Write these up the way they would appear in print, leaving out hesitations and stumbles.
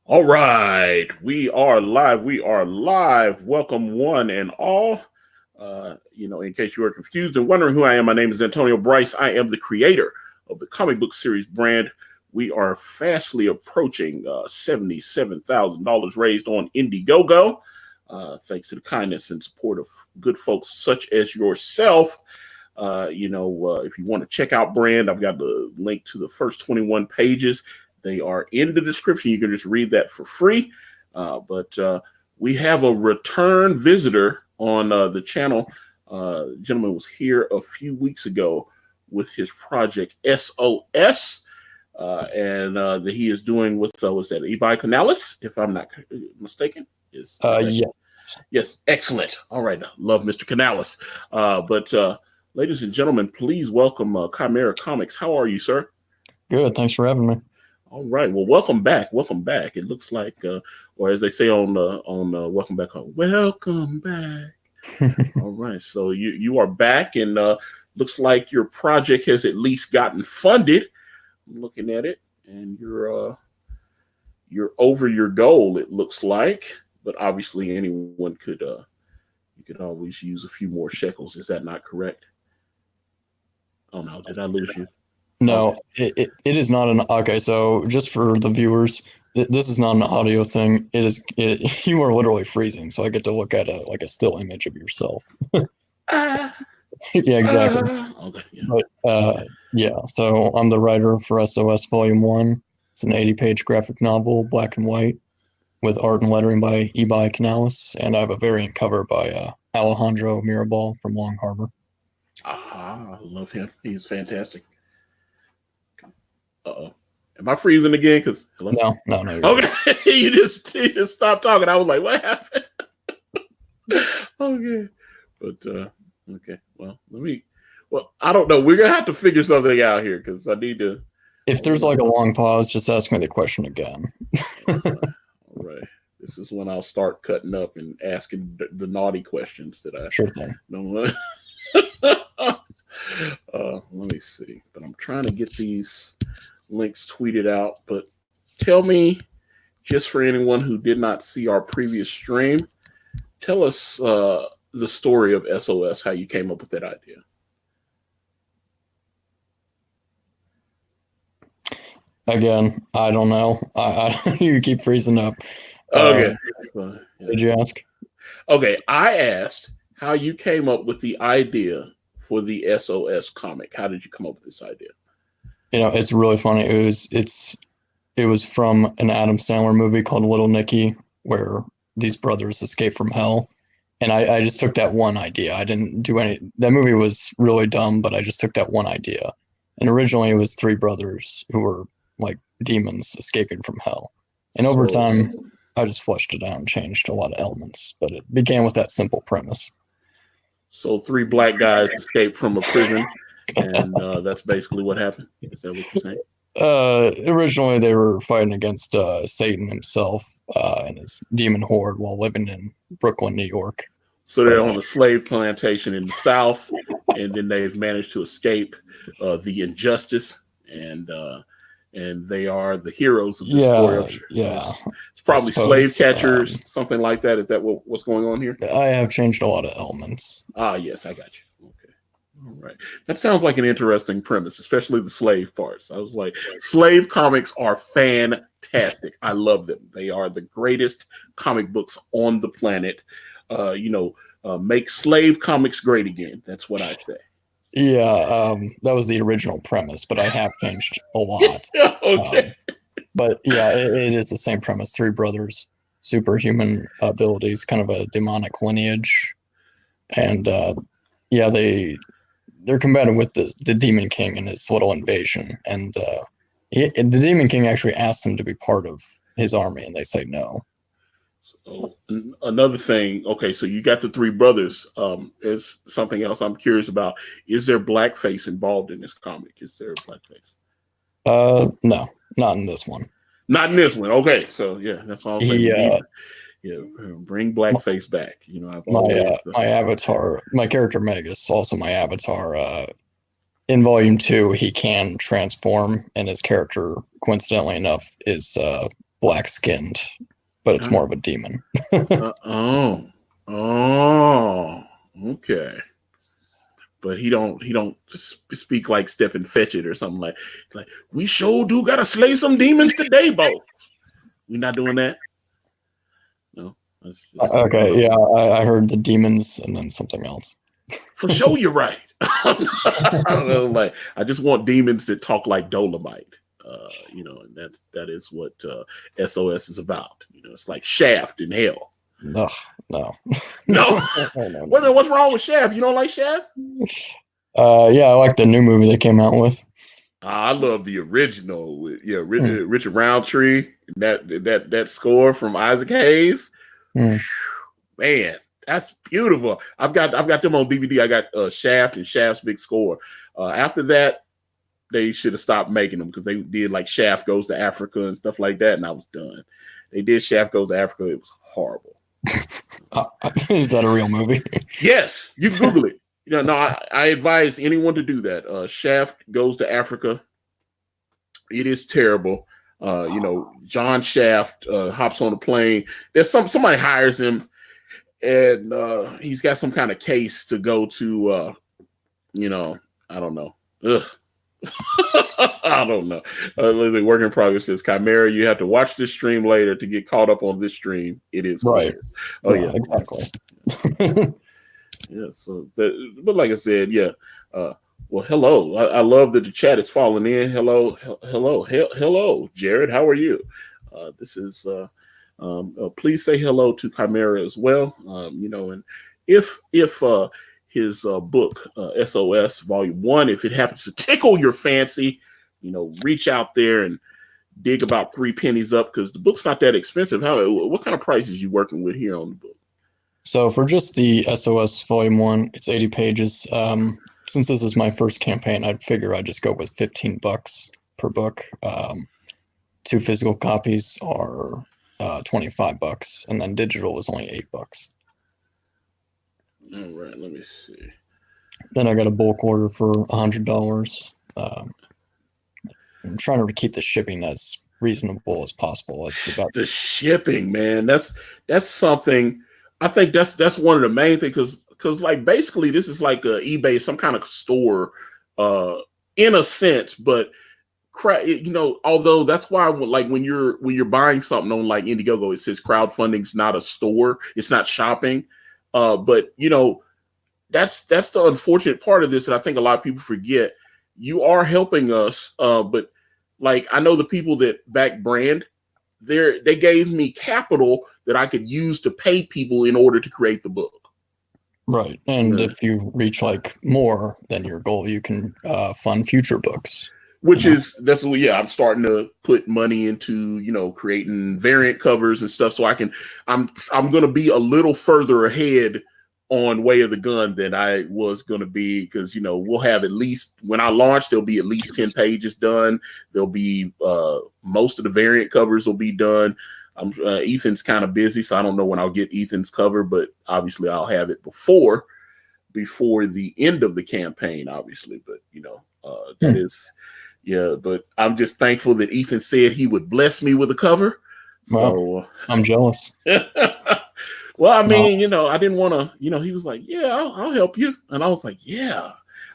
All right, we are live. We are live. Welcome, one and all. In case you are confused and wondering who I am, my name is Antonio Bryce. I am the creator of the comic book series brand. We are fastly approaching $77,000 raised on Indiegogo, thanks to the kindness and support of good folks such as yourself. If you want to check out brand, I've got the link to the first 21 pages. They are in the description. You can just read that for free. But we have a return visitor on the channel. The gentleman was here a few weeks ago with his project SOS, and that he is doing with was that Ibai Canales, if I'm not mistaken. Yes. Yes, excellent. All right, love Mr. Canales. But ladies and gentlemen, please welcome Chimera Comics. How are you, sir? Good. Thanks for having me. All right. Well, welcome back. Welcome back. It looks like, or as they say on Welcome Back Home, welcome back. All right. So you are back, and looks like your project has at least gotten funded. I'm looking at it, and you're over your goal. It looks like, but obviously anyone could you could always use a few more shekels. Is that not correct? Oh no, did I lose you? No, it is not an okay. So just for the viewers, this is not an audio thing. It is. You are literally freezing, so I get to look at a still image of yourself. Yeah, exactly. Okay. Yeah. But yeah. So I'm the writer for SOS Volume 1. It's an 80-page graphic novel, black and white, with art and lettering by Ibai Canales, and I have a variant cover by Alejandro Mirabal from Long Harbor. I love him. He's fantastic. Uh-oh. Am I freezing again? Because No. Okay, you just stopped talking. I was like, what happened? Okay, but okay. Well, I don't know. We're gonna have to figure something out here because I need to. If there's like a long pause, just ask me the question again. All right. This is when I'll start cutting up and asking the naughty questions that I sure thing. don't want. Let me see. But I'm trying to get these links tweeted out. But tell me, just for anyone who did not see our previous stream, tell us the story of SOS, how you came up with that idea. Again, I don't know. You keep freezing up. Okay. Yeah. Did you ask? Okay, I asked how you came up with the idea for the SOS comic. How did you come up with this idea? It's really funny. It was from an Adam Sandler movie called Little Nicky, where these brothers escape from hell. And I just took that one idea. I didn't do any. That movie was really dumb, but I just took that one idea. And originally it was three brothers who were like demons escaping from hell. And over time, I just fleshed it out and changed a lot of elements. But it began with that simple premise. So three black guys escaped from a prison, and that's basically what happened. Is that what you're saying? Originally, they were fighting against Satan himself and his demon horde while living in Brooklyn, New York. So they're on a slave plantation in the South, and then they've managed to escape the injustice, and they are the heroes of the story. Yeah, it's probably slave catchers, something like that. Is that what's going on here? I have changed a lot of elements. Yes, I got you. Okay, all right. That sounds like an interesting premise, especially the slave parts. I was like, slave comics are fantastic. I love them. They are the greatest comic books on the planet. Make slave comics great again. That's what I say. Yeah, that was the original premise, but I have changed a lot. Okay. But yeah, it is the same premise. Three brothers, superhuman abilities, kind of a demonic lineage. And yeah, they're combating with the Demon King and his little invasion. And the Demon King actually asks them to be part of his army, and they say no. So, another thing, okay, so you got the three brothers. Is something else I'm curious about. Is there blackface involved in this comic? Is there blackface? No, not in this one. Not in this one. Okay, so yeah, that's what I was saying. Bring blackface back. My avatar, my character Meg is also my avatar. In Volume 2, he can transform, and his character, coincidentally enough, is black skinned, but it's more of a demon. Okay. But he don't speak like Step and Fetch It or something like we sure do gotta slay some demons today, Bo. We're not doing that. No. Okay, yeah, I heard the demons and then something else. For sure, you're right. Like I just want demons that talk like Dolomite. And that is what SOS is about. It's like Shaft in hell. No. No. Wait a minute, what's wrong with Shaft? You don't like Shaft? Yeah, I like the new movie they came out with. I love the original with Richard Roundtree. That score from Isaac Hayes. Man, that's beautiful. I've got them on DVD. I got Shaft and Shaft's big score. After that, they should have stopped making them because they did like Shaft Goes to Africa and stuff like that, and I was done. They did Shaft Goes to Africa. It was horrible. Is that a real movie? Yes, you Google it. I advise anyone to do that. Shaft Goes to Africa. It is terrible. John Shaft hops on a plane. There's somebody hires him, and he's got some kind of case to go to. I don't know. Ugh. I don't know. Work in progress says Chimera. You have to watch this stream later to get caught up on this stream. It is right. Hilarious. Oh yeah, exactly. Yeah. So, but like I said, yeah. Well, hello. I love that the chat is falling in. Hello, Jared. How are you? This is. Please say hello to Chimera as well. And if his book SOS Volume 1, if it happens to tickle your fancy, reach out there and dig about 3 pennies up because the book's not that expensive. What kind of prices you working with here on the book? So for just the SOS Volume 1, it's 80 pages. Since this is my first campaign, I'd figure I'd just go with $15 per book. 2 physical copies are $25, and then digital is only $8. All right, let me see. Then I got a bulk order for $100. I'm trying to keep the shipping as reasonable as possible. It's about the shipping, man. That's something. I think that's one of the main things because like basically this is like a eBay, some kind of store, in a sense, but although that's why like when you're buying something on like Indiegogo, it says crowdfunding's not a store, it's not shopping. But that's the unfortunate part of this, and I think a lot of people forget. You are helping us, but like I know the people that back Brand, they gave me capital that I could use to pay people in order to create the book. Right, and if you reach like more than your goal, you can fund future books. I'm starting to put money into, creating variant covers and stuff. So I'm going to be a little further ahead on Way of the Gun than I was going to be. Because, we'll have at least when I launch, there'll be at least 10 pages done. There'll be most of the variant covers will be done. Ethan's kind of busy, so I don't know when I'll get Ethan's cover, but obviously I'll have it before the end of the campaign, obviously. But, that is. Yeah, but I'm just thankful that Ethan said he would bless me with a cover. Well, so I'm jealous. Well, I mean, I didn't want to, he was like, yeah, I'll help you. And I was like, yeah.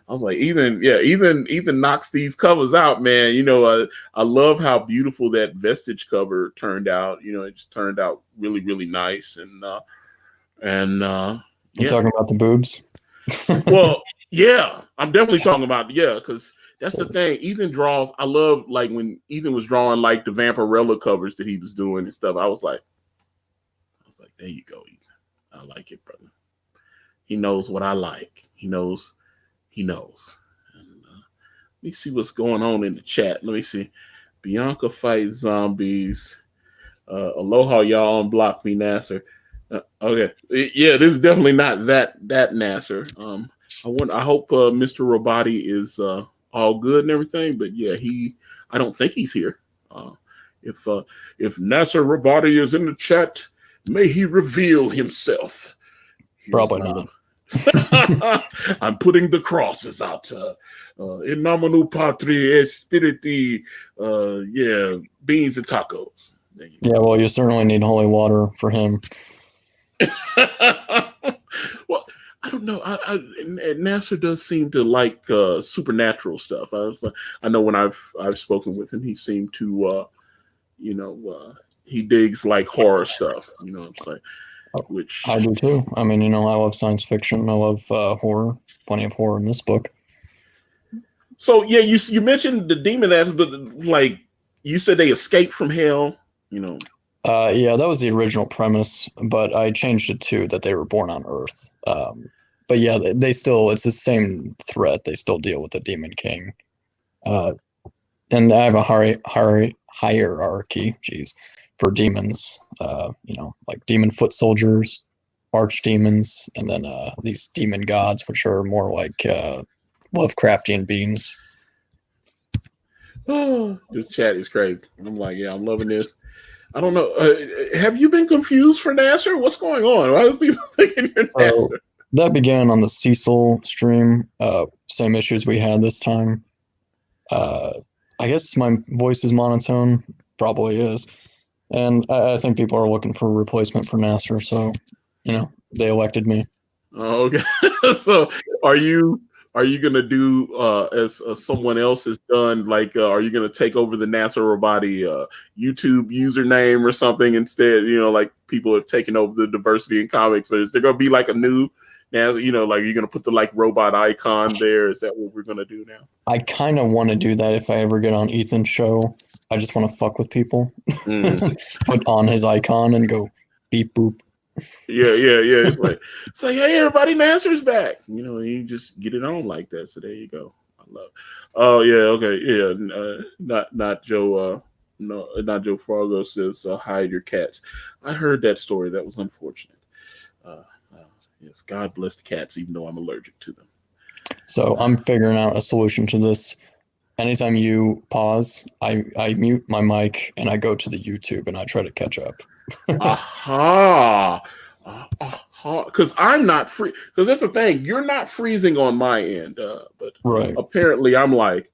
I was like, Ethan knocks these covers out, man. I love how beautiful that Vestige cover turned out. It just turned out really, really nice. You're talking about the boobs? Well, yeah, I'm definitely talking about, because that's the thing. Ethan draws. I love like when Ethan was drawing like the Vampirella covers that he was doing and stuff. I was like, there you go, Ethan. I like it, brother. He knows what I like. He knows. And, let me see what's going on in the chat. Let me see. Bianca fights zombies. Aloha, y'all unblock me, Nasser. Okay, yeah, this is definitely not that Nasser. I hope Mr. Robati is all good and everything, but yeah, I don't think he's here. If Nasser Robati is in the chat, may he reveal himself. Probably not. I'm putting the crosses out. In nomine Patri et Spiriti, beans and tacos. Yeah, well, you certainly need holy water for him. Well, I don't know. Nasser does seem to like supernatural stuff. I know when I've spoken with him, he seemed to he digs like horror stuff. You know what I'm saying? Which I do too. I mean, I love science fiction. I love horror. Plenty of horror in this book. So yeah, you mentioned the demon ass, but like you said, they escaped from hell. Yeah, that was the original premise, but I changed it to that they were born on Earth. But yeah, they still, it's the same threat. They still deal with the Demon King. And I have a hierarchy, for demons. Like demon foot soldiers, archdemons, and then these demon gods, which are more like Lovecraftian beings. Oh, this chat is crazy. I'm like, yeah, I'm loving this. I don't know. Have you been confused for Nasser? What's going on? Why are people thinking you're Nasser? That began on the Cecil stream. Same issues we had this time. I guess my voice is monotone. Probably is. And I think people are looking for a replacement for Nasser. So, they elected me. Oh, okay. So are you gonna do as someone else has done? Like, are you gonna take over the Nasser Robati YouTube username or something instead? Like people have taken over the diversity in comics. Or is there gonna be like a new Nasser? Like you're gonna put the like robot icon there? Is that what we're gonna do now? I kind of want to do that if I ever get on Ethan's show. I just want to fuck with people. Put on his icon and go beep boop. Yeah. It's like, hey, everybody, Nasser's back. You just get it on like that. So there you go. I love it. Oh yeah, okay, yeah. Not Joe. No, not Joe Fargo says hide your cats. I heard that story. That was unfortunate. Yes, God bless the cats, even though I'm allergic to them. So I'm figuring out a solution to this. Anytime you pause, I mute my mic and I go to the YouTube and I try to catch up. Aha. Because I'm not free. Because that's the thing. You're not freezing on my end. But right. Apparently I'm like.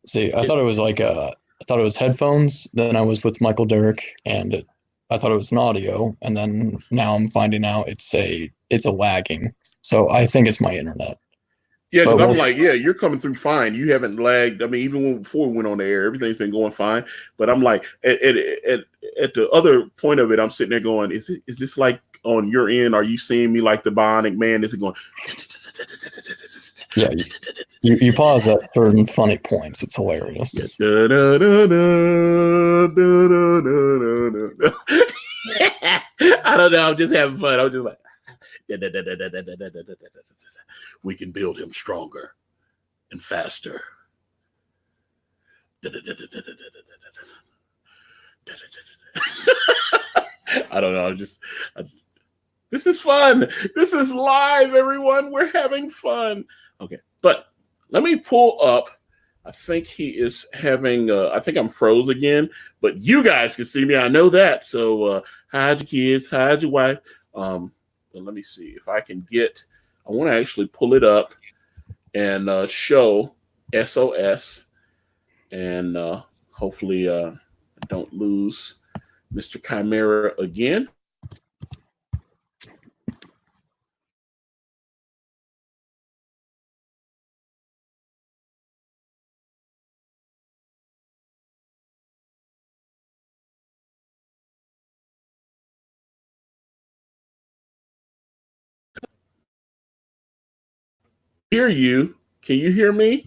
See, I thought it was headphones. Then I was with Michael Derrick and I thought it was an audio. And then now I'm finding out it's a lagging. So I think it's my internet. Yeah, because I'm like, yeah, you're coming through fine. You haven't lagged. I mean, even before we went on the air, everything's been going fine. But I'm like, at the other point of it, I'm sitting there going, is this like on your end? Are you seeing me like the Bionic Man? Is it going? Yeah, you pause at certain funny points. It's hilarious. I don't know. I'm just having fun. I'm just like. We can build him stronger and faster. I don't know. This is fun. This is live, everyone. We're having fun. Okay, but let me pull up. I think he is having. I think I'm froze again, but you guys can see me. I know that. So hide your kids, hide your wife. But let me see if I can get. I want to actually pull it up and show SOS, and hopefully I don't lose Mr. Chimera again. Hear you. Can you hear me?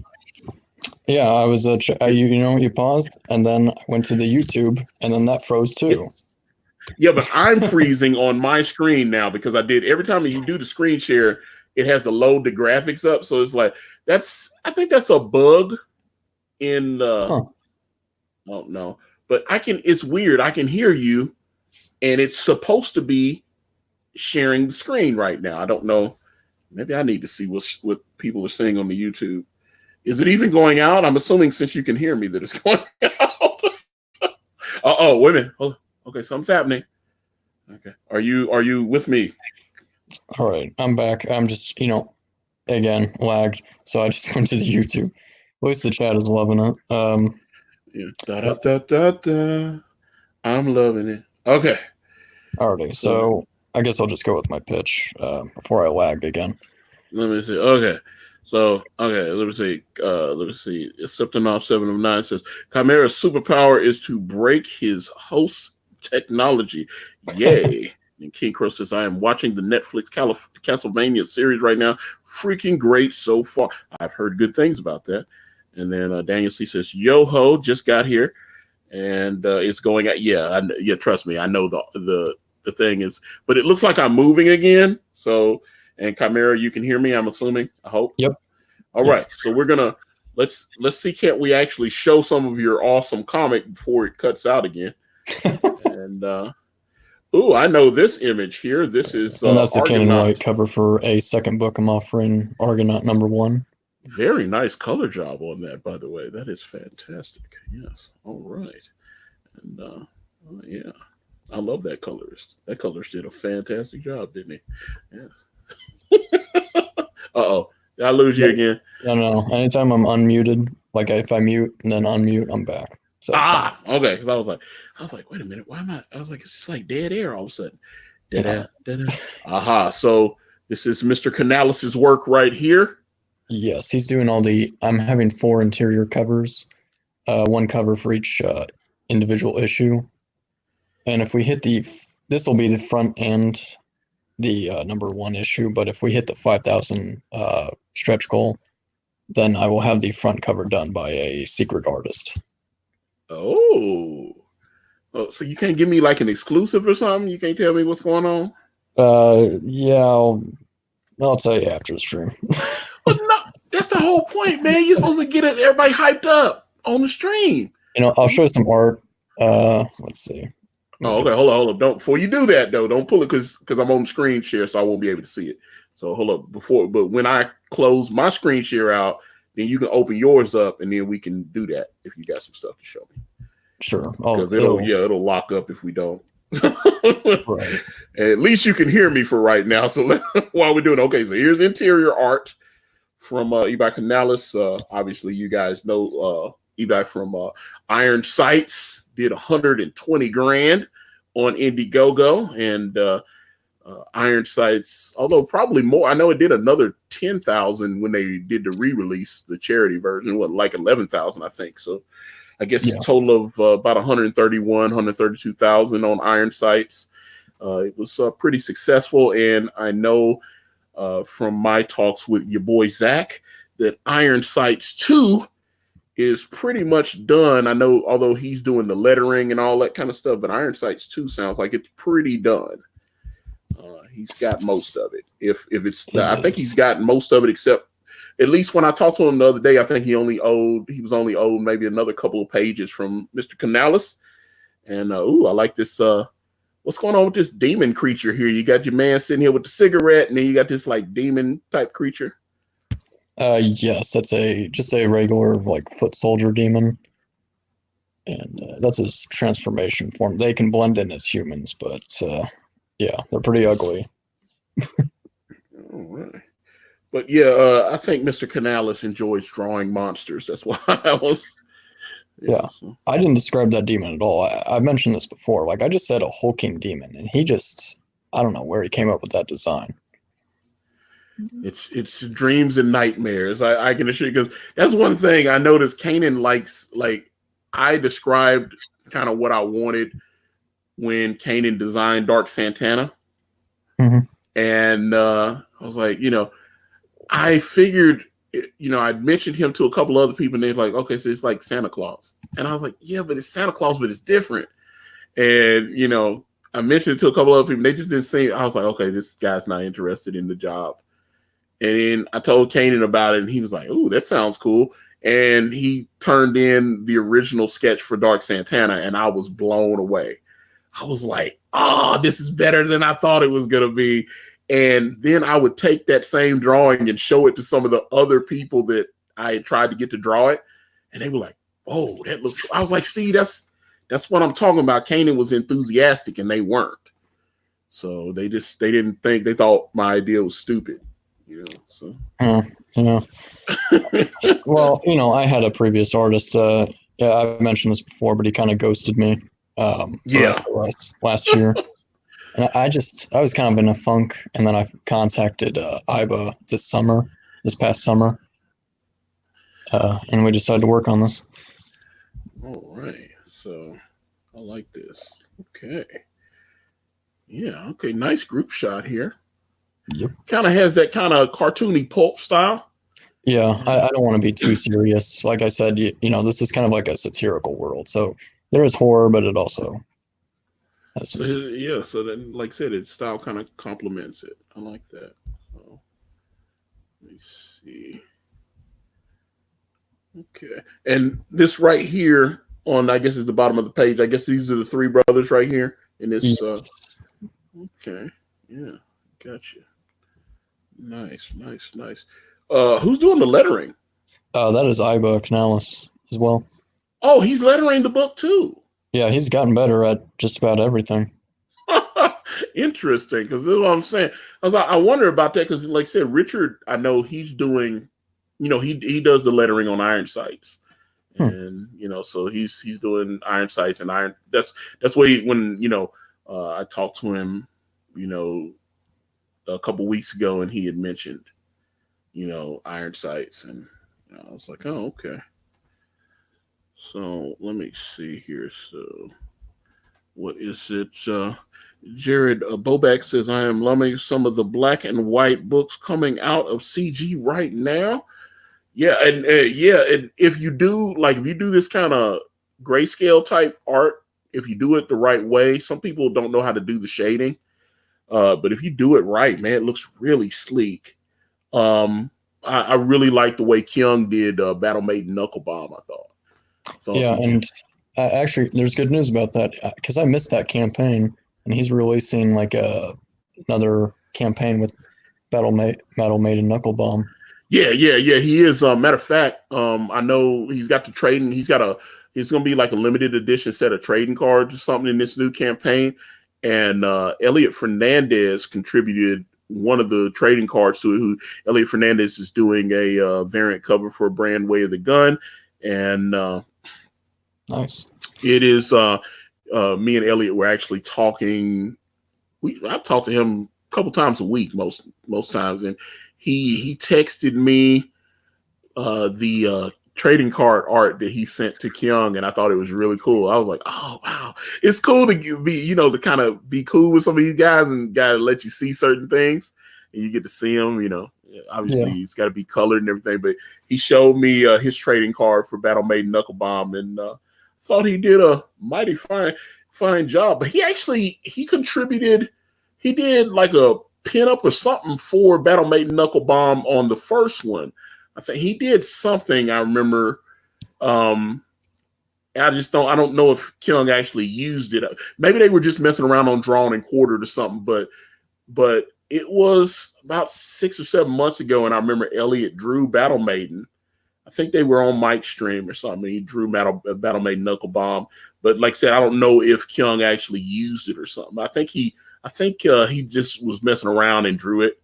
Yeah, I was you paused and then I went to the YouTube and then that froze too. Yeah, but I'm freezing on my screen now because I did every time you do the screen share, it has to load the graphics up. So it's like I think that's a bug in I don't know. But it's weird. I can hear you and it's supposed to be sharing the screen right now. I don't know. Maybe I need to see what people are saying on the YouTube. Is it even going out? I'm assuming since you can hear me that it's going out. Oh, wait a minute. Hold on. Okay, something's happening. Okay. Are you with me? All right, I'm back. I'm just, again, lagged. So I just went to the YouTube. At least the chat is loving it. Yeah. Da, da, da, da, da. I'm loving it. Okay. Alrighty, So so I guess I'll just go with my pitch before I lag again. let me see. Okay. So okay, let me see. Let me see. Septimoff 7 of 9 says Chimera's superpower is to break his host technology. Yay. And King Crow says, I am watching the Netflix Castlevania series right now. Freaking great so far. I've heard good things about that. And then Daniel C says, Yo ho, just got here. And it's going at, yeah, trust me. I know the thing is, but it looks like I'm moving again. So, and Chimera, you can hear me, I'm assuming. I hope. Yep. All right. So we're going to, let's see, can't we actually show some of your awesome comic before it cuts out again? And, ooh, I know this image here. This is and that's the King Argonaut. White cover for a second book I'm offering, Argonaut #1. Very nice color job on that, by the way. That is fantastic. Yes. All right. And yeah, I love that colorist. That colorist did a fantastic job, didn't he? Yes. Uh-oh. Did I lose you again? No. Anytime I'm unmuted, like if I mute and then unmute, I'm back. So okay. Because I was like, wait a minute, why am I? I was like, it's just like dead air all of a sudden. Da-da. Aha. So this is Mr. Canales' work right here. Yes, he's doing all the. I'm having 4 interior covers, 1 cover for each individual issue. And if we hit this will be the front and the #1 issue. But if we hit the 5,000 stretch goal, then I will have the front cover done by a secret artist. Oh, so you can't give me like an exclusive or something? You can't tell me what's going on? Yeah, I'll tell you after the stream. But no, that's the whole point, man. You're supposed to get everybody hyped up on the stream. I'll show some art. Let's see. Oh, okay. Hold up. Don't before you do that though. Don't pull it because I'm on screen share, so I won't be able to see it. So hold up but when I close my screen share out, then you can open yours up, and then we can do that if you got some stuff to show me. Sure. Because it'll lock up if we don't. Right. At least you can hear me for right now. So while we're doing okay, so here's interior art from Ebi Canales. Obviously, you guys know Ebi from Iron Sights did 120 grand on Indiegogo, and Iron Sights, although probably more. I know it did another 10,000 when they did the re-release, the charity version, like 11,000, I think. So I guess a total of about 132,000 on Iron Sights. It was pretty successful, and I know from my talks with your boy Zach that Iron Sights 2 is pretty much done. I know, although he's doing the lettering and all that kind of stuff, but Iron Sights 2 sounds like it's pretty done. He's got most of it. I think he's got most of it, except at least when I talked to him the other day, I think he was only owed maybe another couple of pages from Mr. Canales. And I like this. What's going on with this demon creature here? You got your man sitting here with the cigarette, and then you got this like demon type creature. Yes, that's just a regular like foot soldier demon, and that's his transformation form. They can blend in as humans, but yeah, they're pretty ugly. All right. But yeah, I think Mr. Canales enjoys drawing monsters. That's why I was. Yeah. So. I didn't describe that demon at all. I mentioned this before. Like I just said, a hulking demon, and I don't know where he came up with that design. It's dreams and nightmares. I can assure you, because that's one thing I noticed. Kanan likes, like, I described kind of what I wanted when Kanan designed Dark Santana. Mm-hmm. And I was like, I figured, I'd mentioned him to a couple other people, and they're like, okay, so it's like Santa Claus. And I was like, yeah, but it's Santa Claus, but it's different. And, I mentioned it to a couple other people. They just didn't seem, I was like, okay, this guy's not interested in the job. And then I told Kanan about it, and he was like, ooh, that sounds cool. And he turned in the original sketch for Dark Santana, and I was blown away. I was like, oh, this is better than I thought it was going to be. And then I would take that same drawing and show it to some of the other people that I had tried to get to draw it. And they were like, oh, that looks cool. I was like, see, that's what I'm talking about. Kanan was enthusiastic, and they weren't. So they didn't think, they thought my idea was stupid. So. Well, I had a previous artist. Yeah, I mentioned this before, but he kind of ghosted me. for Yeah. SOS last year. And I was kind of in a funk, and then I contacted Iba this past summer, and we decided to work on this. All right. So I like this. Okay. Yeah. Okay. Nice group shot here. Yep. Kind of has that kind of cartoony pulp style. Yeah, I don't want to be too serious. Like I said, this is kind of like a satirical world. So there is horror, but it also has So some. yeah. So then, like I said, its style kind of complements it. I like that. So let me see. Okay. And this right here on, I guess, is the bottom of the page. I guess these are the three brothers right here in this. Yes. Okay. Yeah. Gotcha. Nice. Nice. Nice. Who's doing the lettering? That is Iba Canales as well. Oh, he's lettering the book too. Yeah, he's gotten better at just about everything. Interesting, because this is what I'm saying. I wonder about that because, like I said, Richard, I know he's doing, he does the lettering on Iron Sights, and so he's doing Iron Sights and Iron. That's what when I talked to him, a couple weeks ago, and he had mentioned, Iron Sights, and I was like, oh, okay. So let me see here. So what is it? Jared Bobak says, I am loving some of the black and white books coming out of CG right now. Yeah, and and if you do this kind of grayscale type art, if you do it the right way, some people don't know how to do the shading. But if you do it right, man, it looks really sleek. I really like the way Kyung did Battle Maiden Knuckle Bomb, I thought. Yeah, and actually, there's good news about that because I missed that campaign, and he's releasing like another campaign with Battle Maiden Knuckle Bomb. Yeah, he is. Matter of fact, I know he's got the trading. It's going to be like a limited edition set of trading cards or something in this new campaign. And Elliot Fernandez contributed one of the trading cards to it. Who Elliot Fernandez is doing a variant cover for Brand Way of the Gun, and nice. It is. Me and Elliot were actually talking. I talked to him a couple times a week, most times, and he texted me the trading card art that he sent to Kyung, and I thought it was really cool. I was like, oh wow, it's cool to be, to kind of be cool with some of these guys and gotta let you see certain things, and you get to see them. Obviously it's got to be colored and everything, but he showed me his trading card for Battle Maiden Knuckle Bomb, and thought he did a mighty fine job. But he contributed. He did like a pin-up or something for Battle Maiden Knuckle Bomb on the first one. I think he did something. I remember. I don't know if Kyung actually used it. Maybe they were just messing around on Drawn and Quartered or something. But it was about 6 or 7 months ago, and I remember Elliot drew Battle Maiden. I think they were on Mike's stream or something. He drew Battle Maiden Knuckle Bomb. But like I said, I don't know if Kyung actually used it or something. I think he just was messing around and drew it.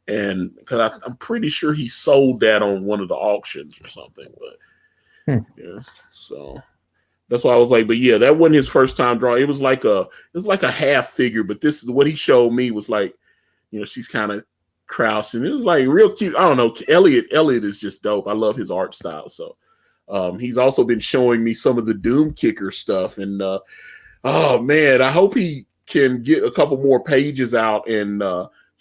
And because I'm pretty sure he sold that on one of the auctions or something. But yeah, so that's why I was like, but yeah, that wasn't his first time drawing. It was like a half figure, but this is what he showed me was like, she's kind of crouching. It was like real cute. I don't know. Elliot is just dope. I love his art style. So he's also been showing me some of the Doom Kicker stuff. And oh man, I hope he can get a couple more pages out and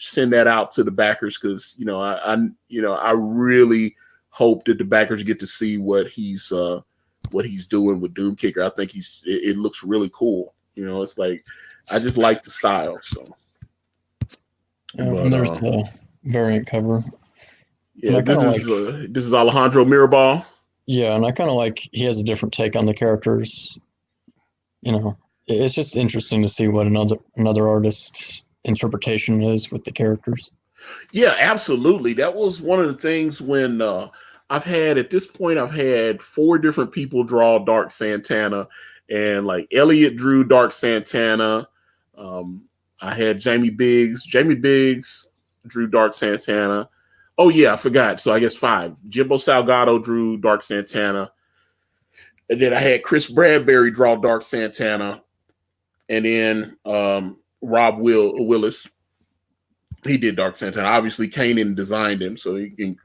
send that out to the backers, because I really hope that the backers get to see what he's doing with Doom Kicker. I think it looks really cool. It's like I just like the style. So and there's the variant cover. Yeah, this is Alejandro Mirabal. Yeah, and I kind of like he has a different take on the characters. It's just interesting to see what another artist's interpretation is with the characters. Yeah, absolutely. That was one of the things when I've had 4 different people draw Dark Santana, and like Elliot drew Dark Santana. I had Jamie Biggs. Jamie Biggs drew Dark Santana. Oh yeah, I forgot. So I guess 5. Jimbo Salgado drew Dark Santana. And then I had Chris Bradbury draw Dark Santana. and then Rob Willis, he did Dark Santana. Obviously, Kanan designed him, so he can,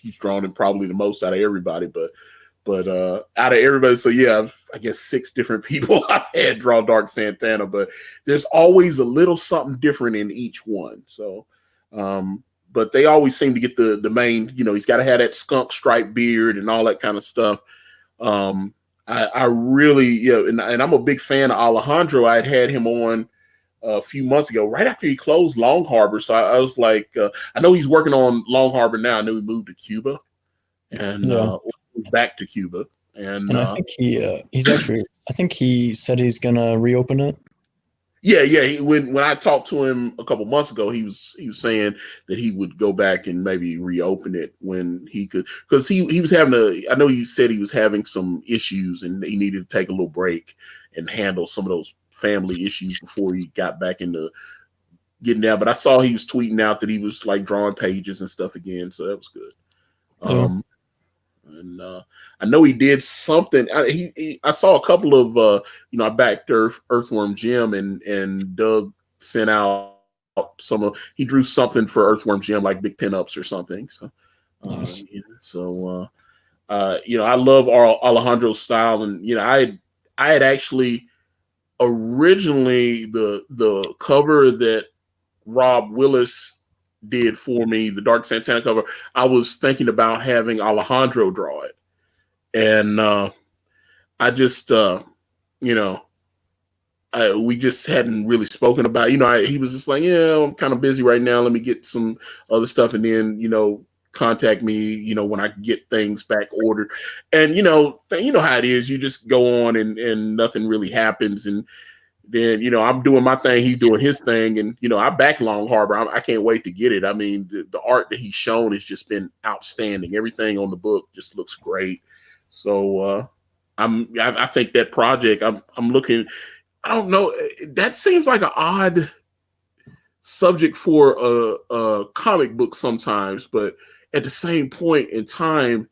he's drawn him probably the most out of everybody. But out of everybody, so yeah, I guess 6 different people I've had draw Dark Santana, but there's always a little something different in each one. So, but they always seem to get the main, he's got to have that skunk stripe beard and all that kind of stuff. I really, and I'm a big fan of Alejandro. I had him on a few months ago, right after he closed Long Harbor. So I was like, I know he's working on Long Harbor now. I know he moved to Cuba and back to Cuba. And I think I think he said he's gonna reopen it. Yeah. When I talked to him a couple months ago, he was saying that he would go back and maybe reopen it when he could, because he was having I know he said he was having some issues and he needed to take a little break and handle some of those family issues before he got back into getting down. But I saw he was tweeting out that he was like drawing pages and stuff again, so that was good. And I know he did something. I saw a couple of I backed Earthworm Jim, and Doug sent out he drew something for Earthworm Jim, like big pinups or something. So nice. I love Alejandro's style, and I had actually originally the cover that Rob Willis did for me, the Dark Santana cover, I was thinking about having Alejandro draw it. And I just, we just hadn't really spoken about, he was just like, yeah, I'm kind of busy right now. Let me get some other stuff. And then, contact me, when I get things back ordered. And, how it is. You just go on and nothing really happens. And then, I'm doing my thing, he's doing his thing. And, I back Long Harbor. I can't wait to get it. I mean, the art that he's shown has just been outstanding. Everything on the book just looks great. So I think that project, I'm looking, I don't know, that seems like an odd subject for a comic book sometimes, but at the same point in time,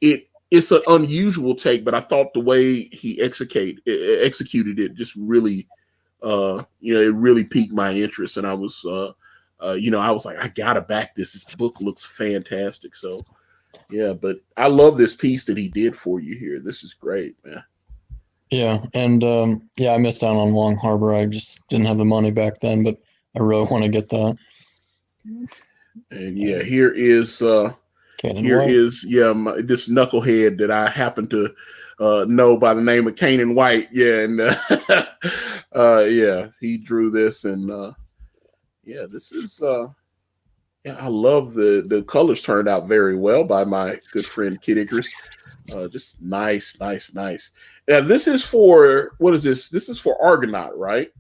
it's an unusual take, but I thought the way he executed it just really, it really piqued my interest. And I was, I was like, I gotta back this. This book looks fantastic. So, yeah, but I love this piece that he did for you here. This is great, man. Yeah, and I missed out on Long Harbor. I just didn't have the money back then, but I really want to get that. And yeah, here is this knucklehead that I happen to know by the name of Kanan White. Yeah, and he drew this, and this is I love the colors turned out very well by my good friend Kid Icarus. Just nice. Now this is for, what is this? This is for Argonaut, right?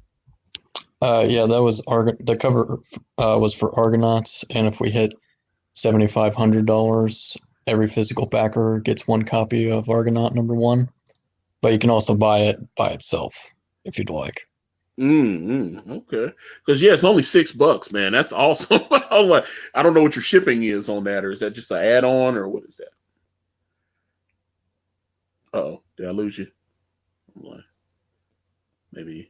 That was the cover was for Argonauts, and if we hit $7,500, every physical backer gets 1 copy of Argonaut #1. But you can also buy it by itself if you'd like. Okay. Because it's only $6, man. That's awesome. I'm like, I don't know what your shipping is on that, or is that just an add-on, or what is that? Uh-oh, did I lose you? Maybe.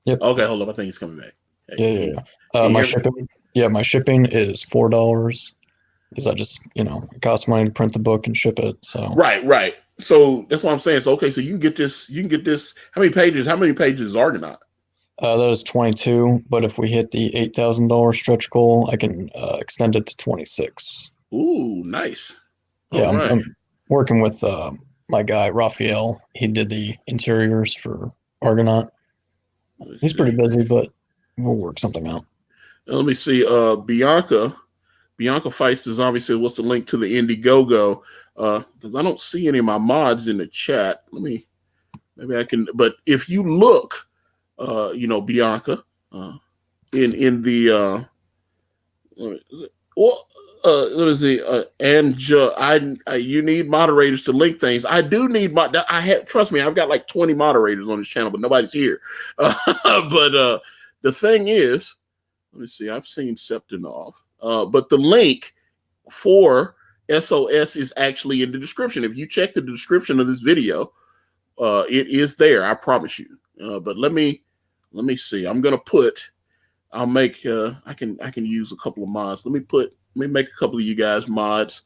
Yep. Okay, hold up. I think he's coming back. Hey, my shipping is $4 because I just, it costs money to print the book and ship it. So right. So that's what I'm saying. So okay, so you can get this. How many pages is Argonaut? That is 22, but if we hit the $8,000 stretch goal, I can extend it to 26. Ooh, nice. Yeah, I'm working with my guy Raphael. He did the interiors for Argonaut. He's pretty busy, but we'll work something out. Let me see. Bianca Fights is obviously, what's the link to the Indiegogo? Because I don't see any of my mods in the chat. Maybe I can. But if you look, Bianca, in the let me see. You need moderators to link things. I do need trust me, I've got like 20 moderators on this channel, but nobody's here. But the thing is, let me see. I've seen Septinov, but the link for SOS is actually in the description. If you check the description of this video, it is there. I promise you. But let me see. I'm gonna put. I'll make. I can use a couple of mods. Let me make a couple of you guys mods.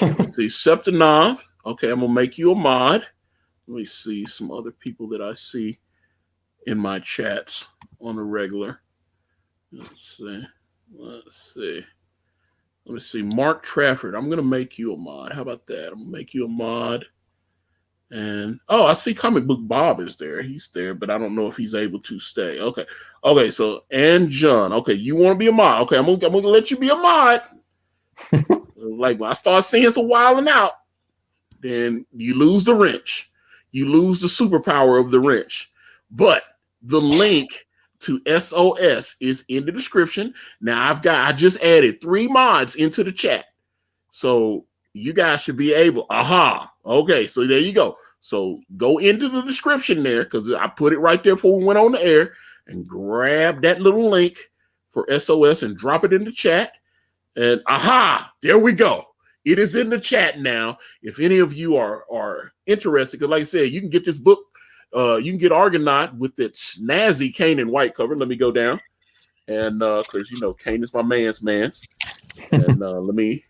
Let's see, Septanov. Okay, I'm gonna make you a mod. Let me see some other people that I see in my chats on a regular. Let's see. Let me see. Mark Trafford. I'm gonna make you a mod. How about that? I'm gonna make you a mod. And I see Comic Book Bob is there. He's there, but I don't know if he's able to stay. Okay. So and John. Okay, you want to be a mod? Okay, I'm gonna let you be a mod. Like when I start seeing some wilding out, then you lose the wrench. You lose the superpower of the wrench. But the link to SOS is in the description. Now I just added 3 mods into the chat. So you guys should be able. Okay, so there you go. So go into the description there, because I put it right there before we went on the air, and grab that little link for SOS and drop it in the chat. And there we go. It is in the chat now. If any of you are interested, because like I said, you can get this book. You can get Argonaut with that snazzy Kanan White cover. Let me go down, and because Kane is my man's. And let me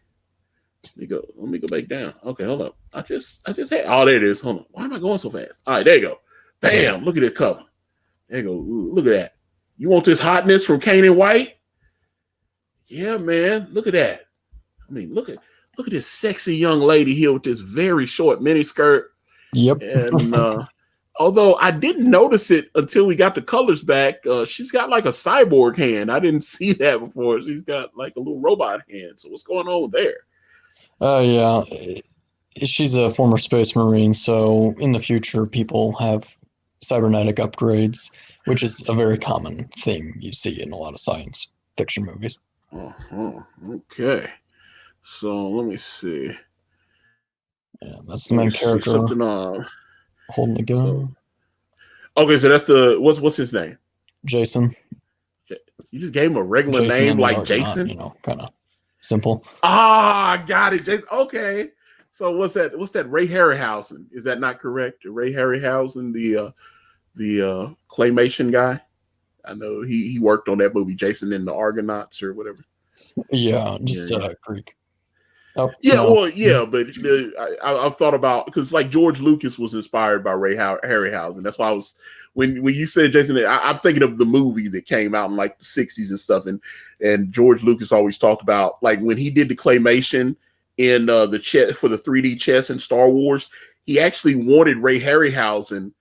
go back down. Okay, hold up. I just had. Oh, there it is. Hold on. Why am I going so fast? All right, there you go. Bam! Look at that cover. There you go. Ooh, look at that. You want this hotness from Kanan White? Yeah, man. Look at that. I mean, look at this sexy young lady here with this very short mini skirt. Yep. And although I didn't notice it until we got the colors back, she's got like a cyborg hand. I didn't see that before. She's got like a little robot hand. So what's going on there? Yeah. She's a former space marine, so in the future, people have cybernetic upgrades, which is a very common theme you see in a lot of science fiction movies. Okay. So let me see. Yeah, that's the main character holding the gun. Okay, so that's the what's his name? Jason. You just gave him a regular Jason name like Jason? Kind of simple. I got it. Jason. Okay. So what's that? Ray Harryhausen? Is that not correct? Ray Harryhausen, the claymation guy. I know he worked on that movie, Jason and the Argonauts or whatever. Yeah, just Greek. Oh, yeah, no. Well, yeah, but I've thought about, because like George Lucas was inspired by Ray Harryhausen. That's why I was when you said Jason, I'm thinking of the movie that came out in like the 60s and stuff, and George Lucas always talked about like when he did the claymation in the chess for the 3D chess in Star Wars, he actually wanted Ray Harryhausen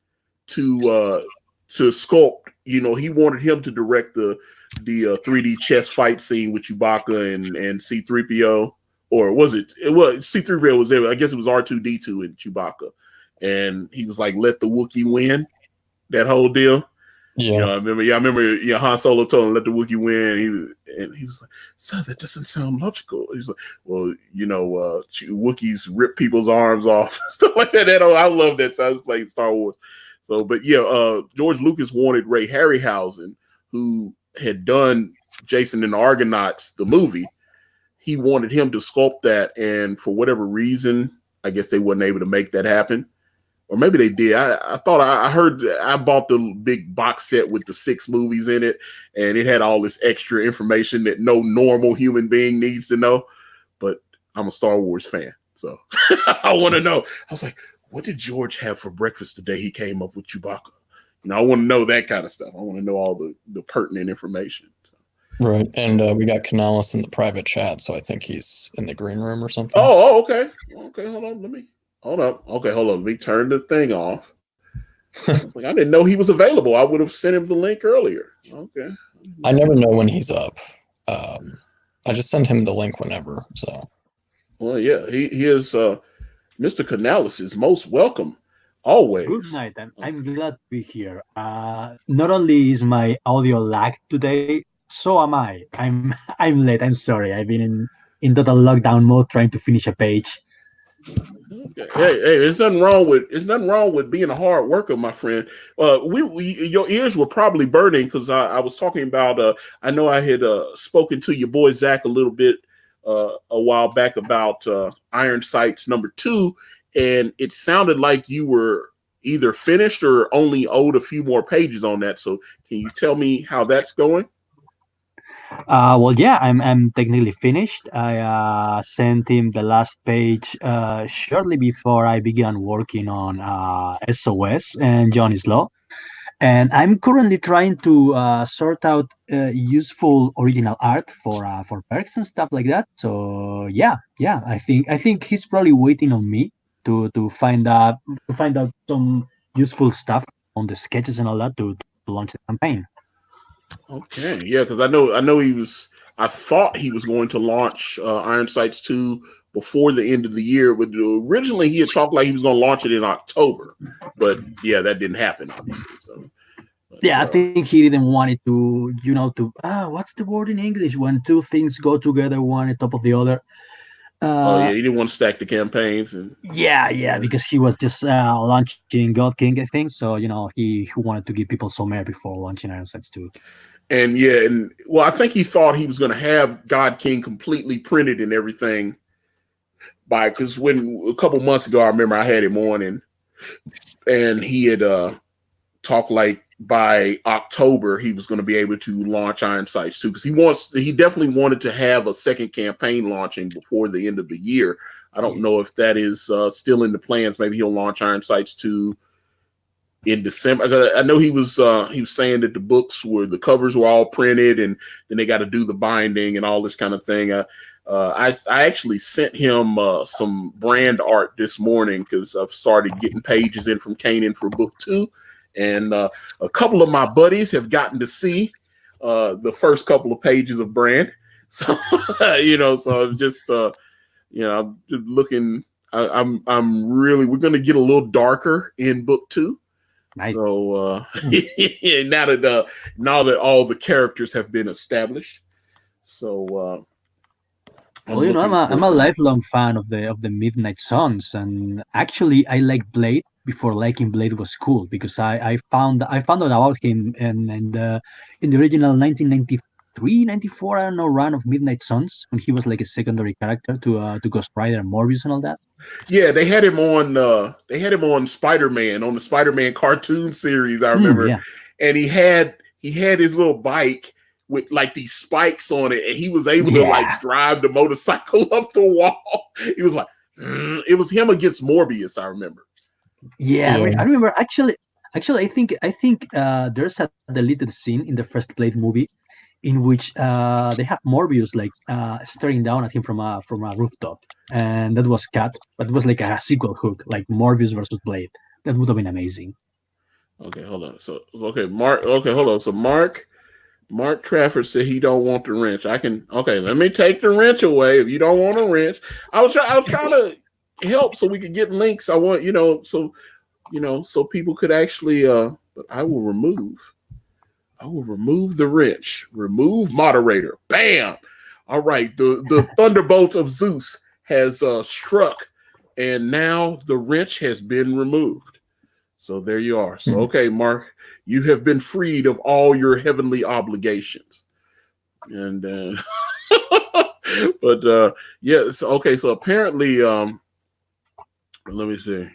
to sculpt. He wanted him to direct the 3D chess fight scene with Chewbacca and C-3PO. Or was it was C-3PO was there? I guess it was R2-D2 and Chewbacca. And he was like, let the Wookiee win, that whole deal. Yeah. I remember Han Solo told him, let the Wookiee win. He was like, sir, that doesn't sound logical. He's like, well, Wookiees rip people's arms off, stuff like that. I love that. So I was playing Star Wars. So, but yeah, George Lucas wanted Ray Harryhausen, who had done Jason and the Argonauts, the movie. He wanted him to sculpt that, and for whatever reason, I guess they wasn't able to make that happen. Or maybe they did. I thought I heard I bought the big box set with the 6 movies in it, and it had all this extra information that no normal human being needs to know. But I'm a Star Wars fan, so I want to know. I was like, what did George have for breakfast today? He came up with Chewbacca. I want to know that kind of stuff. I want to know all the pertinent information. So. Right, and we got Canales in the private chat, so I think he's in the green room or something. Oh, okay. Okay, hold on. Hold up. Okay, hold on. Let me turn the thing off. I was like, I didn't know he was available. I would have sent him the link earlier. Okay. I never know when he's up. I just send him the link whenever. So. Well, yeah, he is. Mr. Canales is most welcome. Always. Good night. I'm glad to be here. Not only is my audio lagged today, so am I. I'm late. I'm sorry. I've been in total lockdown mode trying to finish a page. Okay. Hey, there's nothing wrong with being a hard worker, my friend. Your ears were probably burning because I was talking about. I know I had spoken to your boy Zach a little bit a while back about Iron Sights #2, and it sounded like you were either finished or only owed a few more pages on that. So can you tell me how that's going? Well, yeah, I'm technically finished. I sent him the last page shortly before I began working on SOS and Johnny's Law. And I'm currently trying to sort out useful original art for perks and stuff like that. So yeah, I think he's probably waiting on me to find out some useful stuff on the sketches and all that to launch the campaign. Okay, yeah, because I know he was. I thought he was going to launch Iron Sights 2 before the end of the year. But originally he had talked like he was going to launch it in October, but yeah, that didn't happen, obviously. So, Yeah, I think he didn't want it to what's the word in English when two things go together, one on top of the other. oh yeah, Uh, he didn't want to stack the campaigns, and yeah, because he was just launching God King, I think. So he wanted to give people some air before launching Iron Sights 2. and yeah, and well, I think he thought he was going to have God King completely printed and everything by because when a couple months ago, I remember I had him on and he had talked like by October he was going to be able to launch Iron Sights 2 because he definitely wanted to have a second campaign launching before the end of the year. I don't know if that is still in the plans. Maybe he'll launch Iron Sights 2 in December. I know he was saying that the covers were all printed and then they got to do the binding and all this kind of thing. I actually sent him some brand art this morning because I've started getting pages in from Kanan for book 2. And a couple of my buddies have gotten to see the first couple of pages of brand. So, so I'm just, I'm just looking, I'm really, we're going to get a little darker in book 2. Nice. So now that all the characters have been established. So, I'm a lifelong fan of the Midnight Suns, and actually I like Blade before liking Blade was cool because I found out about him in the original 1993, 94, I don't know, run of Midnight Suns when he was like a secondary character to Ghost Rider and Morbius and all that. Yeah, they had him on Spider-Man on the Spider-Man cartoon series, I remember. Yeah. And he had his little bike with like these spikes on it, and he was able to like drive the motorcycle up the wall. He was like, it was him against Morbius, I remember. Yeah, I remember actually. I think there's a deleted scene in the first Blade movie in which they have Morbius like staring down at him from a rooftop, and that was cut, but it was like a sequel hook, like Morbius versus Blade. That would have been amazing. Okay, hold on. So Mark. Okay, hold on. So Mark Trafford said he don't want the wrench. Let me take the wrench away if you don't want a wrench. I was trying to help so we could get links. I want so people could actually but I will remove the wrench. Remove moderator. Bam. All right. The thunderbolt of Zeus has struck, and now the wrench has been removed. So there you are. So okay, Mark, you have been freed of all your heavenly obligations. And but yeah, so, okay, so apparently let me see.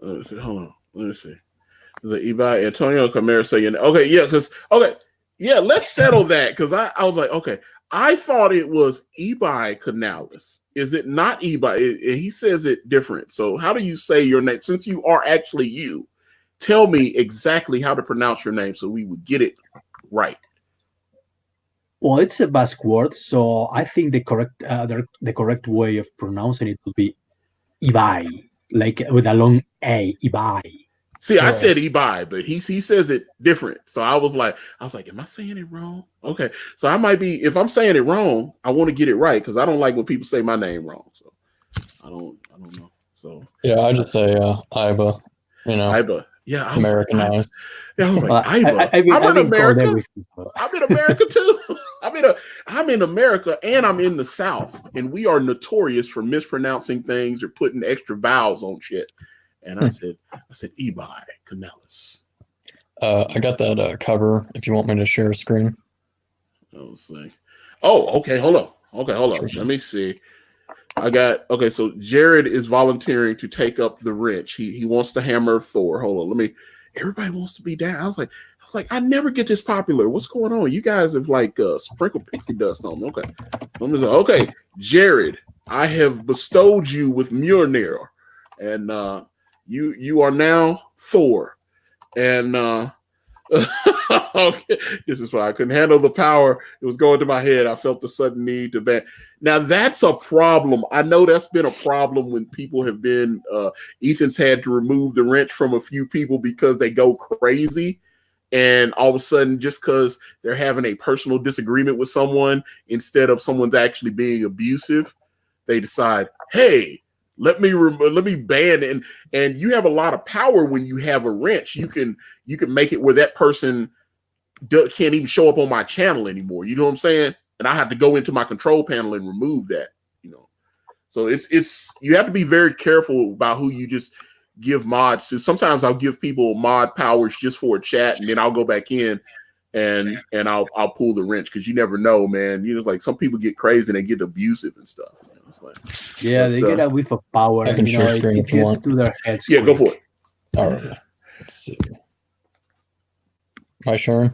Hold on. Let me see. The Ibai Antonio Chimera saying, okay, yeah, let's settle that because I was like, okay, I thought it was Ibai Canalis. Is it not Ibai? He says it different. So how do you say your name? Since you are actually you, tell me exactly how to pronounce your name so we would get it right. Well, it's a Basque word, so I think the correct way of pronouncing it would be Ibai, like with a long A, Ibai. See, I said Ibai, but he says it different. So I was like, am I saying it wrong? Okay. So I might be, if I'm saying it wrong, I want to get it right because I don't like when people say my name wrong. So I don't know. So yeah, I just say Iba, Iba. Yeah, Americanized. I was like, Iba. I'm in America. I'm in America too. I'm in America and I'm in the South, and we are notorious for mispronouncing things or putting extra vowels on shit. And I said, Ibai Canalis. I got that cover if you want me to share a screen. I was like, oh, okay, hold on. Sure. Let me see. Okay, so Jared is volunteering to take up the wrench. He wants to hammer Thor. Hold on, everybody wants to be down. I was like, I never get this popular. What's going on? You guys have like sprinkled pixie dust on me. Okay. Okay, Jared, I have bestowed you with Mjolnir, and you are now Thor. And okay, this is why I couldn't handle the power. It was going to my head. I felt the sudden need to ban. Now that's a problem. I know that's been a problem when people have been. Ethan's had to remove the wrench from a few people because they go crazy, and all of a sudden, just because they're having a personal disagreement with someone, instead of someone's actually being abusive, they decide, hey, let me ban. And you have a lot of power when you have a wrench. You can make it where that person can't even show up on my channel anymore. You know what I'm saying? And I have to go into my control panel and remove that. So it's you have to be very careful about who you just give mods to. Sometimes I'll give people mod powers just for a chat, and then I'll go back in and I'll pull the wrench, because you never know, man. Like some people get crazy and they get abusive and stuff. It's like, they get a whiff of power. I can share screen if you want. To their heads. Yeah, go for it. All right. Let's see. My sharing?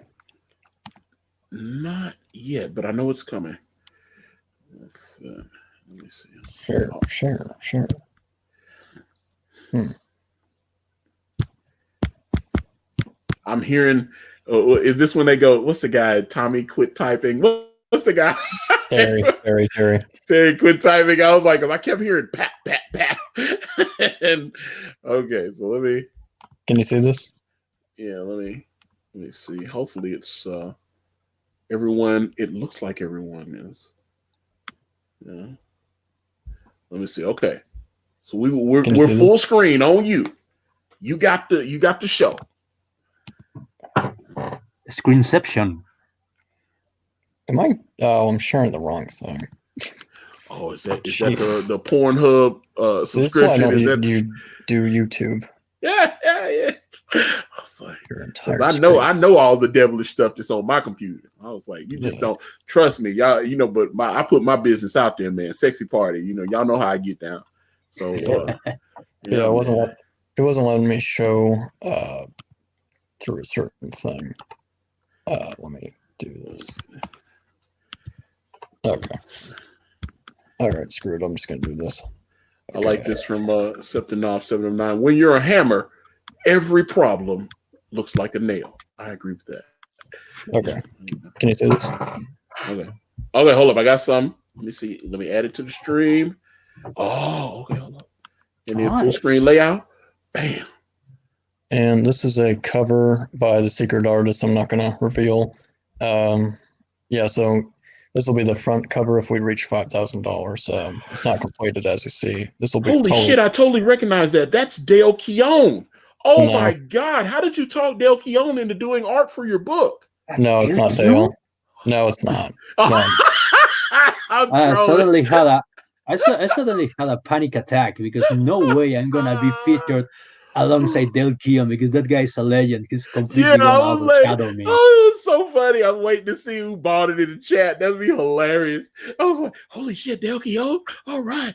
Not yet, but I know it's coming. Let me see. Share. I'm hearing. Is this when they go? What's the guy? Tommy quit typing. What's the guy? Terry. Terry quit typing. I was like, I kept hearing pat. And okay, so let me. Can you see this? Yeah, let me see. Hopefully, it's everyone. It looks like everyone is. Yeah. Let me see. Okay, so we're full screen on you. You got the show. Screenception. Am I? Oh, I'm sharing the wrong thing. Oh, is that the Pornhub subscription? This is why you do YouTube. Yeah. I was like, Your entire I know all the devilish stuff that's on my computer. I was like, you just don't trust me, y'all. But I put my business out there, man. Sexy party, y'all know how I get down. So it wasn't letting me show through a certain thing. Let me do this. Okay. All right, screw it. I'm just gonna do this. Okay. I like this from Septinoff 709. When you're a hammer, every problem looks like a nail. I agree with that. Okay. Can you say this? Okay, hold up. I got some. Let me see. Let me add it to the stream. Oh, okay, hold up. And then full screen layout. Bam. And this is a cover by the secret artist I'm not going to reveal. So this will be the front cover if we reach $5,000. It's not completed, as you see. This will be. Holy shit! I totally recognize that. That's Dale Keown. Oh my God! How did you talk Dale Keown into doing art for your book? No, it's not Dale. No, it's not. No. I suddenly had a panic attack, because no way I'm gonna be featured alongside Dale Keown, because that guy's a legend. He's completely gonna overshadow me. Oh, it was so funny. I'm waiting to see who bought it in the chat. That'd be hilarious. I was like, holy shit, Dale Keown? All right.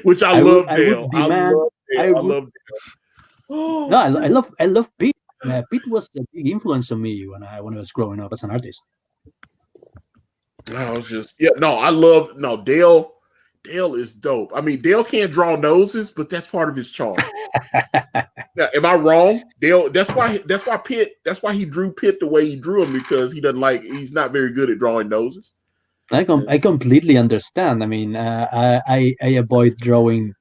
Which I love Dale. I love Dale. Oh, no, I love Pete. Pete was a big influence on me when I was growing up as an artist. I love Dale. Dale is dope. I mean, Dale can't draw noses, but that's part of his charm. Now, am I wrong? Dale, that's why he drew Pitt the way he drew him, because he's not very good at drawing noses. I completely understand. I mean, I avoid drawing,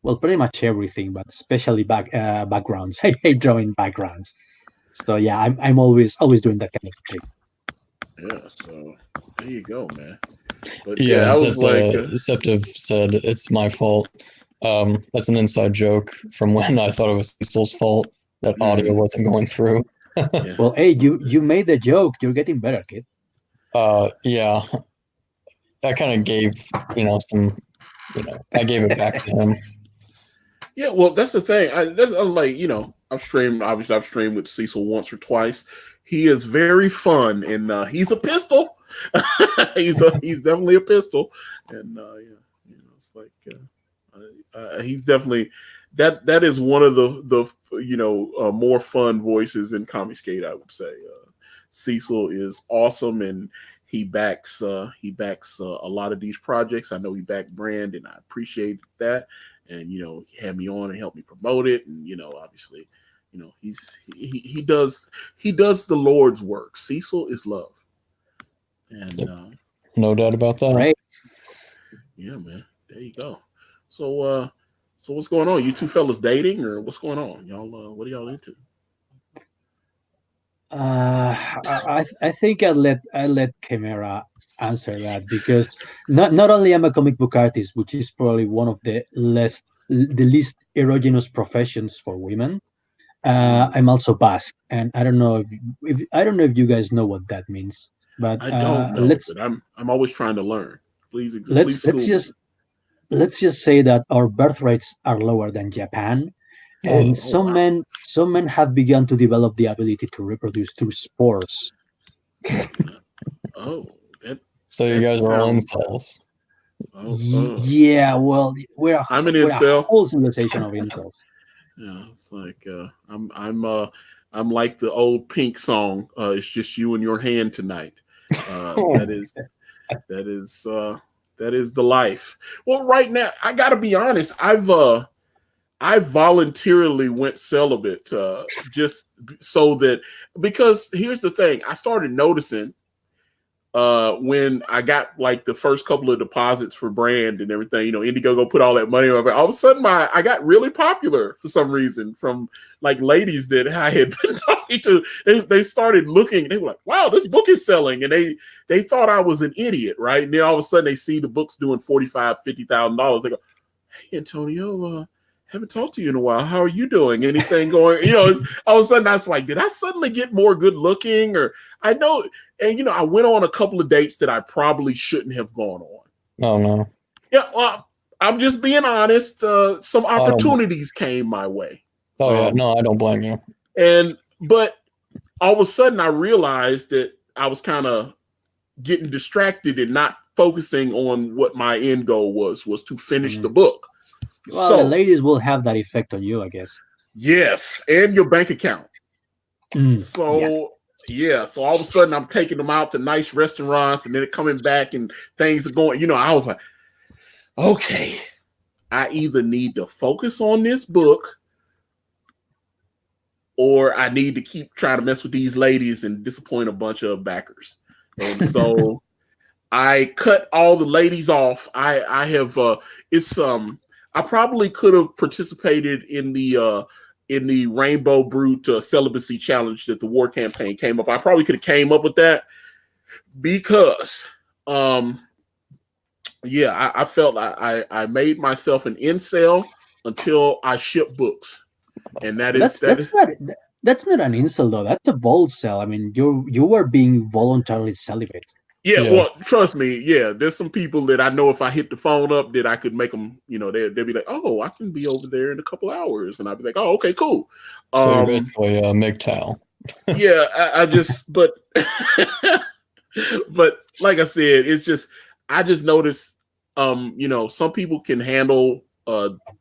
well, pretty much everything, but especially backgrounds. I hate drawing backgrounds. So yeah, I'm always doing that kind of thing. Yeah, so there you go, man. But yeah, I was like, Deceptive said it's my fault. That's an inside joke from when I thought it was Cecil's fault that audio wasn't going through. Yeah. Well, hey, you made the joke. You're getting better, kid. Yeah, I kind of gave some, I gave it back to him. Yeah, well, that's the thing. I'm like, I've streamed with Cecil once or twice. He is very fun, and he's a pistol. he's definitely a pistol, and it's like he's definitely that is one of the more fun voices in Comicsgate, I would say. Cecil is awesome, and he backs a lot of these projects. I know he backed Brand, and I appreciate that. And he had me on and helped me promote it, and obviously, he does the Lord's work. Cecil is love, and no doubt about that. Right. yeah, man. There you go. So what's going on? You two fellas dating, or what's going on, y'all? What are y'all into? I think I let Chimera answer that, because not only am I a comic book artist, which is probably one of the least erogenous professions for women. I'm also Basque, and I don't know if you guys know what that means, but I don't know, but I'm always trying to learn. Please school me. Let's just say that our birth rates are lower than Japan, and some men have begun to develop the ability to reproduce through spores. Oh, so you guys are all incels. Yeah, well, we're a incel. whole civilization of incels. Yeah, it's like I'm like the old Pink song. It's just you and your hand tonight. That is the life. Well, right now I got to be honest. I voluntarily went celibate just so that, because here's the thing. I started noticing when I got like the first couple of deposits for Brand and everything, Indiegogo put all that money over. All of a sudden I got really popular for some reason from like ladies that I had been talking to. They started looking, they were like, wow, this book is selling. And they thought I was an idiot, right? And then all of a sudden they see the book's doing $45,000, $50,000. They go, hey, Antonio, haven't talked to you in a while. How are you doing? Anything going? All of a sudden I was like, did I suddenly get more good looking? Or I know, and I went on a couple of dates that I probably shouldn't have gone on. Oh no. Yeah, well, I'm just being honest. Some opportunities came my way. Oh yeah, no, I don't blame you. But all of a sudden I realized that I was kind of getting distracted and not focusing on what my end goal was to finish the book. Well, so, the ladies will have that effect on you, I guess. Yes, and your bank account. So all of a sudden I'm taking them out to nice restaurants, and then coming back and things are going. I was like, okay, I either need to focus on this book, or I need to keep trying to mess with these ladies and disappoint a bunch of backers. And so I cut all the ladies off. I have I probably could have participated in the Rainbow Brute celibacy challenge that the war campaign came up. I probably could have came up with that because, I felt I made myself an incel until I ship books, and that's not an incel though. That's a bold sell. I mean, you were being voluntarily celibate. Yeah, well, trust me. Yeah, there's some people that I know if I hit the phone up that I could make them, they'll be like, oh, I can be over there in a couple hours. And I'd be like, oh, okay, cool. So you're basically MGTOW. Yeah, I just, but like I said, it's just, I just noticed, some people can handle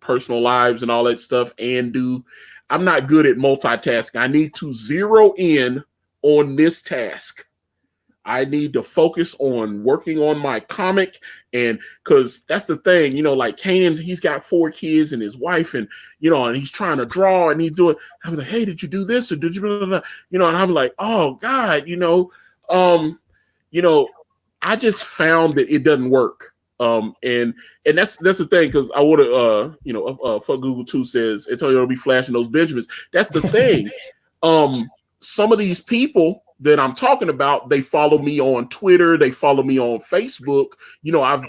personal lives and all that stuff I'm not good at multitasking. I need to zero in on this task. I need to focus on working on my comic, and because that's the thing, like Kanan's, he's got 4 kids and his wife, and and he's trying to draw, and he's doing. I'm like, hey, did you do this or did you? Blah, blah, blah? And I'm like, oh God, I just found that it doesn't work, and that's the thing, because I would have, fuck Google 2 says Antonio will be flashing those Benjamins. That's the thing. Some of these people that I'm talking about, they follow me on Twitter, they follow me on Facebook.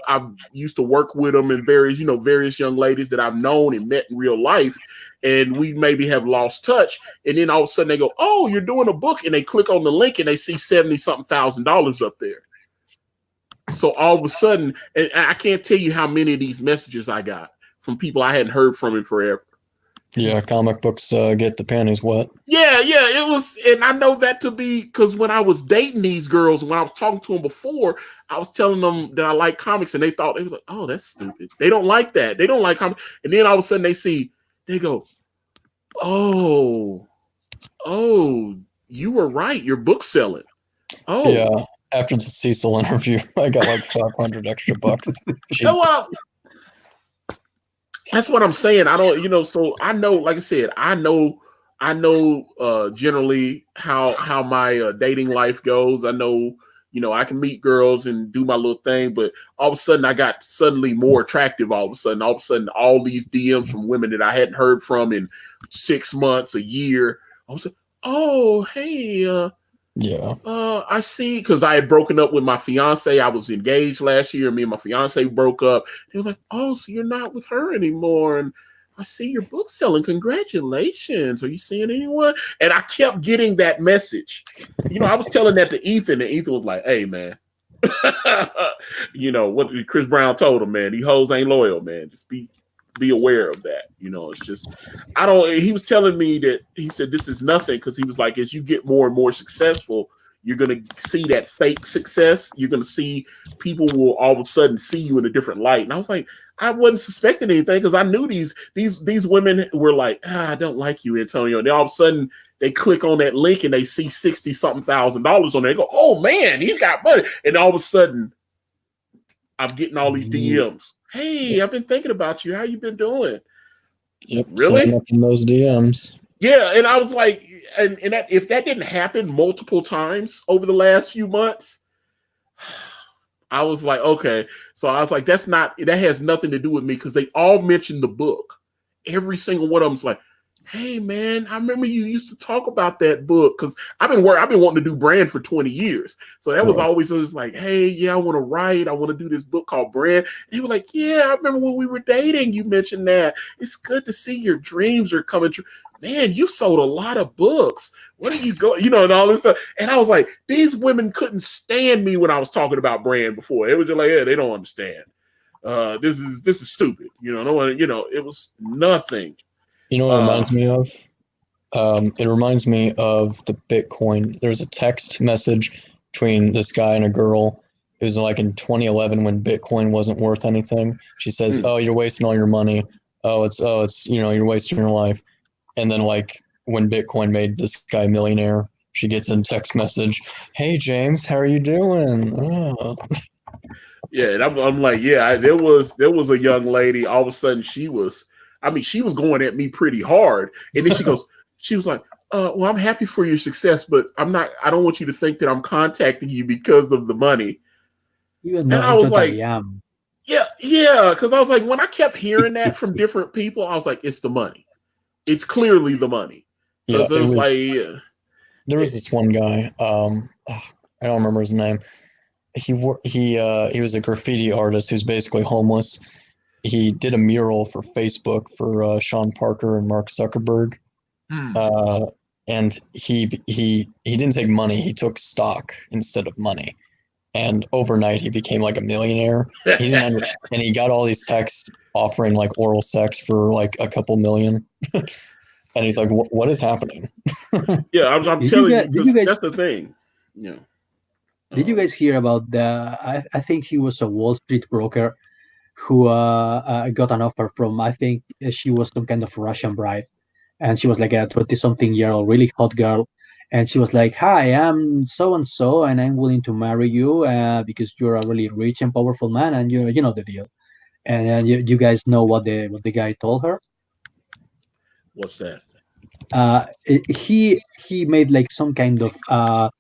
I've used to work with them, and various young ladies that I've known and met in real life, and we maybe have lost touch. And then all of a sudden they go, oh, you're doing a book, and they click on the link and they see $70,000 up there. So all of a sudden, and I can't tell you how many of these messages I got from people I hadn't heard from in forever. Yeah, comic books get the panties wet. Yeah, it was, and I know that to be because when I was dating these girls, when I was talking to them before, I was telling them that I like comics, and they thought, they was like, "Oh, that's stupid. They don't like that. They don't like comics." And then all of a sudden they go, "Oh, you were right. Your book's selling." Oh, Yeah, after the Cecil interview, I got like 500 extra bucks. Jesus. well, that's what I'm saying. I don't, so I know, like I said, I know generally how my dating life goes. I know, I can meet girls and do my little thing, but all of a sudden I got suddenly more attractive. All of a sudden, all these DMs from women that I hadn't heard from in 6 months, a year. I was like, oh, hey, yeah. I see, because I had broken up with my fiance. I was engaged last year. Me and my fiance broke up. They were like, "Oh, so you're not with her anymore?" And I see your book selling. Congratulations. Are you seeing anyone? And I kept getting that message. I was telling that to Ethan, and Ethan was like, "Hey, man, what Chris Brown told him, man. These hoes ain't loyal, man. Just be aware of that. It's just, he was telling me that he said this is nothing, because he was like, as you get more and more successful, you're going to see that fake success. You're going to see people will all of a sudden see you in a different light. And I was like, I wasn't suspecting anything, because I knew these women were like, I don't like you, Antonio. And then all of a sudden they click on that link and they see $60-something thousand on there. They go, oh man, he's got money. And all of a sudden I'm getting all these DMs. Hey, I've been thinking about you. How you been doing? Yep. Really? Up in those DMs. Yeah, and I was like, and that, if that didn't happen multiple times over the last few months, I was like, okay. So I was like, that has nothing to do with me, because they all mentioned the book. Every single one of them's like, hey man, I remember you used to talk about that book, because I've been wanting to do brand for 20 years. So that was always like, hey, yeah, I want to write. I want to do this book called Brand. And they were like, yeah, I remember when we were dating, you mentioned that. It's good to see your dreams are coming true. Man, you sold a lot of books. Where do you go? And all this stuff. And I was like, these women couldn't stand me when I was talking about brand before. It was just like, yeah, they don't understand. This is stupid. No one, it was nothing. You know what it reminds me of? It reminds me of the Bitcoin. There's a text message between this guy and a girl. It was like in 2011 when Bitcoin wasn't worth anything. She says, "Oh, you're wasting all your money. Oh, it's you're wasting your life." And then like when Bitcoin made this guy a millionaire, she gets a text message, "Hey James, how are you doing?" Oh. Yeah, and I'm like, yeah, there was a young lady. All of a sudden, she was going at me pretty hard, and then she was like, well, I'm happy for your success, but I don't want you to think that I'm contacting you because of the money. Even And though I was like, am. yeah, because I was like, when I kept hearing that from different people, I was like, it's the money. It's clearly the money. Because Yeah, it was like, there was this one guy. I don't remember his name. He was a graffiti artist who's basically homeless. He did a mural for Facebook for Sean Parker and Mark Zuckerberg. And he didn't take money. He took stock instead of money. And overnight he became like a millionaire. And he got all these texts offering like oral sex for like a couple million. And he's like, what is happening? Yeah, I'm telling you, because that's the thing. Yeah. Did you guys hear about I think he was a Wall Street broker who got an offer from, I think she was some kind of Russian bride, and she was like a 20-something-year-old really hot girl, and she was like, "Hi, I'm so and so, and I'm willing to marry you because you're a really rich and powerful man, and you know the deal." And you guys know what the guy told her? What's that? He made like some kind of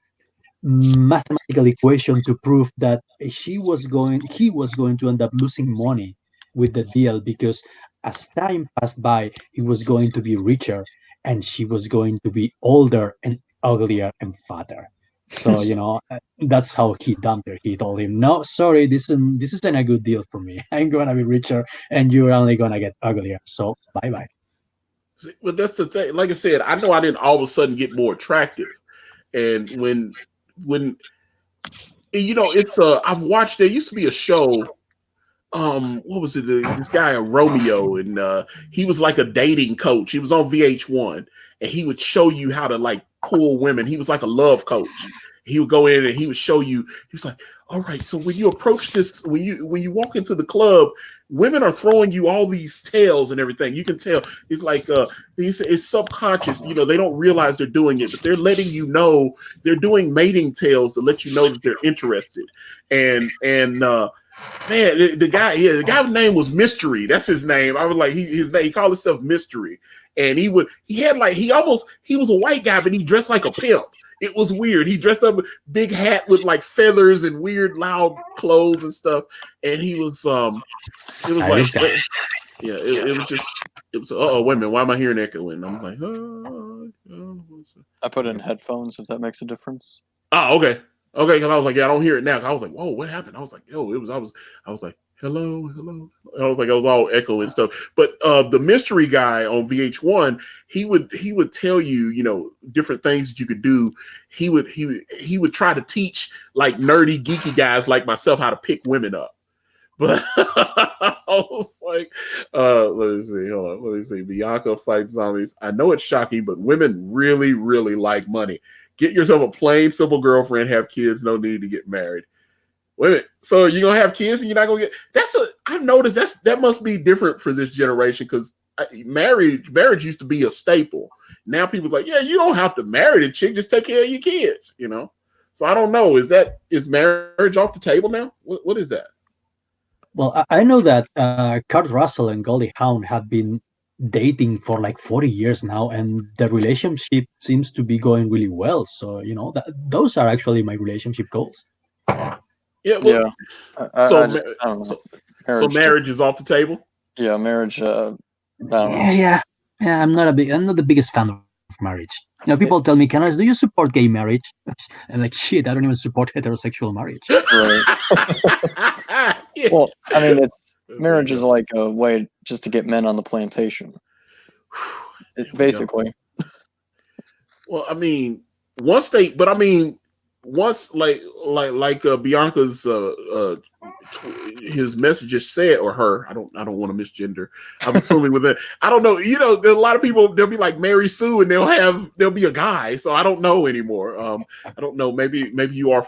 mathematical equation to prove that he was going to end up losing money with the deal, because as time passed by he was going to be richer and she was going to be older and uglier and fatter. So that's how he dumped her. He told him, no, sorry, this isn't a good deal for me. I'm gonna be richer and you're only gonna get uglier, so bye bye. But that's the thing. Like I said, I know I didn't all of a sudden get more attractive. And when it's I've watched, there used to be a show what was it? This guy Romeo, and he was like a dating coach. He was on VH1, and he would show you how to like pull women. He was like a love coach. He would go in and he would show you. He was like, "All right, so when you approach this, when you walk into the club, women are throwing you all these tails and everything. You can tell. It's like it's subconscious. You know, they don't realize they're doing it, but they're letting you know they're doing mating tails to let you know that they're interested. And man, the guy's name was Mystery. That's his name. I was like, he called himself Mystery, and he was a white guy, but he dressed like a pimp. It was weird. He dressed up a big hat with like feathers and weird loud clothes and stuff. And he was it was like it was wait a minute, why am I hearing echoing? I'm like, I put in headphones if that makes a difference. oh, okay. Okay, because I was like, yeah, I don't hear it now. I was like, whoa, what happened? I was like, yo, I was like, hello. I was like, I was all echo and stuff. But the mystery guy on VH1, he would tell you, you know, different things that you could do. He would try to teach like nerdy, geeky guys like myself how to pick women up. But I was like, let me see, hold on, let me see. Bianca fights zombies. I know it's shocking, but women really, really like money. Get yourself a plain, simple girlfriend, have kids, no need to get married. Wait a minute. So you're gonna have kids and you're not gonna get I've noticed that must be different for this generation, because marriage used to be a staple. Now people are like, yeah, you don't have to marry the chick, just take care of your kids, you know. So I don't know. Is marriage off the table now? What is that? Well, I know that Kurt Russell and Goldie Hawn have been dating for like 40 years now, and the relationship seems to be going really well. So, you know, those are actually my relationship goals. Yeah. Well, so marriage is off the table? Yeah, marriage. Yeah. I'm not the biggest fan of marriage. You know, people tell me, do you support gay marriage? And like, shit, I don't even support heterosexual marriage. Right. Yeah. Well, I mean, marriage is like a way just to get men on the plantation. Basically. Well, I mean, once Bianca's his messages said, or her, I don't want to misgender. I'm assuming with that. I don't know. You know, there's a lot of people, they'll be like Mary Sue and they'll be a guy. So I don't know anymore. I don't know. Maybe maybe you're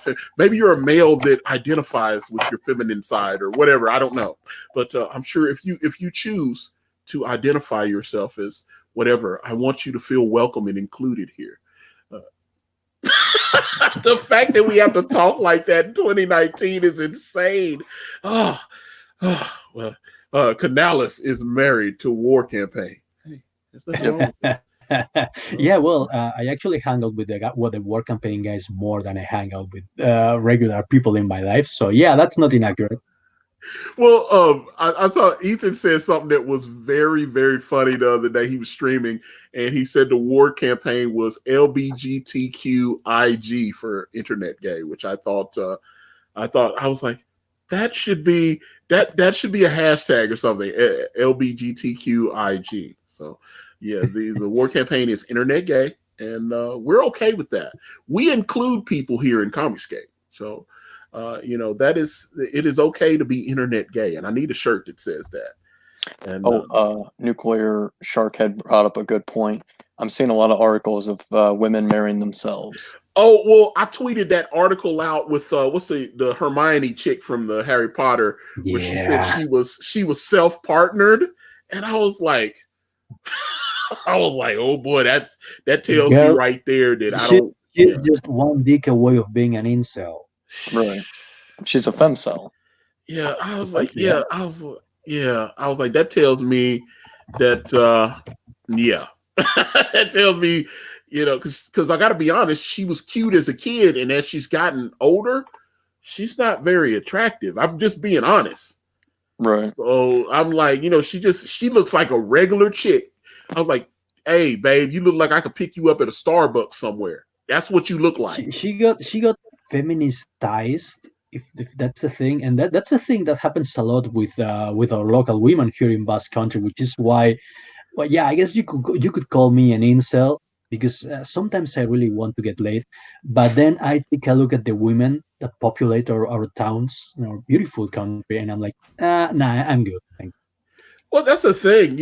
a male that identifies with your feminine side or whatever. I don't know. But I'm sure if you choose to identify yourself as whatever, I want you to feel welcome and included here. The fact that we have to talk like that in 2019 is insane. Well, Canales is married to War Campaign. Hey, yeah, well, I actually hang out with the War Campaign guys more than I hang out with regular people in my life. So yeah, that's not inaccurate. Well, I thought Ethan said something that was very, very funny the other day. He was streaming, and he said the War Campaign was LBGTQIG for internet gay, which I thought I was like, that should be a hashtag or something, LBGTQIG. So yeah, the War Campaign is internet gay, and we're okay with that. We include people here in Comicscape, so. You know, it is okay to be internet gay, and I need a shirt that says that. And Nuclear Sharkhead brought up a good point. I'm seeing a lot of articles of women marrying themselves. Oh, well, I tweeted that article out with what's the Hermione chick from the Harry Potter, where she said she was self-partnered, and I was like, oh boy, that tells me right there that she's just one dick away of being an incel. Right. She's a femcel. Yeah, I was like, I was like, that tells me that, that tells me, you know, because I got to be honest, she was cute as a kid, and as she's gotten older, she's not very attractive. I'm just being honest. Right. So I'm like, you know, she looks like a regular chick. I was like, hey, babe, you look like I could pick you up at a Starbucks somewhere. That's what you look like. She got feministized, if that's a thing, and that's a thing that happens a lot with our local women here in Basque Country, which is why, well, yeah, I guess you could call me an incel, because sometimes I really want to get laid, but then I take a look at the women that populate our towns, our beautiful country. And I'm like, nah, I'm good. Thank Well, that's the thing,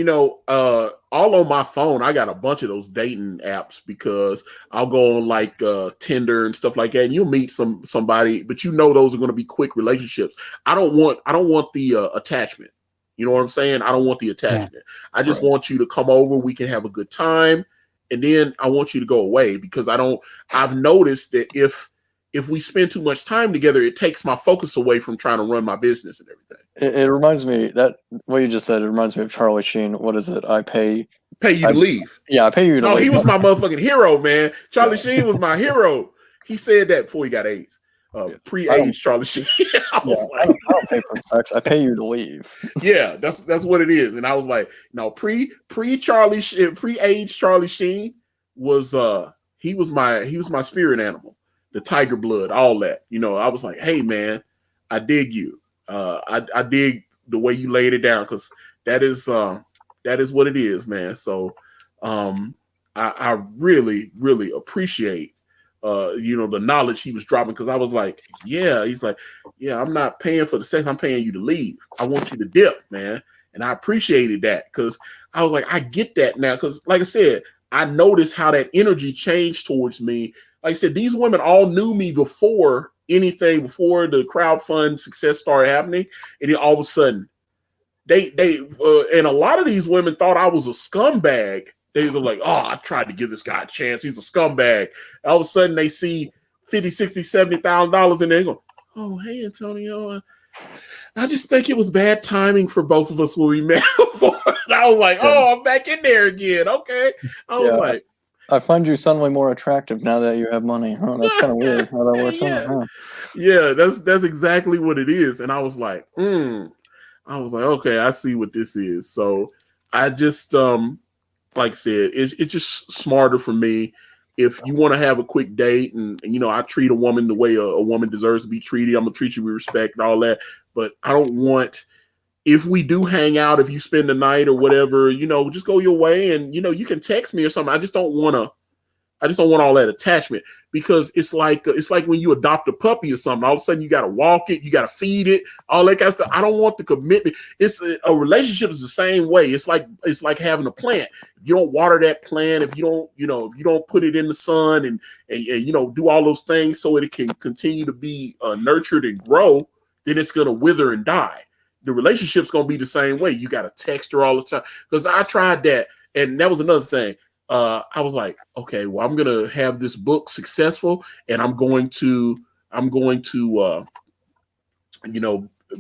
all on my phone, I got a bunch of those dating apps because I'll go on like Tinder and stuff like that, and you'll meet somebody, but those are going to be quick relationships. I don't want the attachment. You know what I'm saying? I don't want the attachment. I just want you to come over, we can have a good time, and then I want you to go away because I've noticed that if we spend too much time together, it takes my focus away from trying to run my business and everything. It reminds me that what you just said. It reminds me of Charlie Sheen. What is it? I pay you to leave. Yeah, I pay you to leave. He was my motherfucking hero, man. Charlie Sheen was my hero. He said that before he got AIDS. Pre-AIDS Charlie Sheen. I don't pay for sex. I pay you to leave. Yeah, that's what it is. And I was like, no, pre-AIDS Charlie Sheen was he was my spirit animal, the tiger blood, all that. I was like, hey man, I dig you. I dig the way you laid it down because that is what it is, man. So I really, really appreciate the knowledge he was dropping because I was like, yeah, he's like, yeah, I'm not paying for the sex, I'm paying you to leave. I want you to dip, man. And I appreciated that because I was like, I get that now because like I said, I noticed how that energy changed towards me. Like I said, these women all knew me before the crowdfund success started happening, and then all of a sudden they and a lot of these women thought I was a scumbag. They were like, oh, I tried to give this guy a chance, he's a scumbag. All of a sudden they see $50,000, $60,000, $70,000 and they go, oh hey Antonio, I just think it was bad timing for both of us when we met before. And I was like, oh, I'm back in there again. Okay. I was like, I find you suddenly more attractive now that you have money. Oh, that's kind of weird how that works out. Huh? Yeah, that's exactly what it is. And I was like, I was like, okay, I see what this is. So I just, like I said, it's just smarter for me. If you want to have a quick date and I treat a woman the way a woman deserves to be treated, I'm going to treat you with respect and all that. But I don't want, if we do hang out, if you spend the night or whatever, just go your way and, you can text me or something. I just don't want all that attachment because it's like when you adopt a puppy or something, all of a sudden you got to walk it, you got to feed it, all that kind of stuff. I don't want the commitment. It's a relationship is the same way. It's like having a plant. If you don't water that plant, if you don't put it in the sun and do all those things so it can continue to be nurtured and grow, then it's going to wither and die. The relationship's going to be the same way. You got to text her all the time because I tried that. And that was another thing. I was like, okay, well, I'm gonna have this book successful, and I'm going to,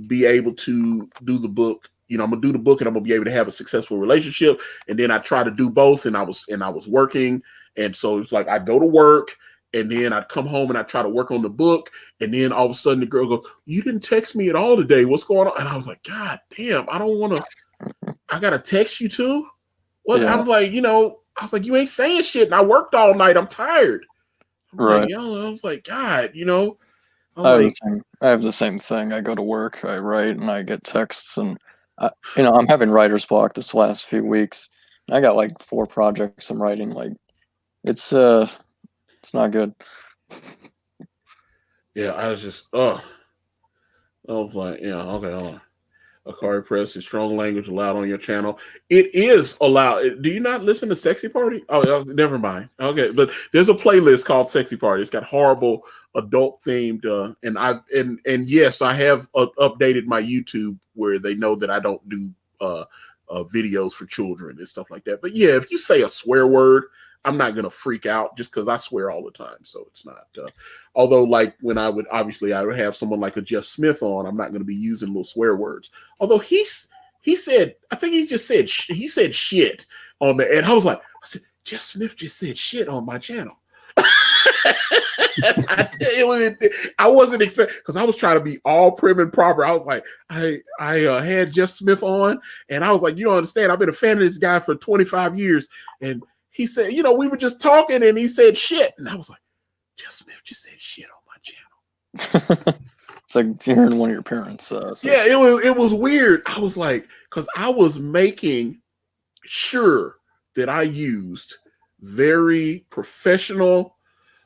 be able to do the book. I'm gonna do the book, and I'm gonna be able to have a successful relationship. And then I try to do both, and I was working, and so it's like I go to work, and then I'd come home and I try to work on the book, and then all of a sudden the girl goes, "You didn't text me at all today. What's going on?" And I was like, God damn, I don't want to. I gotta text you too. Well, yeah. I'm like, I was like, you ain't saying shit, and I worked all night. I'm tired. Right. I was like, God, I have the same thing. I go to work, I write, and I get texts, and I'm having writer's block this last few weeks. I got like 4 projects I'm writing. Like, it's not good. Yeah, I was just, I was like, yeah, okay, hold on. Akari Press is strong language allowed on your channel. It is allowed. Do you not listen to Sexy Party? Oh, never mind. Okay, but there's a playlist called Sexy Party. It's got horrible adult themed, and yes, I have updated my YouTube where they know that I don't do videos for children and stuff like that. But yeah, if you say a swear word, I'm not gonna freak out just because I swear all the time. So it's not. Although, like when I would have someone like a Jeff Smith on, I'm not gonna be using little swear words. Although he said, I think he said shit on the, and I was like, Jeff Smith just said shit on my channel. I wasn't expecting because I was trying to be all prim and proper. I was like, I had Jeff Smith on, and I was like, you don't understand. I've been a fan of this guy for 25 years, and he said, we were just talking and he said shit. And I was like, Jeff Smith just said shit on my channel. It's like hearing one of your parents. Yeah, it was weird. I was like, because I was making sure that I used very professional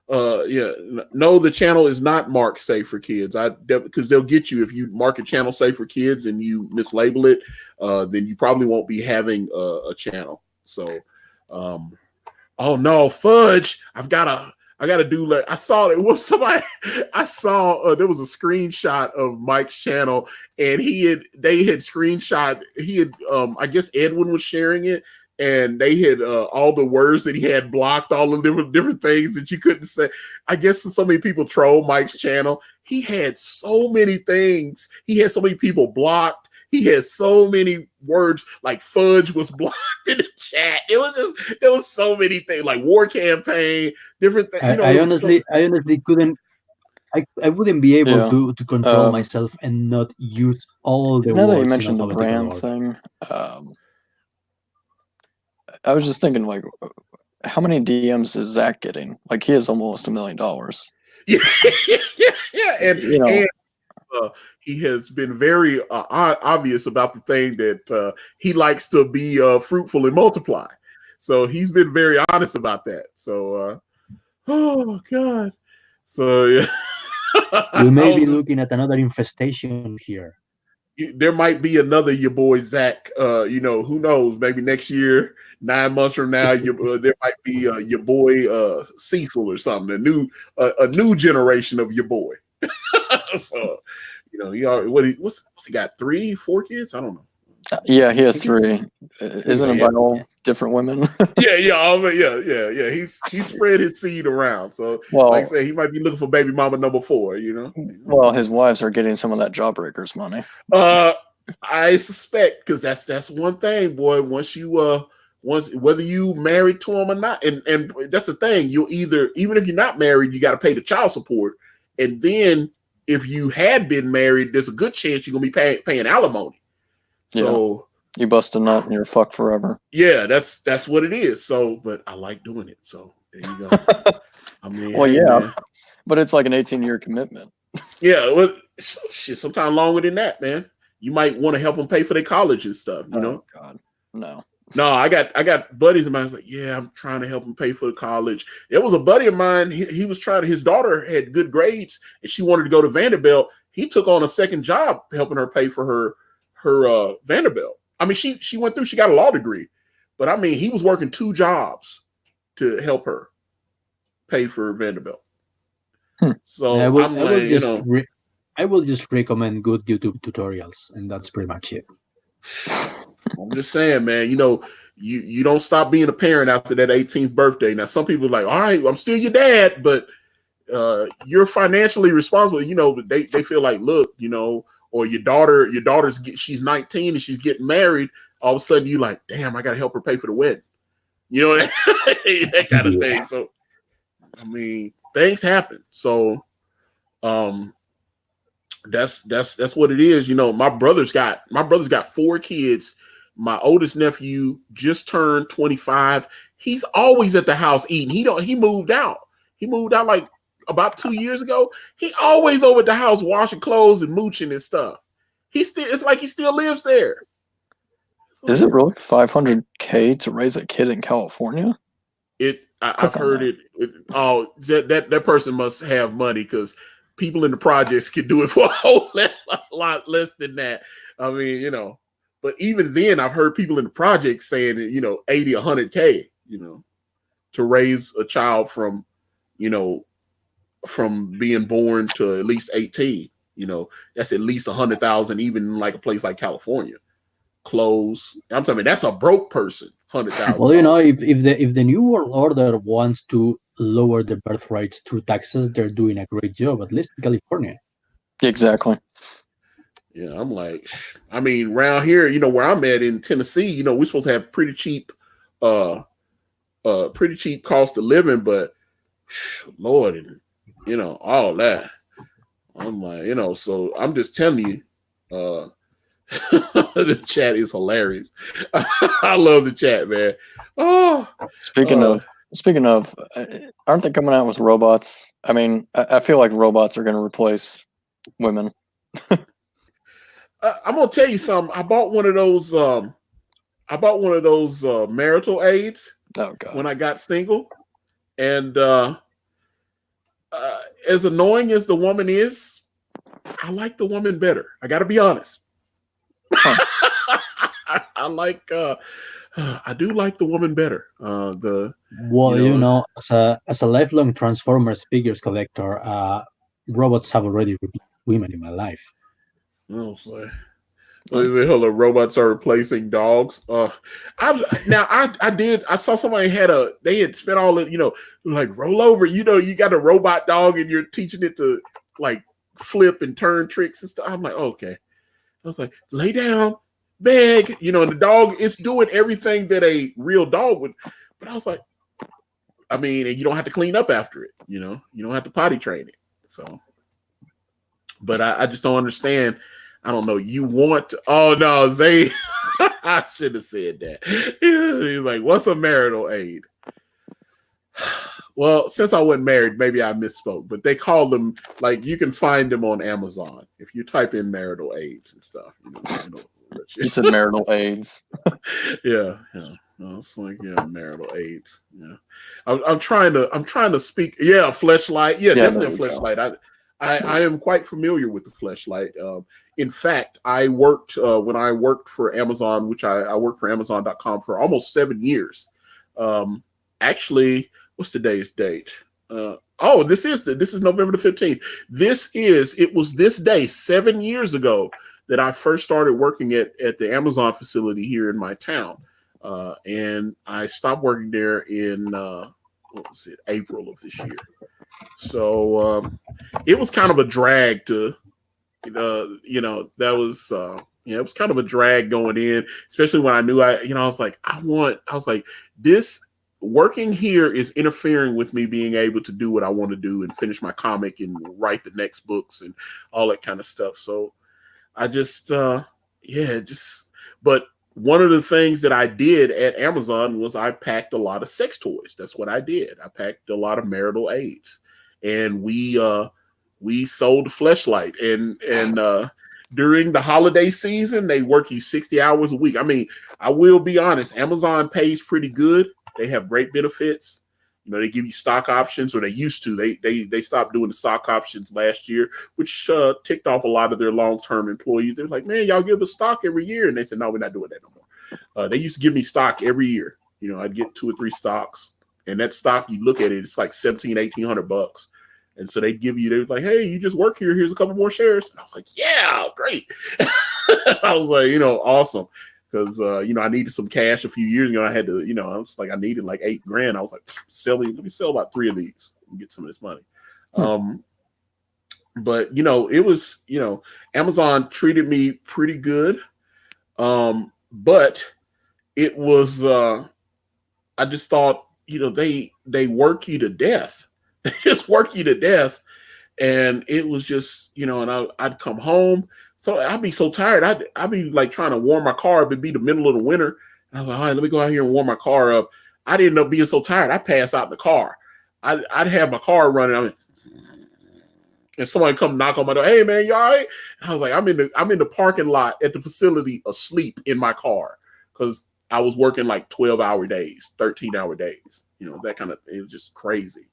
Yeah, no, the channel is not marked safe for kids. Because they'll get you if you mark a channel safe for kids and you mislabel it. Then you probably won't be having a channel. So, oh no, fudge! I gotta do like I saw it was somebody I saw there was a screenshot of Mike's channel and they had screenshot I guess Edwin was sharing it. And they had all the words that he had blocked, all the different things that you couldn't say. I guess so many people troll Mike's channel. He had so many things. He had so many people blocked. He had so many words like fudge was blocked in the chat. It was so many things like war campaign, different things. I honestly couldn't. I wouldn't be able to control myself and not use all the now words. That you mentioned the brand thing. I was just thinking, like, how many DMs is Zach getting? Like, he has almost $1 million. Yeah, and he has been very obvious about the thing that he likes to be fruitful and multiply. So he's been very honest about that. So, oh God, so yeah, we may be looking at another infestation here. There might be another your boy Zach. Who knows? Maybe next year, 9 months from now, there might be your boy Cecil or something. A new generation of your boy. So, what's he got? 3, 4 kids? I don't know. Yeah, he has 3. Isn't it by all different women? Yeah. He's spread his seed around. So, like I say, he might be looking for baby mama number 4. Well, his wives are getting some of that Jawbreakers money. I suspect because that's one thing, boy. Once whether you married to him or not, and that's the thing. You'll even if you're not married, you got to pay the child support, and then if you had been married, there's a good chance you're gonna be paying alimony. So you bust a nut and you're fucked forever. Yeah, that's what it is. So, but I like doing it. So there you go. I mean, man. But it's like an 18-year commitment. Yeah, well, shit, sometimes longer than that, man. You might want to help them pay for their college and stuff. You know? God, no. I got buddies of mine. Like, yeah, I'm trying to help them pay for the college. There was a buddy of mine. He was trying to. His daughter had good grades, and she wanted to go to Vanderbilt. He took on a second job helping her pay for her Vanderbilt. I mean, she went through, she got a law degree, but I mean, he was working 2 jobs to help her pay for Vanderbilt. So I will just recommend good YouTube tutorials, and that's pretty much it. I'm just saying, man, you don't stop being a parent after that 18th birthday. Now, some people are like, all right, I'm still your dad, but you're financially responsible. They feel like, look, or your daughter's she's 19 and she's getting married. All of a sudden, you like, damn, I got to help her pay for the wedding. That kind of thing. So, I mean, things happen. So, that's what it is. My brother's got 4 kids. My oldest nephew just turned 25. He's always at the house eating. He moved out. He moved out like about 2 years ago. He always over at the house washing clothes and mooching and stuff. It's like he still lives there. Is it really $500K to raise a kid in California? I've heard it. That person must have money because people in the projects can do it for a whole lot less than that. I mean, but even then, I've heard people in the projects saying, 80, 100K, to raise a child from being born to at least 18. That's at least 100,000, even in like a place like California. Clothes. I'm talking, that's a broke person. 100,000. Well, if the New World Order wants to lower the birth rates through taxes, they're doing a great job, at least in California. Exactly. Yeah, I'm like, I mean, around here, where I'm at in Tennessee, we're supposed to have pretty cheap cost of living, but Lord, and all that. I'm like, so I'm just telling you, the chat is hilarious. I love the chat, man. Oh, speaking of, aren't they coming out with robots? I mean, I feel like robots are going to replace women. I'm gonna tell you something. I bought one of those marital aids. Oh God! When I got single, and as annoying as the woman is, I like the woman better. I got to be honest. I like. I do like the woman better. Well, as a lifelong Transformers figures collector, robots have already replaced women in my life. Oh, so robots are replacing dogs. I saw somebody they had spent all it, like roll over. You got a robot dog and you're teaching it to like flip and turn tricks and stuff. I'm like, okay. I was like, lay down, beg, and the dog is doing everything that a real dog would. But I was like, I mean, and you don't have to clean up after it. You don't have to potty train it. So, but I just don't understand. I don't know. You want to, oh no, Zay, I should have said that. He's like, what's a marital aid? Well, since I wasn't married, maybe I misspoke, but they call them, like, you can find them on Amazon if you type in marital aids and stuff. You said marital aids. Yeah. No, it's like, yeah, marital aids. Yeah, I'm trying to speak. Yeah, fleshlight. Yeah, definitely a fleshlight. I am quite familiar with the fleshlight. In fact, I worked when I worked for Amazon, which I worked for Amazon.com for almost 7 years. Actually, what's today's date? This is November the 15th. It was this day 7 years ago that I first started working at the Amazon facility here in my town. And I stopped working there in April of this year. So it was kind of a drag to, it was kind of a drag going in, especially when I knew I was like, this working here is interfering with me being able to do what I want to do and finish my comic and write the next books and all that kind of stuff. So I but one of the things that I did at Amazon was I packed a lot of sex toys. That's what I did. I packed a lot of marital aids, and we sold the fleshlight. And during the holiday season, they work you 60 hours a week. I mean, I will be honest, Amazon pays pretty good. They have great benefits. They give you stock options, or they used to. They stopped doing the stock options last year, which ticked off a lot of their long-term employees. They're like, man, y'all give us stock every year. And they said, no, we're not doing that no more. They used to give me stock every year. I'd get 2 or 3 stocks. And that stock, you look at it, it's like $1,700-$1,800. And so they were like, hey, you just work here. Here's a couple more shares. And I was like, yeah, great. I was like, awesome. Because, I needed some cash a few years ago. I had to, I was like, I needed like $8,000. I was like, let me sell about 3 of these and get some of this money. But, it was, Amazon treated me pretty good. But it was, I just thought, they work you to death. They just work you to death. And it was just, and I'd come home. So I'd be so tired. I'd be like trying to warm my car up. It'd be the middle of the winter. And I was like, all right, let me go out here and warm my car up. I'd end up being so tired, I'd pass out in the car. I'd have my car running. And somebody come knock on my door. Hey man, you all right? And I was like, I'm in the parking lot at the facility asleep in my car because I was working like 12-hour days, 13-hour days. That kind of, it was just crazy.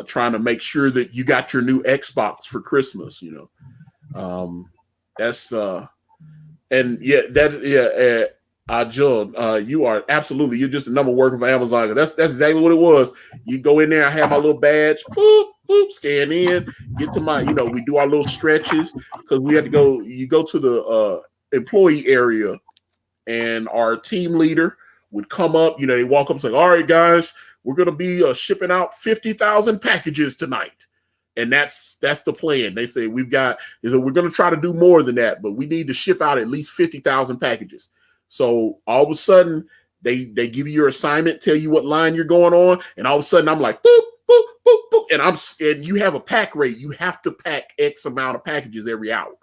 Trying to make sure that you got your new Xbox for Christmas, That's John, you are absolutely, you're just a number worker for Amazon. That's exactly what it was. You go in there, I have my little badge, boop, boop, scan in, get to my, we do our little stretches because we had to go, you go to the employee area and our team leader would come up, they walk up and say, all right, guys, we're going to be shipping out 50,000 packages tonight. And that's the plan. They say we're going to try to do more than that, but we need to ship out at least 50,000 packages. So all of a sudden they give you your assignment, tell you what line you're going on, and all of a sudden I'm like boop boop boop boop, and you have a pack rate. You have to pack X amount of packages every hour.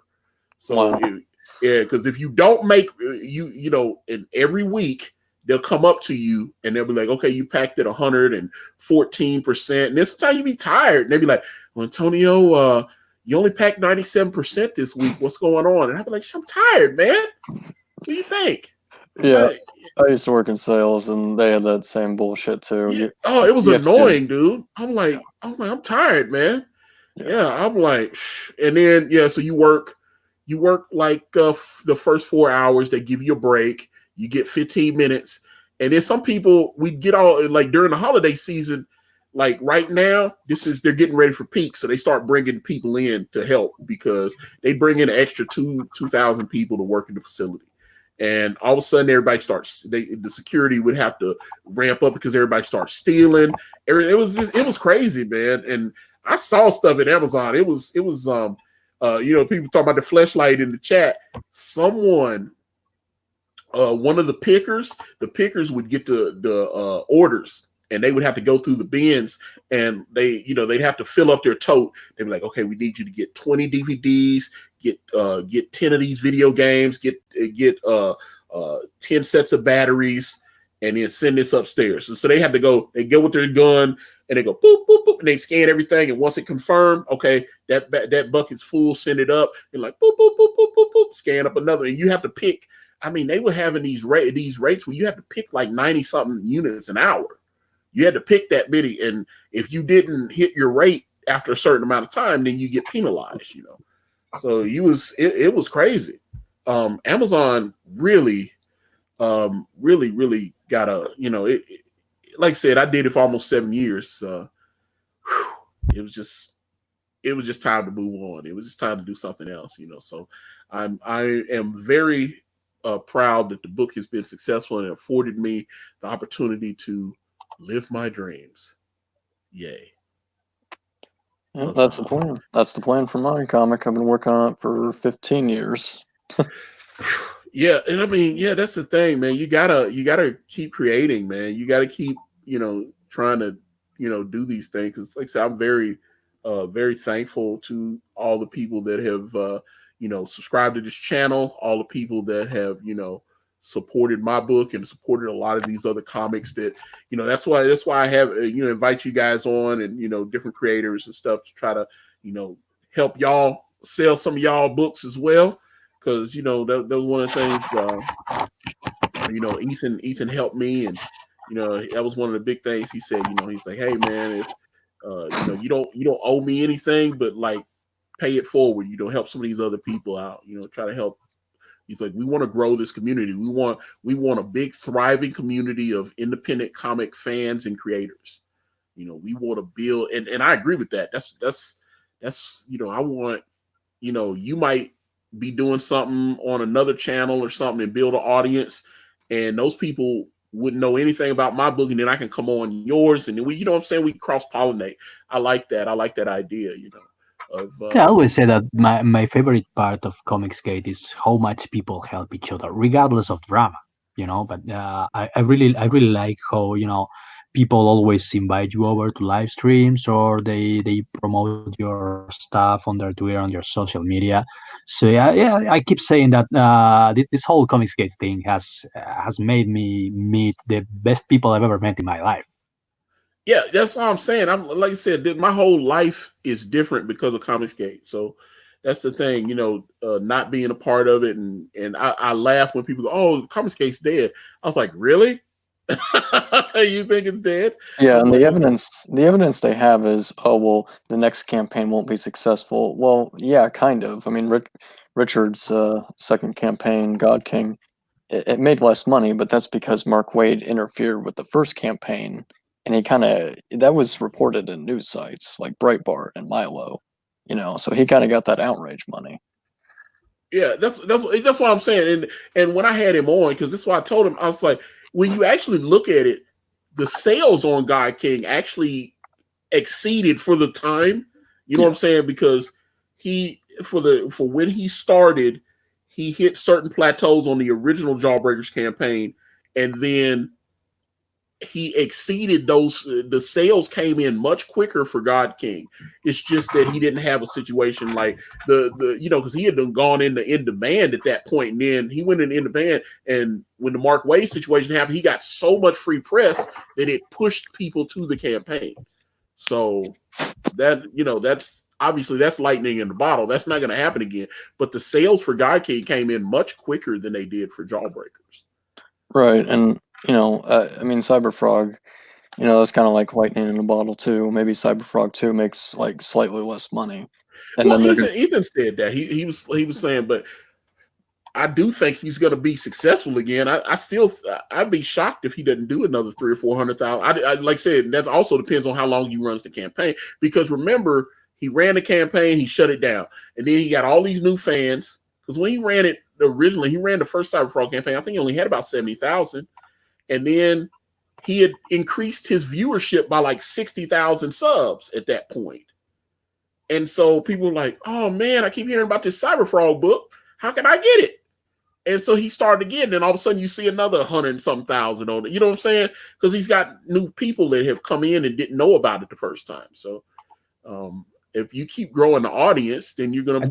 So wow. Because if you don't make in every week they'll come up to you and they'll be like, okay, you packed it 114%, and this time you be tired, and they'll be like, well, Antonio, you only packed 97% this week. What's going on? And I'll be like, I'm tired, man. What do you think? Yeah, I used to work in sales, and they had that same bullshit too. Yeah. Oh, it was annoying, dude. I'm like, I'm tired, man. Yeah, I'm like, and then so you work like the first 4 hours. They give you a break. You get 15 minutes, and then some people we get all like during the holiday season. Like right now, they're getting ready for peak, so they start bringing people in to help because they bring in an extra 2,000 people to work in the facility, and all of a sudden everybody starts. The security would have to ramp up because everybody starts stealing. It was crazy, man. And I saw stuff at Amazon. It was people talk about the fleshlight in the chat. Someone, one of the pickers would get the orders. And they would have to go through the bins, and they'd have to fill up their tote. They'd be like, "Okay, we need you to get 20 DVDs, get 10 of these video games, get 10 sets of batteries, and then send this upstairs." And so they had to go. They go with their gun, and they go boop boop boop, and they scan everything. And once it confirmed, okay, that bucket's full, send it up. And like boop boop boop boop boop boop, scan up another. And you have to pick. I mean, they were having these rates where you have to pick like 90 something units an hour. You had to pick that many, and if you didn't hit your rate after a certain amount of time, then you get penalized. So it was crazy. Amazon really got like I said, I did it for almost 7 years. It was just time to move on. It was just time to do something else. So I am very proud that the book has been successful and afforded me the opportunity to live my dreams. Yay. Yeah, that's the plan. That's the plan for my comic. I've been working on it for 15 years. Yeah, and I mean, that's the thing, man. You gotta keep creating, man. You gotta keep, trying to, do these things. Cause like I said, I'm very, very thankful to all the people that have, subscribed to this channel, all the people that have, supported my book and supported a lot of these other comics that, that's why I have, invite you guys on and, different creators and stuff to try to, help y'all sell some of y'all books as well. Cause, that was one of the things, Ethan helped me. And, that was one of the big things he said, he's like, hey man, if, you don't owe me anything, but like pay it forward, help some of these other people out, try to help. He's like, we want to grow this community. We want a big, thriving community of independent comic fans and creators. We want to build, and I agree with that. That's I want, you might be doing something on another channel or something and build an audience, and those people wouldn't know anything about my book, and then I can come on yours, and then we, what I'm saying, we cross-pollinate. I like that. I like that idea, I always say that my favorite part of Comicsgate is how much people help each other, regardless of drama, But I really like how people always invite you over to live streams, or they promote your stuff on their Twitter, on your social media. So yeah, I keep saying that this whole Comicsgate thing has made me meet the best people I've ever met in my life. Yeah, that's what I'm saying. I'm like I said, my whole life is different because of Comicsgate. So that's the thing, not being a part of it, and I laugh when people go, "Oh, Comicsgate's dead." I was like, "Really? You think it's dead?" Yeah, and the evidence they have is, oh well, the next campaign won't be successful. Well, yeah, kind of. I mean, Richard's second campaign, God King, it made less money, but that's because Mark Waid interfered with the first campaign. And he that was reported in news sites like Breitbart and Milo, so he kind of got that outrage money. Yeah, that's what I'm saying. And when I had him on, because that's why I told him, I was like, when you actually look at it, the sales on God King actually exceeded for the time. You know what I'm saying? Because for when he started, he hit certain plateaus on the original Jawbreakers campaign, and then he exceeded those. The sales came in much quicker for God King. It's just that he didn't have a situation like because he had gone into in demand at that point, and then he went in demand. And when the Mark Waid situation happened, he got so much free press that it pushed people to the campaign. So that that's obviously that's lightning in the bottle. That's not going to happen again. But the sales for God King came in much quicker than they did for Jawbreakers. Right, and I mean, Cyberfrog, that's kind of like lightning in a bottle too. Maybe Cyberfrog 2 makes like slightly less money, and Well, then they're gonna. Ethan said that he was saying, but I do think he's going to be successful again. I'd be shocked if he doesn't do another 300,000 or 400,000. I like I said, that also depends on how long he runs the campaign. Because remember, he ran the campaign, he shut it down, and then he got all these new fans. Because when he ran it originally, he ran the first Cyberfrog campaign. I think he only had about 70,000, and then he had increased his viewership by like 60,000 subs at that point. And so people were like, "Oh man, I keep hearing about this Cyberfrog book. How can I get it?" And so he started again. Then all of a sudden you see another 100-some thousand on it. You know what I'm saying? Because he's got new people that have come in and didn't know about it the first time. So if you keep growing the audience, then you're gonna.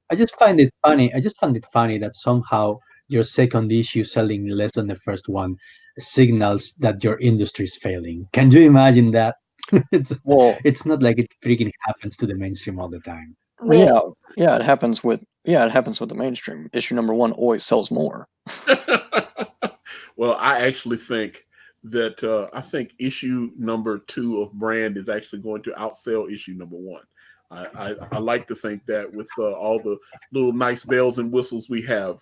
I just find it funny. I just find it funny that somehow your second issue selling less than the first one signals that your industry is failing. Can you imagine that? Well, It's not like it freaking happens to the mainstream all the time. well, yeah, it happens with the mainstream. Issue number 1 always sells more. Well, I actually think that I think issue number 2 of Brand is actually going to outsell issue number 1. I like to think that with all the little nice bells and whistles we have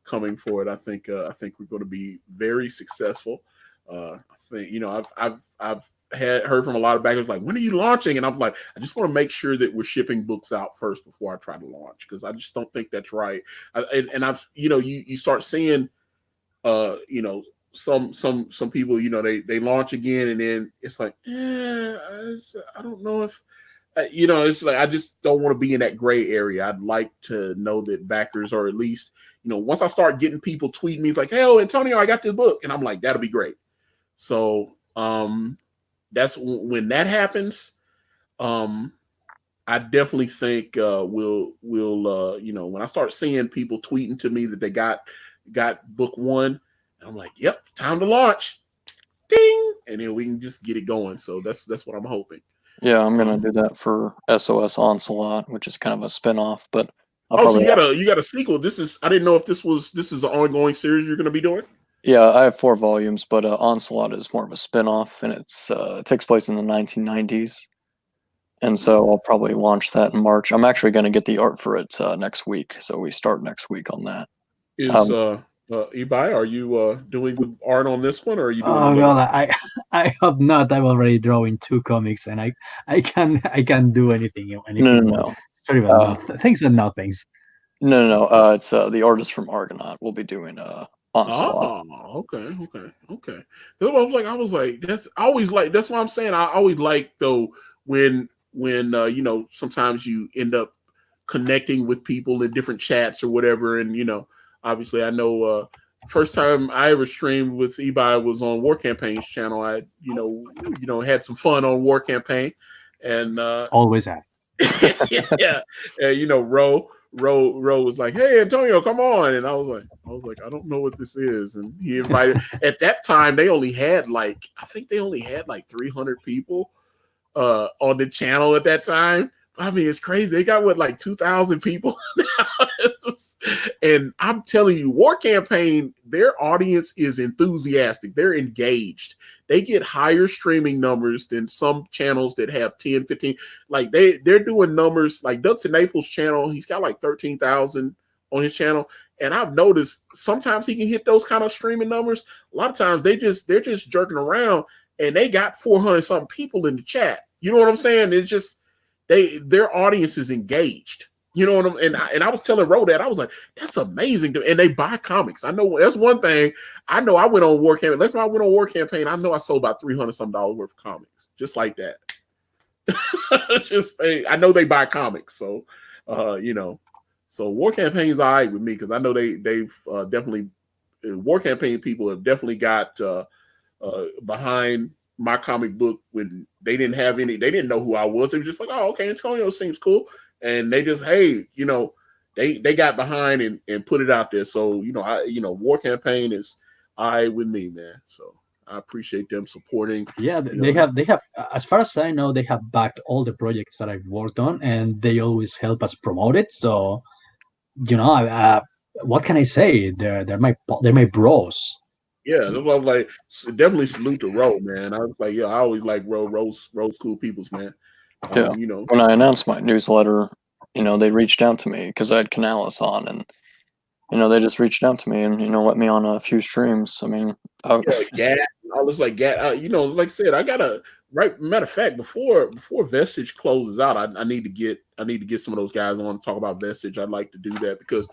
coming for it, I think we're going to be very successful. I think I've heard from a lot of backers like, when are you launching? And I'm like, I just want to make sure that we're shipping books out first before I try to launch, because I just don't think that's right. And I've you start seeing some people they launch again, and then it's like I don't know if it's like I just don't want to be in that gray area. I'd like to know that backers are at least once I start getting people tweeting me, it's like, "Hey, Antonio, I got this book," and I'm like, that'll be great. So that's when that happens. I definitely think we'll when I start seeing people tweeting to me that they got book 1, I'm like, yep, time to launch. Ding, and then we can just get it going. So that's what I'm hoping. Yeah, I'm gonna do that for SOS Onslaught, which is kind of a spin-off, but so you got a sequel. I didn't know if this is an ongoing series you're gonna be doing. Yeah, I have 4 volumes, but Onslaught is more of a spin-off, and it takes place in the 1990s. And so I'll probably launch that in March. I'm actually going to get the art for it next week, so we start next week on that. Is Ibai, are you doing the art on this one, or are you doing? Oh god, I hope not. I'm already drawing 2 comics, and I can't do anything. No. Sorry, but no. Thanks, but no thanks. No. It's the artist from Argonaut. We'll be doing Onslaught. Oh, okay. I was like, that's why I'm saying I always like though when sometimes you end up connecting with people in different chats or whatever, and obviously I know first time I ever streamed with Ibai was on War Campaign's channel. I had some fun on War Campaign, and always have. yeah, Ro was like, "Hey, Antonio, come on!" And I was like, "I don't know what this is." And he invited. At that time, they only had like 300 people on the channel at that time. I mean, it's crazy. They got like 2,000 people now. And I'm telling you, War Campaign, their audience is enthusiastic. They're engaged. They get higher streaming numbers than some channels that have 10, 15. Like they're doing numbers like Doug to Naples channel. He's got like 13,000 on his channel. And I've noticed sometimes he can hit those kind of streaming numbers. A lot of times they're just jerking around, and they got 400 something people in the chat. You know what I'm saying? It's just their audience is engaged. You know what I'm, and I was telling Ro that I was like, that's amazing. And they buy comics. I know that's one thing. I know I went on War Campaign. That's why I went on War Campaign. I know I sold about $300 some worth of comics, just like that. I know they buy comics, so so War Campaign's all right with me because I know they've definitely War Campaign people have definitely got behind my comic book when they didn't know who I was. They were just like, oh, okay, Antonio seems cool. And they just, hey, they got behind and put it out there. So, War Campaign is all right with me, man. So I appreciate them supporting. Yeah, they have, as far as I know, they have backed all the projects that I've worked on, and they always help us promote it. So, what can I say? They're my bros. Yeah, that's what I was like. Definitely salute to Ro, man. I was like, yeah, I always like Ro. Ro's cool peoples, man. Yeah. You know, When I announced my newsletter, they reached out to me because I had Canales on, and they just reached out to me and let me on a few streams. I mean, yeah, Gat, all this like Gat. Like I said, I gotta right. Matter of fact, before Vestige closes out, I need to get some of those guys on to talk about Vestige. I'd like to do that because,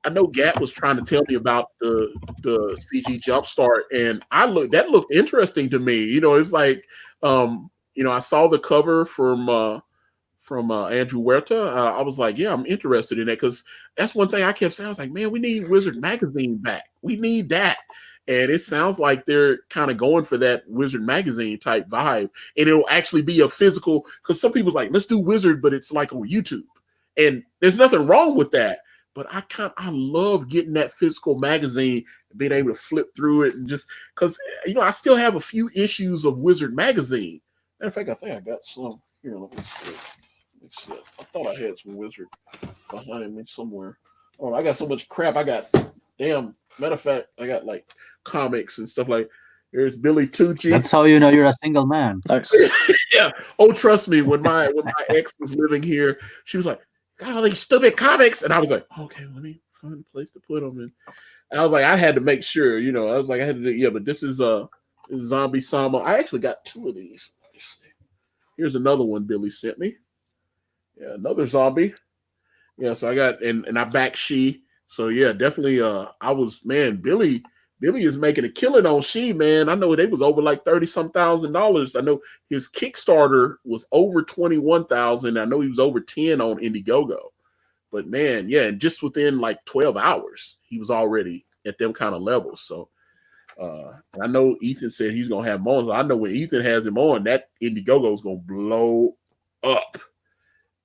I know Gat was trying to tell me about the CG Jumpstart, and that looked interesting to me. It's like, I saw the cover from Andrew Huerta. I was like, yeah, I'm interested in that because that's one thing I kept saying. I was like, man, we need Wizard Magazine back. We need that. And it sounds like they're kind of going for that Wizard Magazine type vibe. And it'll actually be a physical, because some people's like, let's do Wizard, but it's like on YouTube. And there's nothing wrong with that. But I love getting that physical magazine, being able to flip through it, and just because I still have a few issues of Wizard Magazine. Matter of fact, I think I got some here. Let me see. I thought I had some Wizard behind me somewhere. Oh, I got so much crap. I got matter of fact, I got like comics and stuff like. There's Billy Tucci. That's how you know you're a single man. nice. Yeah. Oh, trust me. When my ex was living here, she was like, "Got all these stupid comics," and I was like, "Okay, let me find a place to put them in." And I was like, I had to make sure, I was like, I had to do, yeah. But this is Zombie Sama. I actually got two of these. Here's another one Billy sent me. Yeah, another zombie. Yeah, so I got and I backed She. So yeah, definitely. Billy is making a killing on She, man. I know they was over like $30-some thousand. I know his Kickstarter was over 21,000. I know he was over 10 on Indiegogo. But man, yeah, and just within like 12 hours, he was already at them kind of levels. So and I know Ethan said he's gonna have him on. So I know when Ethan has him on, that Indiegogo is gonna blow up.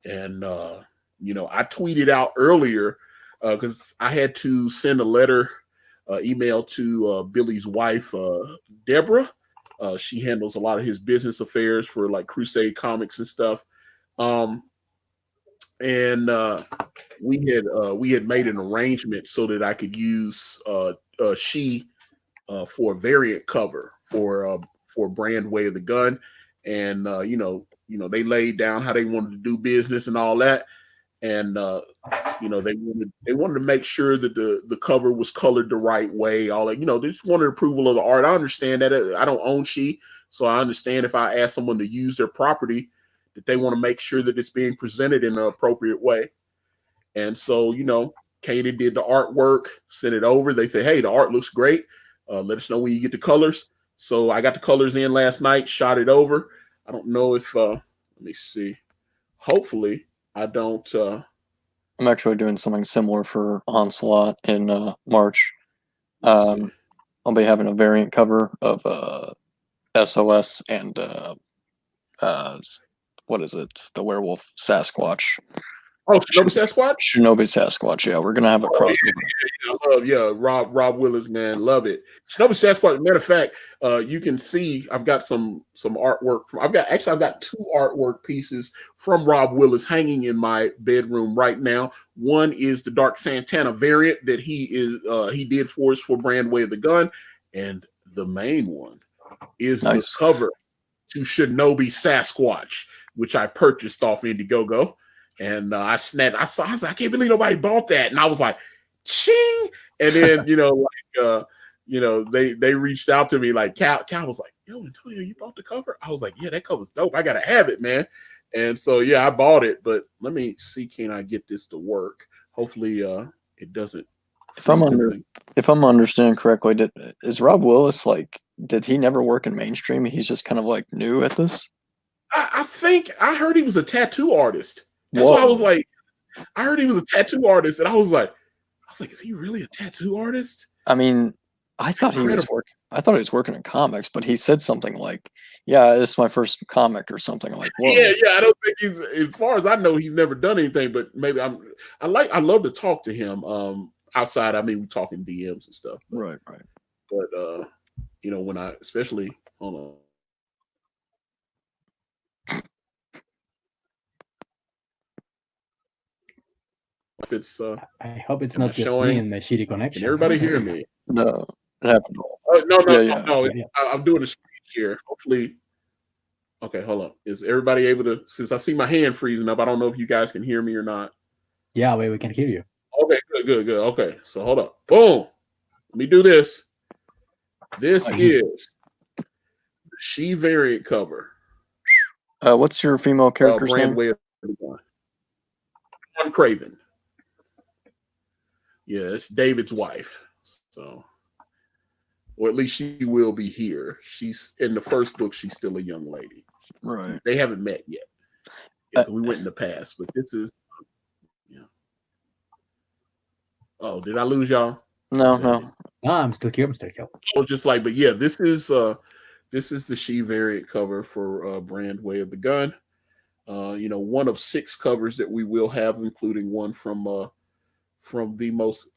And I tweeted out earlier because I had to send a letter, email to Billy's wife, Deborah. She handles a lot of his business affairs for like Crusade Comics and stuff. And we had made an arrangement so that I could use She for a variant cover for Brand Way of the Gun. And they laid down how they wanted to do business and all that. And they wanted to make sure that the cover was colored the right way. All that, they just wanted approval of the art. I understand that. I don't own She, so I understand if I ask someone to use their property, that they want to make sure that it's being presented in an appropriate way. And so, Katie did the artwork, sent it over. They said, hey, the art looks great. Let us know when you get the colors. So I got the colors in last night, shot it over. I don't know if let me see. Hopefully I don't I'm actually doing something similar for Onslaught in March. let's see. I'll be having a variant cover of SOS and what is it? The Werewolf Sasquatch. Oh, Shinobi Sasquatch? Shinobi Sasquatch. Yeah, we're gonna have a crossover. Yeah, Rob Willis, man, love it. Shinobi Sasquatch. Matter of fact, you can see I've got some artwork from. I've got two artwork pieces from Rob Willis hanging in my bedroom right now. One is the Dark Santana variant that he did for us for Brand Way of the Gun, and the main one is the cover to Shinobi Sasquatch, which I purchased off Indiegogo. And I snapped. I was like, I can't believe nobody bought that. And I was like, ching. And then, they reached out to me. Like Cal was like, yo, Antonio, you bought the cover? I was like, yeah, that cover's dope. I gotta have it, man. And so yeah, I bought it. But let me see, can I get this to work? Hopefully it doesn't. If I'm understanding correctly, is Rob Willis did he never work in mainstream? He's just kind of like new at this? I think I heard he was a tattoo artist. That's why I was like, I heard he was a tattoo artist, and I was like, is he really a tattoo artist? I mean, I thought he was working in comics, but he said something like, "Yeah, this is my first comic" or something like. Whoa. Yeah. I don't think he's. As far as I know, he's never done anything. But maybe I love to talk to him. Outside, I mean, we talking DMs and stuff. Right. But when I especially hold on. if it's I hope it's am I not just showing? me and my shitty Can connection. everybody hear me? No, it happened. No. Yeah. I'm doing a screen share. Hopefully. Okay, hold on. Is everybody able to? Since I see my hand freezing up, I don't know if you guys can hear me or not. Yeah, wait, we can hear you. Okay, good. Okay, so hold up. Boom. Let me do this. This is the She variant cover. What's your female character's Brand name? Way of the Gun. One Craven. Yeah, it's David's wife. So, or at least she will be here. She's in the first book. She's still a young lady. Right. They haven't met yet. Yeah, we went in the past, but this is. Yeah. Oh, did I lose y'all? No. No, I'm still here. I was just like, but yeah, this is the She variant cover for Brand Way of the Gun. One of 6 covers that we will have, including one from the most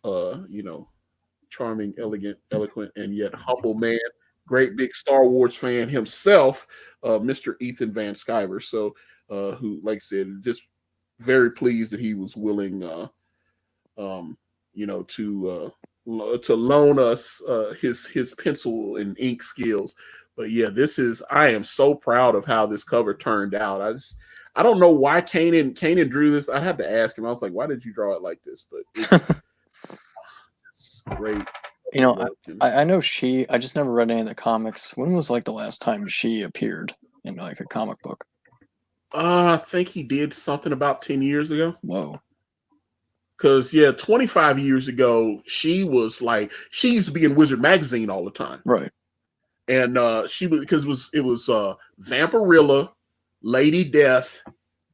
charming, elegant, eloquent, and yet humble man, great big Star Wars fan himself, Mr. Ethan Van Sciver. So, who, like I said, just very pleased that he was willing, to loan us his pencil and ink skills. But yeah, I am so proud of how this cover turned out. I don't know why Kanan drew this. I'd have to ask him. I was like, why did you draw it like this? But it's great. I know She. I just never read any of the comics. When was like the last time She appeared in like a comic book? I think he did something about 10 years ago. Whoa. Because 25 years ago, she used to be in Wizard magazine all the time, right? And she was because it was Vampirilla, Lady Death,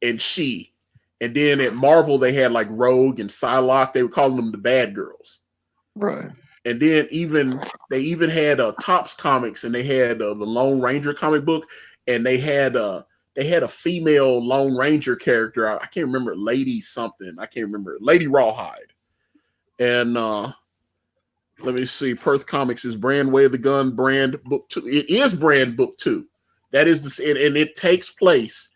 and She, and then at Marvel they had like Rogue and Psylocke. They were calling them the bad girls, right? And then they even had Topps Comics, and they had the Lone Ranger comic book, and they had a female Lone Ranger character. I can't remember, Lady something. I can't remember. Lady Rawhide. And let me see. Perth Comics is Brand Way of the Gun, Brand Book 2. It is Brand Book 2. That is and it takes place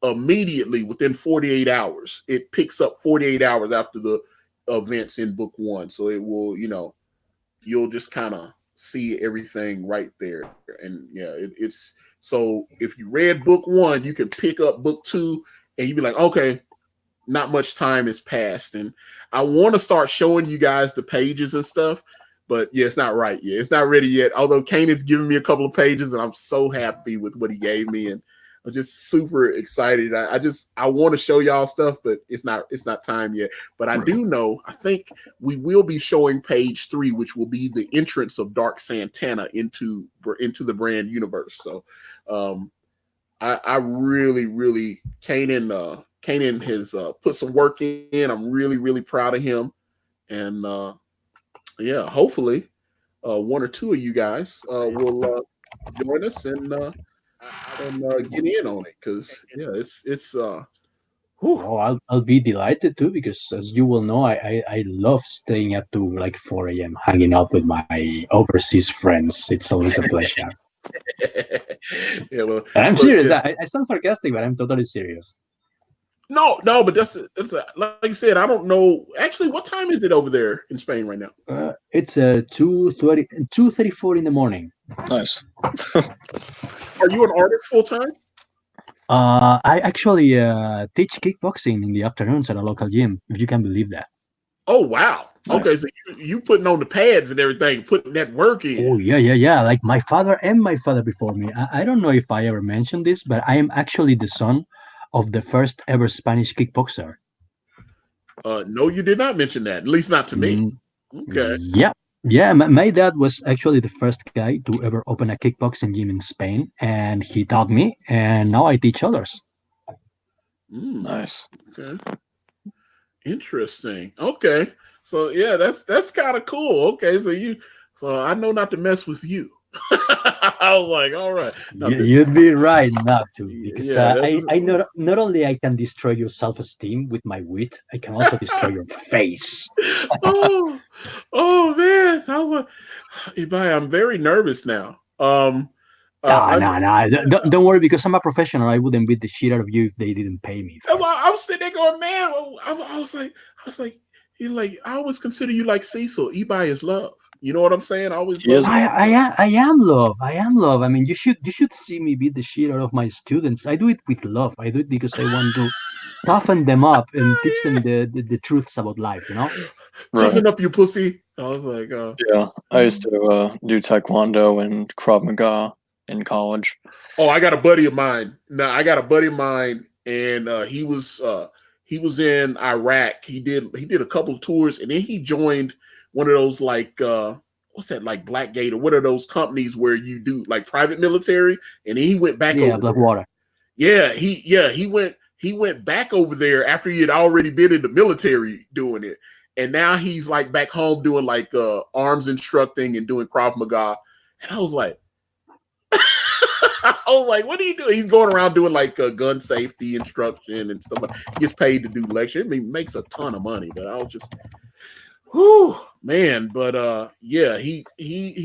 immediately within 48 hours. It picks up 48 hours after the events in Book 1. So it will, you'll just kind of see everything right there. And yeah, it's so if you read Book 1, you can pick up Book 2 and you'd be like, okay, not much time has passed. And I want to start showing you guys the pages and stuff, but yeah, it's not right yet. It's not ready yet. Although Kanan's given me a couple of pages and I'm so happy with what he gave me. And I'm just super excited. I want to show y'all stuff, but it's not time yet. But I do know, I think we will be showing page 3, which will be the entrance of Dark Santana into the Brand universe. So I really, really, Kanan has put some work in. I'm really, really proud of him. And hopefully one or two of you guys will join us and get in on it, because it's I'll be delighted too, because as you will know, I love staying up to like 4 a.m. hanging out with my overseas friends. It's always a pleasure. And I'm serious. I sound sarcastic, but I'm totally serious. No, but that's like I said, I don't know. Actually, what time is it over there in Spain right now? It's 2:34 in the morning. Nice. Are you an artist full time? I actually teach kickboxing in the afternoons at a local gym, if you can believe that. Oh, wow. Nice. Okay, so you putting on the pads and everything, putting that work in. Oh, yeah. Like my father before me. I don't know if I ever mentioned this, but I am actually the son of the first ever Spanish kickboxer. No, you did not mention that, at least not to me. Okay. Yeah, my dad was actually the first guy to ever open a kickboxing gym in Spain, and he taught me, and now I teach others. Nice. Okay. Interesting. Okay. So yeah, that's kind of cool. Okay, so I know not to mess with you. I was like, all right. You'd be right not to, because I not only I can destroy your self-esteem with my wit, I can also destroy your face. Oh man, I was like, Ibai, I'm very nervous now. No. Don't worry, because I'm a professional. I wouldn't beat the shit out of you if they didn't pay me. I was sitting there going, man. I was like, he's like, I always consider you like Cecil. Ebi is love. You know what I'm saying? I always. I am love. I am love. I mean, you should see me beat the shit out of my students. I do it with love. I do it because I want to toughen them up and teach them the truths about life. You know. Toughen up, you pussy. I was like, yeah. I used to do Taekwondo and Krav Maga in college. Oh, I got a buddy of mine. Now I got a buddy of mine, and he was in Iraq. He did a couple of tours, and then he joined one of those like what's that, like Blackgate, or what are those companies where you do like private military? And then he went back. Yeah, Blackwater. Yeah, he went back over there after he had already been in the military doing it, and now he's like back home doing like arms instructing and doing Krav Maga. And I was like, what are you doing? He's going around doing like gun safety instruction and stuff. He gets paid to do lecture. I mean, makes a ton of money. But I was just, whew, man. But yeah, he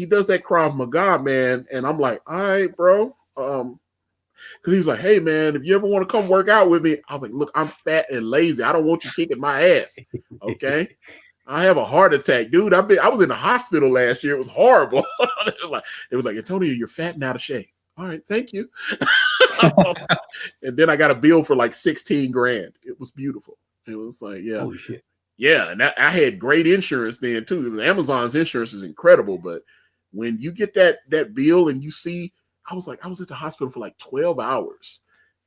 does that Krav Maga, man. And I'm like, all right, bro. Because he was like, hey, man, if you ever want to come work out with me, I was like, look, I'm fat and lazy. I don't want you kicking my ass. Okay. I have a heart attack, dude. I was in the hospital last year. It was horrible. it was like, Antonio, you're fat and out of shape. All right, thank you. And then I got a bill for like 16 grand. It was beautiful. It was like, yeah. Holy shit. Yeah, and I had great insurance then too. Amazon's insurance is incredible, but when you get that bill and you see, I was at the hospital for like 12 hours.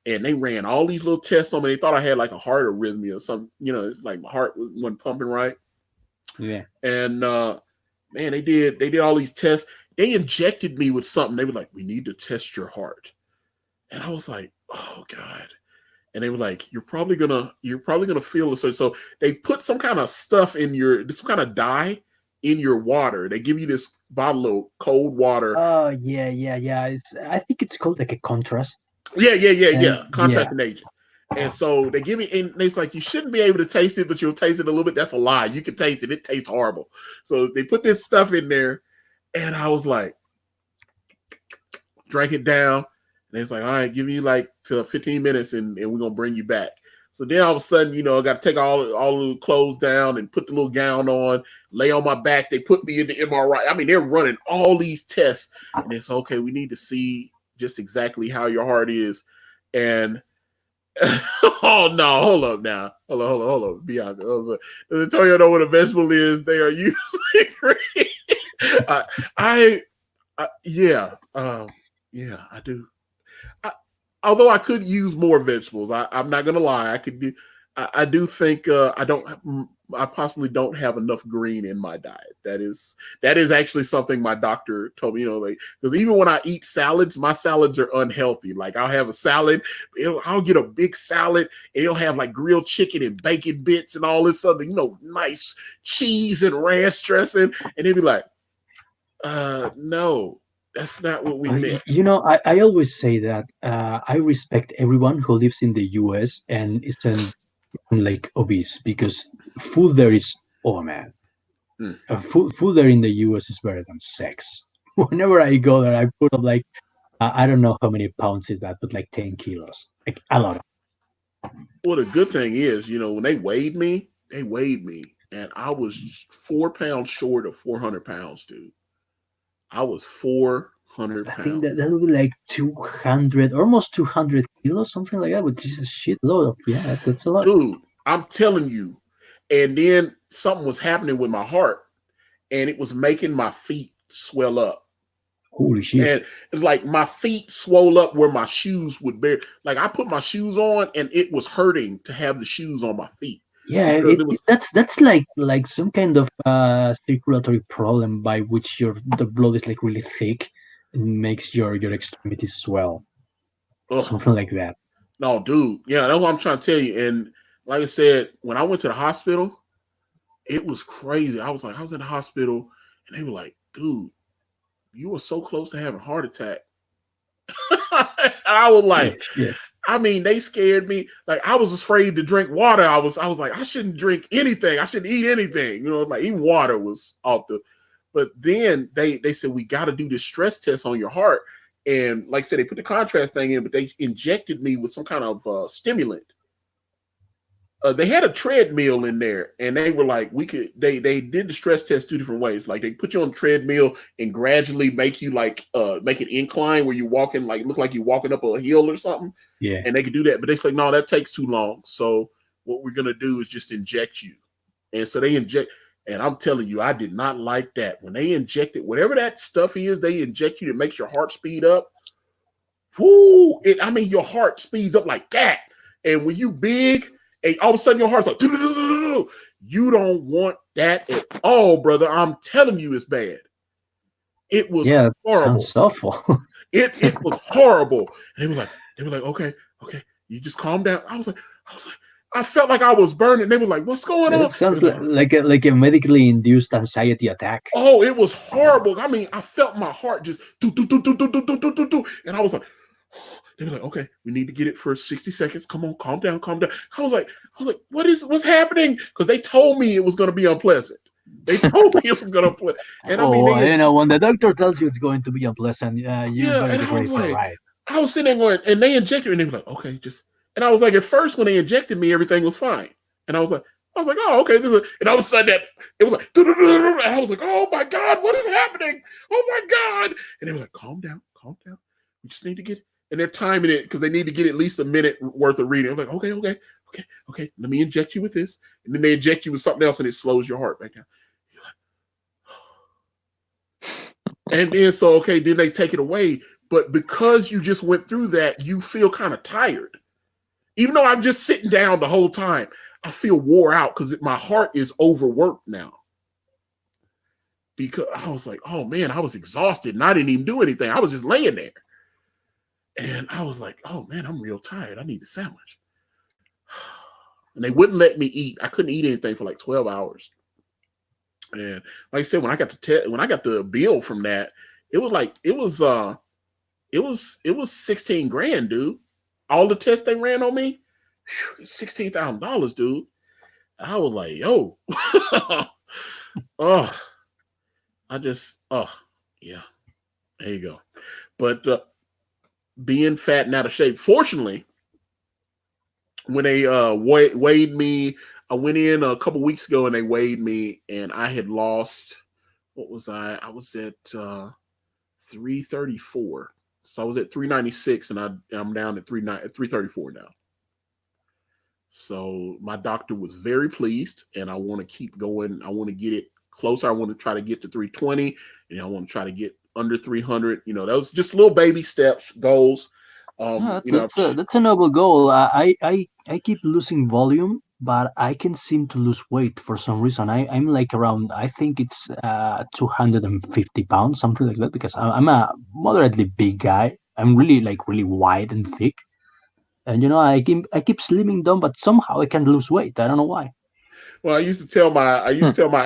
And they ran all these little tests on me. They thought I had like a heart arrhythmia or something. You know, it's like my heart wasn't pumping right. Yeah. And man, they did all these tests. They injected me with something. They were like, we need to test your heart. And I was like, oh God. And they were like, you're probably gonna feel this. So they put some kind of stuff in some kind of dye in your water. They give you this bottle of cold water. Oh yeah. I think it's called like a contrast. Yeah. Contrasting agent. And so they give me, and it's like, you shouldn't be able to taste it, but you'll taste it a little bit. That's a lie. You can taste it. It tastes horrible. So they put this stuff in there, and I was like, drank it down. And it's like, all right, give me like to 15 minutes and we're going to bring you back. So then all of a sudden, you know, I got to take all the clothes down and put the little gown on, lay on my back. They put me in the MRI. I mean, they're running all these tests. And it's okay, we need to see just exactly how your heart is. And oh no, hold up now. Hold up. Bianca. Antonio know what a vegetable is. They are usually green. Yeah, I do. Although I could use more vegetables, I'm not gonna lie. I do think I possibly don't have enough green in my diet. That is actually something my doctor told me, you know, like, because even when I eat salads, my salads are unhealthy. Like, I'll have a salad, I'll get a big salad, and it'll have like grilled chicken and bacon bits and all this other, you know, nice cheese and ranch dressing, and they'd be like, no, that's not what we meant. You know, I always say that I respect everyone who lives in the US and isn't like obese, because food there is, oh man, food there in the US is better than sex. Whenever I go there, I put up like I don't know how many pounds is that, but like 10 kilos, like a lot. Well, the good thing is, you know, when they weighed me, and I was 4 pounds short of 400 pounds, dude. I was 400 pounds. I think that would be like 200, almost 200 kilos, something like that, which is a shitload of, yeah, that's a lot. Dude, I'm telling you. And then something was happening with my heart, and it was making my feet swell up. Holy shit. And it's like my feet swole up where my shoes would bear. Like, I put my shoes on, and it was hurting to have the shoes on my feet. Yeah, that's like some kind of circulatory problem by which the blood is like really thick and makes your extremities swell. Ugh. Something like that. No, dude. Yeah, that's what I'm trying to tell you. And like I said, when I went to the hospital, it was crazy. I was in the hospital, and they were like, dude, you were so close to having a heart attack. And I was like, yeah. I mean, they scared me. Like, I was afraid to drink water. I was like, I shouldn't drink anything. I shouldn't eat anything. You know, like, even water was off the. But then they said, we got to do this stress test on your heart. And like I said, they put the contrast thing in, but they injected me with some kind of stimulant. They had a treadmill in there, and they were like, they did the stress test 2 different ways. Like they put you on the treadmill and gradually make you like make it incline where you're walking, like look like you're walking up a hill or something. Yeah. And they could do that, but they say, no, that takes too long. So what we're gonna do is just inject you. And so they inject, and I'm telling you, I did not like that. When they injected whatever that stuff is, they inject you that makes your heart speed up. Whoo! I mean, your heart speeds up like that. And when you big, and all of a sudden your heart's like, you don't want that at all, brother. I'm telling you, it's bad. It was horrible. Sounds awful. It was horrible. And they were like, okay, you just calm down. I was like, I felt like I was burning. They were like, what's going on? It sounds like a medically induced anxiety attack. Oh, it was horrible. I mean, I felt my heart just do, and I was like, they were like, okay, we need to get it for 60 seconds. Come on, calm down. I was like, what's happening? Because they told me it was going to be unpleasant. They told me it was going to play. And I mean, when the doctor tells you it's going to be unpleasant, you're going to be ready for a ride. I was sitting there going, and they injected me, and they were like, okay, and I was like, at first when they injected me, everything was fine. And I was like, oh, okay, and all of a sudden it was like, and I was like, oh my God, what is happening? Oh my God. And they were like, calm down. We just need to get, and they're timing it because they need to get at least a minute worth of reading. I'm like, okay, let me inject you with this. And then they inject you with something else and it slows your heart back down. And then then they take it away. But because you just went through that, you feel kind of tired. Even though I'm just sitting down the whole time, I feel wore out because my heart is overworked now. Because I was like, oh man, I was exhausted and I didn't even do anything. I was just laying there. And I was like, oh man, I'm real tired. I need a sandwich. And they wouldn't let me eat. I couldn't eat anything for like 12 hours. And like I said, when I got the bill from that, it was $16,000, dude. All the tests they ran on me, $16,000, dude. I was like, yo, yeah, there you go. But being fat and out of shape, fortunately, when they weighed me, I went in a couple weeks ago and they weighed me, and I had lost. What was I? I was at 334. So I was at 396, and I'm down at 334 now. So my doctor was very pleased, and I want to keep going. I want to get it closer. I want to try to get to 320, and I want to try to get under 300. You know, that was just little baby steps, goals. That's a noble goal. I keep losing volume, but I can seem to lose weight for some reason. I'm like around, I think it's 250 pounds, something like that, because I'm a moderately big guy. I'm really wide and thick. And, I keep slimming down, but somehow I can't lose weight. I don't know why. Well, I used to tell my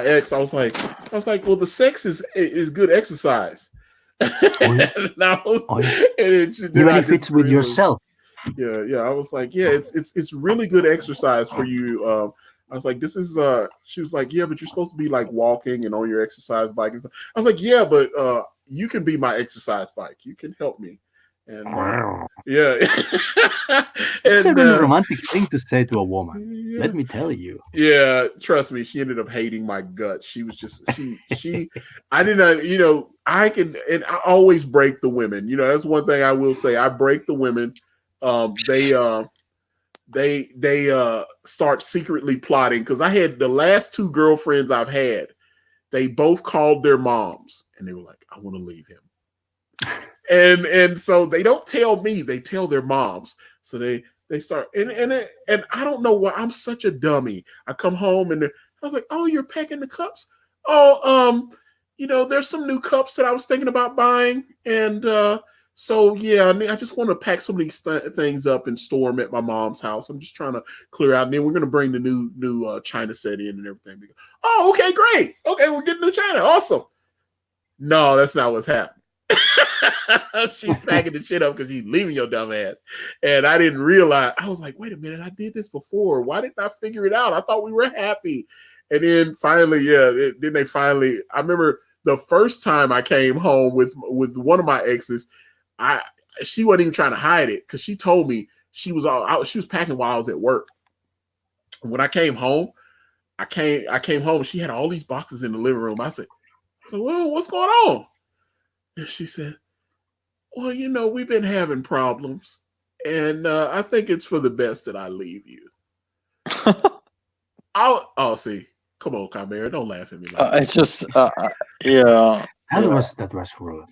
ex, I was like, well, the sex is good exercise. Even if it's with yourself. Yeah. I was like, yeah, it's really good exercise for you. I was like, this is she was like, yeah, but you're supposed to be like walking and on your exercise bike and stuff. I was like, yeah, but you can be my exercise bike. You can help me. And yeah. It's a really romantic thing to say to a woman. Yeah. Let me tell you. Yeah, trust me, she ended up hating my guts. She was just she I didn't I always break the women. That's one thing I will say. I break the women. They start secretly plotting, because I had the last 2 girlfriends I've had. They both called their moms and they were like, I want to leave him. And so they don't tell me, they tell their moms. So they start and I don't know why I'm such a dummy. I come home and I was like, oh, you're packing the cups. Oh, there's some new cups that I was thinking about buying. And so yeah, I just want to pack some of these things up and store them at my mom's house. I'm just trying to clear out. And then we're going to bring the new China set in and everything. Oh, okay, great. Okay, we're getting new China. Awesome. No, that's not what's happening. She's packing the shit up because she's leaving your dumb ass. And I didn't realize. I was like, wait a minute, I did this before. Why didn't I figure it out? I thought we were happy. And then finally, I remember the first time I came home with one of my exes, she wasn't even trying to hide it because she told me she was packing while I was at work. When I came home, I came home and she had all these boxes in the living room. I said, well, what's going on? And she said, well, we've been having problems, and I think it's for the best that I leave you. See, come on, Chimera, don't laugh at me like that. It's just, yeah. That was rude.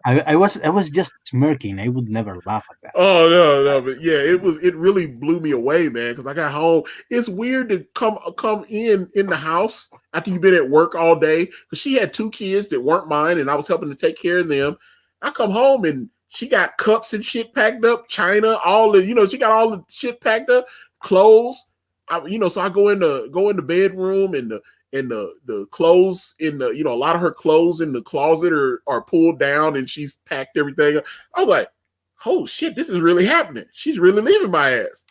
I was just smirking. I would never laugh at that. Oh no, but yeah, it really blew me away, man. Because I got home, it's weird to come in the house after you've been at work all day. Because she had 2 kids that weren't mine, and I was helping to take care of them. I come home and she got cups and shit packed up, china, all the she got all the shit packed up, clothes. So I go in the bedroom and the clothes in the a lot of her clothes in the closet are pulled down and she's packed everything. I was like, oh shit, this is really happening. She's really leaving my ass.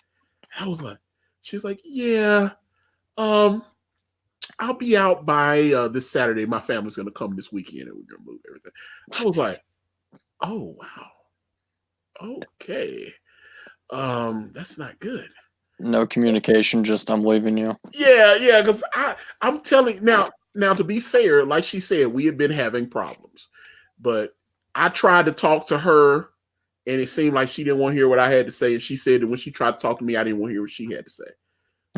I was like, she's like, yeah, I'll be out by this Saturday. My family's gonna come this weekend and we're gonna move everything. I was like, oh wow, okay, that's not good. No communication, just I'm leaving you. Yeah, because I'm telling now to be fair, like she said, we had been having problems, but I tried to talk to her, and it seemed like she didn't want to hear what I had to say. And she said that when she tried to talk to me, I didn't want to hear what she had to say.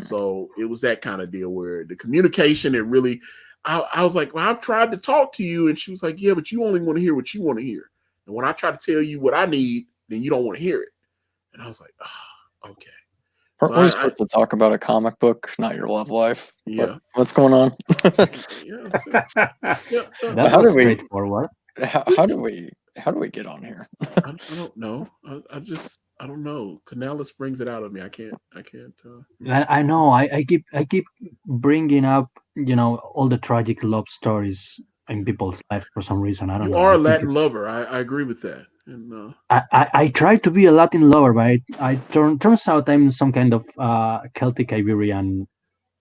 So it was that kind of deal where the communication, it really, I was like, well, I've tried to talk to you, and she was like, yeah, but you only want to hear what you want to hear. And when I try to tell you what I need, then you don't want to hear it. And I was like, oh, okay. We're supposed to talk about a comic book, not your love life. Yeah. What's going on? That was straightforward. How do we get on here? I don't know. I don't know. Canales brings it out of me. I can't. I know. I keep bringing up, all the tragic love stories in people's life for some reason. I don't know. You are a Latin lover. I agree with that. And I try to be a Latin lover, but turns out I'm some kind of Celtic Iberian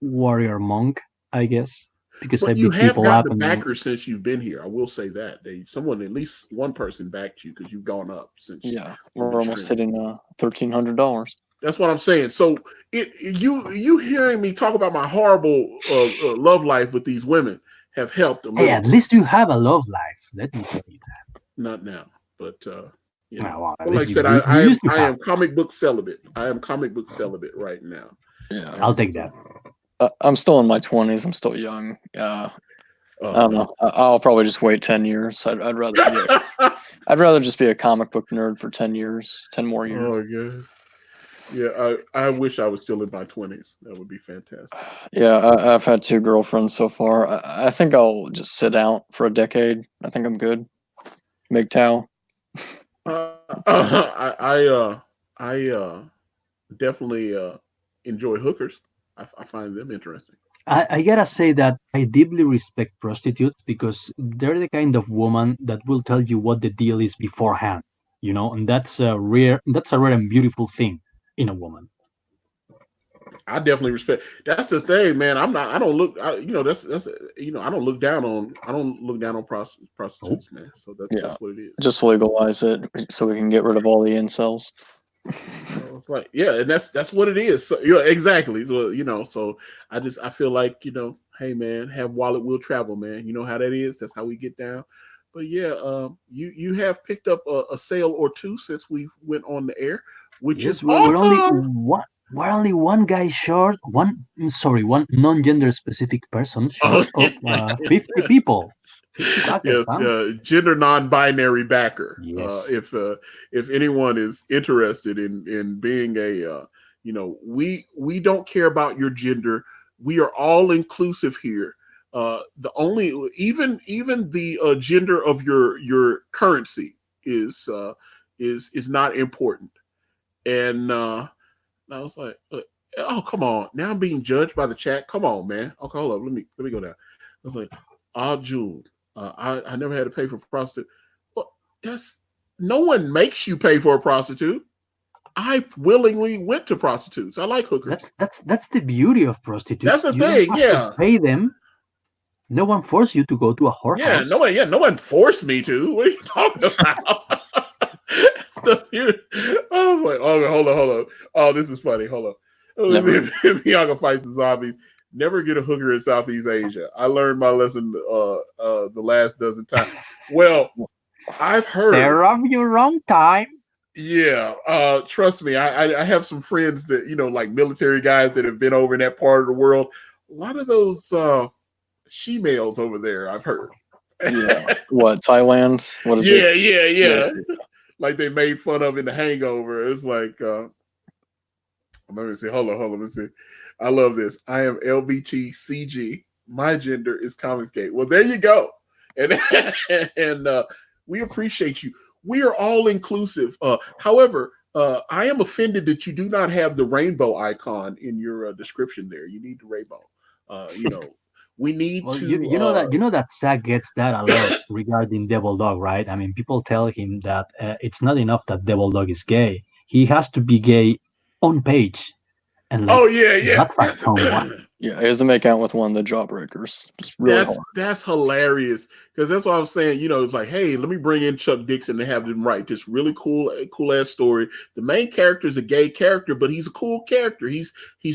warrior monk, I guess, because I you beat have people up. gotten backers since you've been here. I will say that at least one person backed you because you've gone up since. Yeah, we're almost hitting $1,300. That's what I'm saying. So you hearing me talk about my horrible love life with these women have helped a little. Hey, at least you have a love life. Let me tell you that. Not now, but well, like I said, I am comic book celibate. I am comic book celibate right now. Yeah, I'll take that. I'm still in my 20s. I'm still young. I don't know. I'll probably just wait 10 years. I'd rather just be a comic book nerd for 10 years, 10 more years. Oh, good. Yeah, I wish I was still in my 20s. That would be fantastic. Yeah, I've had 2 girlfriends so far. I think I'll just sit out for a decade. I think I'm good. MGTOW. I definitely enjoy hookers. I find them interesting. I gotta say that I deeply respect prostitutes because they're the kind of woman that will tell you what the deal is beforehand, and that's a rare and beautiful thing in a woman. I definitely respect. That's the thing, man. I don't look down on prostitutes, man. So that's what it is. Just legalize it so we can get rid of all the incels. Right. Yeah, and that's what it is. So, yeah, exactly. So so I feel like hey man, have wallet will travel, man. You know how that is. That's how we get down. But yeah, you have picked up a sale or 2 since we went on the air, which is awesome. We're only one guy short. One non-gender specific person short of 50 people. 50 backers, yes, gender non-binary backer. Yes. If anyone is interested in being a, we don't care about your gender. We are all inclusive here. The only even the gender of your currency is not important. And I was like, oh, come on. Now I'm being judged by the chat. Come on, man. Okay, hold up. Let me go down. I was like, June, I never had to pay for a prostitute. Well, no one makes you pay for a prostitute. I willingly went to prostitutes. I like hookers. That's the beauty of prostitutes. That's the thing, don't have to pay them. No one forced you to go to a whorehouse. No one forced me to. What are you talking about? stuff here. I was like, oh, hold on. Oh, this is funny. Hold on. If Bianca fights the zombies, never get a hooker in Southeast Asia. I learned my lesson the last dozen times. Well, I've heard. They're of your wrong time. Yeah, trust me. I have some friends that, you know, like military guys that have been over in that part of the world. A lot of those she-males over there, I've heard. Yeah. What, Thailand? What is it? Yeah. Like they made fun of in The Hangover. It's like, let me see. Hold on. Let me see. I love this. I am LBTCG. My gender is Comicsgate. Well, there you go. And we appreciate you. We are all inclusive. However, I am offended that you do not have the rainbow icon in your description there. You need the rainbow. You know, we need to. You know that Zach gets that a lot regarding Devil Dog, right? I mean, people tell him that it's not enough that Devil Dog is gay. He has to be gay on page. And like, not fight someone. Yeah, he has to make out with one of the Jawbreakers. It's really hard. That's hilarious, because that's what I'm saying. You know, it's like, hey, let me bring in Chuck Dixon and have them write this really cool ass story. The main character is a gay character, but he's a cool character. He's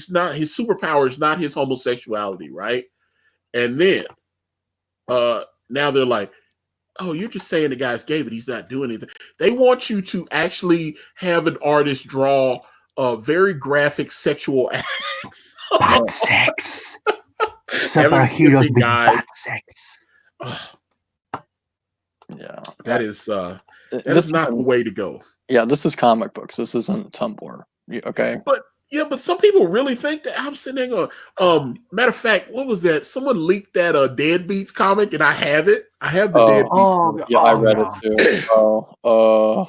not, his superpower is not his homosexuality, right? And then now they're like, oh, you're just saying the guy's gay, but he's not doing anything. They want you to actually have an artist draw very graphic sexual acts. Bad sex. Superheroes with bad sex. Yeah. That is not the way to go. Yeah, this is comic books. This isn't Tumblr. Okay. But some people really think that. I'm sitting there going, matter of fact, what was that? Someone leaked that Deadbeats comic, and I have it. I have the Deadbeats comic. Yeah, I read it too.